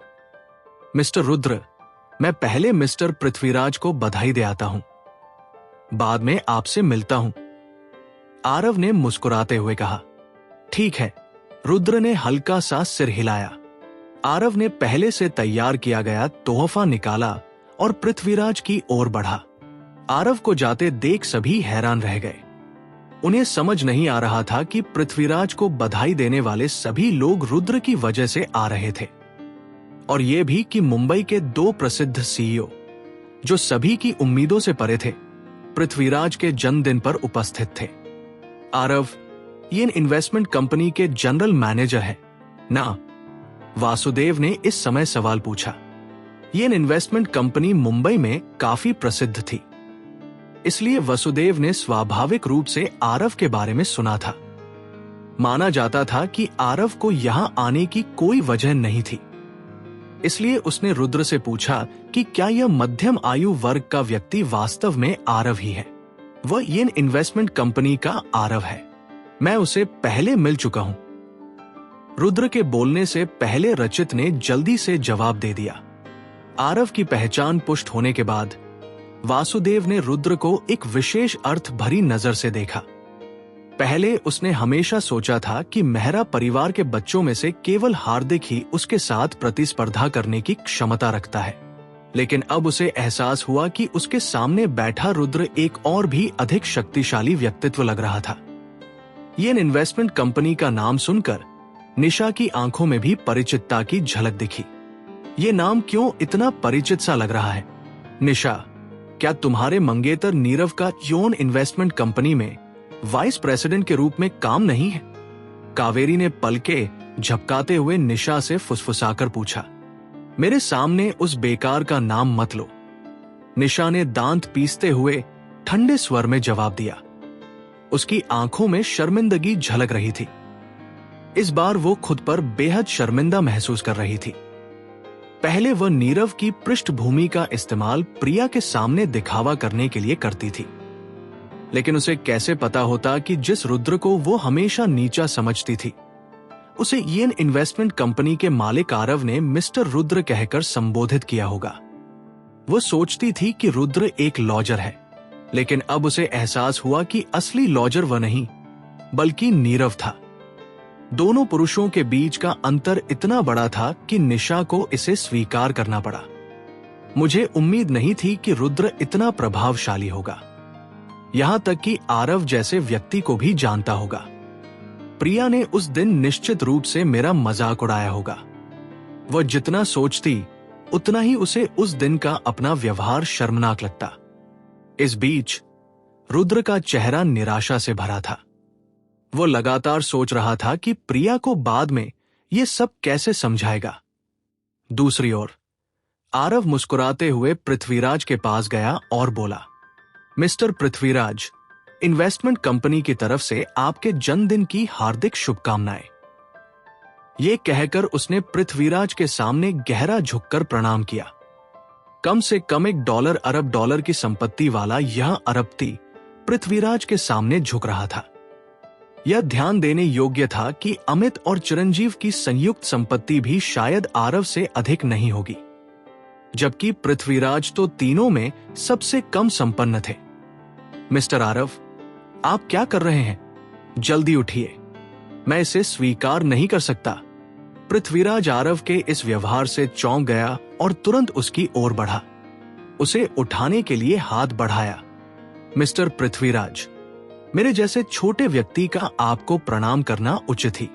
मिस्टर रुद्र, मैं पहले मिस्टर पृथ्वीराज को बधाई दे आता हूं, बाद में आपसे मिलता हूं, आरव ने मुस्कुराते हुए कहा। ठीक है, रुद्र ने हल्का सा सिर हिलाया। आरव ने पहले से तैयार किया गया तोहफा निकाला और पृथ्वीराज की ओर बढ़ा। आरव को जाते देख सभी हैरान रह गए। उन्हें समझ नहीं आ रहा था कि पृथ्वीराज को बधाई देने वाले सभी लोग रुद्र की वजह से आ रहे थे, और यह भी कि मुंबई के 2 प्रसिद्ध सीईओ, जो सभी की उम्मीदों से परे थे, पृथ्वीराज के जन्मदिन पर उपस्थित थे। आरव, ये इन्वेस्टमेंट कंपनी के जनरल मैनेजर है ना? वासुदेव ने इस समय सवाल पूछा। ये इन्वेस्टमेंट कंपनी मुंबई में काफी प्रसिद्ध थी, इसलिए वसुदेव ने स्वाभाविक रूप से आरव के बारे में सुना था। माना जाता था कि आरव को यहां आने की कोई वजह नहीं थी, इसलिए उसने रुद्र से पूछा कि क्या यह मध्यम आयु वर्ग का व्यक्ति वास्तव में आरव ही है? वह येन इन्वेस्टमेंट कंपनी का आरव है। मैं उसे पहले मिल चुका हूं। रुद्र के बोलने से पहले रचित ने जल्दी से जवाब दे दिया। आरव की पहचान पुष्ट होने के बाद वासुदेव ने रुद्र को एक विशेष अर्थ भरी नजर से देखा। पहले उसने हमेशा सोचा था कि मेहरा परिवार के बच्चों में से केवल हार्दिक ही उसके साथ प्रतिस्पर्धा करने की क्षमता रखता है, लेकिन अब उसे एहसास हुआ कि उसके सामने बैठा रुद्र एक और भी अधिक शक्तिशाली व्यक्तित्व लग रहा था। ये इन्वेस्टमेंट कंपनी का नाम सुनकर निशा की आंखों में भी परिचितता की झलक दिखी। ये नाम क्यों इतना परिचित सा लग रहा है? निशा, क्या तुम्हारे मंगेतर नीरव का योन इन्वेस्टमेंट कंपनी में वाइस प्रेसिडेंट के रूप में काम नहीं है? कावेरी ने पलके झपकाते हुए निशा से फुसफुसाकर पूछा। मेरे सामने उस बेकार का नाम मत लो, निशा ने दांत पीसते हुए ठंडे स्वर में जवाब दिया। उसकी आंखों में शर्मिंदगी झलक रही थी। इस बार वो खुद पर बेहद शर्मिंदा महसूस कर रही थी। पहले वह नीरव की पृष्ठभूमि का इस्तेमाल प्रिया के सामने दिखावा करने के लिए करती थी, लेकिन उसे कैसे पता होता कि जिस रुद्र को वो हमेशा नीचा समझती थी, उसे येन इन्वेस्टमेंट कंपनी के मालिक आरव ने मिस्टर रुद्र कहकर संबोधित किया होगा। वो सोचती थी कि रुद्र एक लॉजर है, लेकिन अब उसे एहसास हुआ कि असली लॉजर वह नहीं बल्कि नीरव था। दोनों पुरुषों के बीच का अंतर इतना बड़ा था कि निशा को इसे स्वीकार करना पड़ा। मुझे उम्मीद नहीं थी कि रुद्र इतना प्रभावशाली होगा, यहां तक कि आरव जैसे व्यक्ति को भी जानता होगा। प्रिया ने उस दिन निश्चित रूप से मेरा मजाक उड़ाया होगा। वह जितना सोचती उतना ही उसे उस दिन का अपना व्यवहार शर्मनाक लगता। इस बीच रुद्र का चेहरा निराशा से भरा था। वो लगातार सोच रहा था कि प्रिया को बाद में ये सब कैसे समझाएगा। दूसरी ओर आरव मुस्कुराते हुए पृथ्वीराज के पास गया और बोला, मिस्टर पृथ्वीराज, इन्वेस्टमेंट कंपनी की तरफ से आपके जन्मदिन की हार्दिक शुभकामनाएं। ये कहकर उसने पृथ्वीराज के सामने गहरा झुककर प्रणाम किया। कम से कम $1 अरब डॉलर की संपत्ति वाला यह अरबपति पृथ्वीराज के सामने झुक रहा था। यह ध्यान देने योग्य था कि अमित और चिरंजीव की संयुक्त संपत्ति भी शायद आरव से अधिक नहीं होगी, जबकि पृथ्वीराज तो तीनों में सबसे कम संपन्न थे। मिस्टर आरव, आप क्या कर रहे हैं? जल्दी उठिए, मैं इसे स्वीकार नहीं कर सकता। पृथ्वीराज आरव के इस व्यवहार से चौंक गया और तुरंत उसकी ओर बढ़ा। उसे उठाने के लिए हाथ बढ़ाया। मिस्टर पृथ्वीराज, मेरे जैसे छोटे व्यक्ति का आपको प्रणाम करना उचित ही।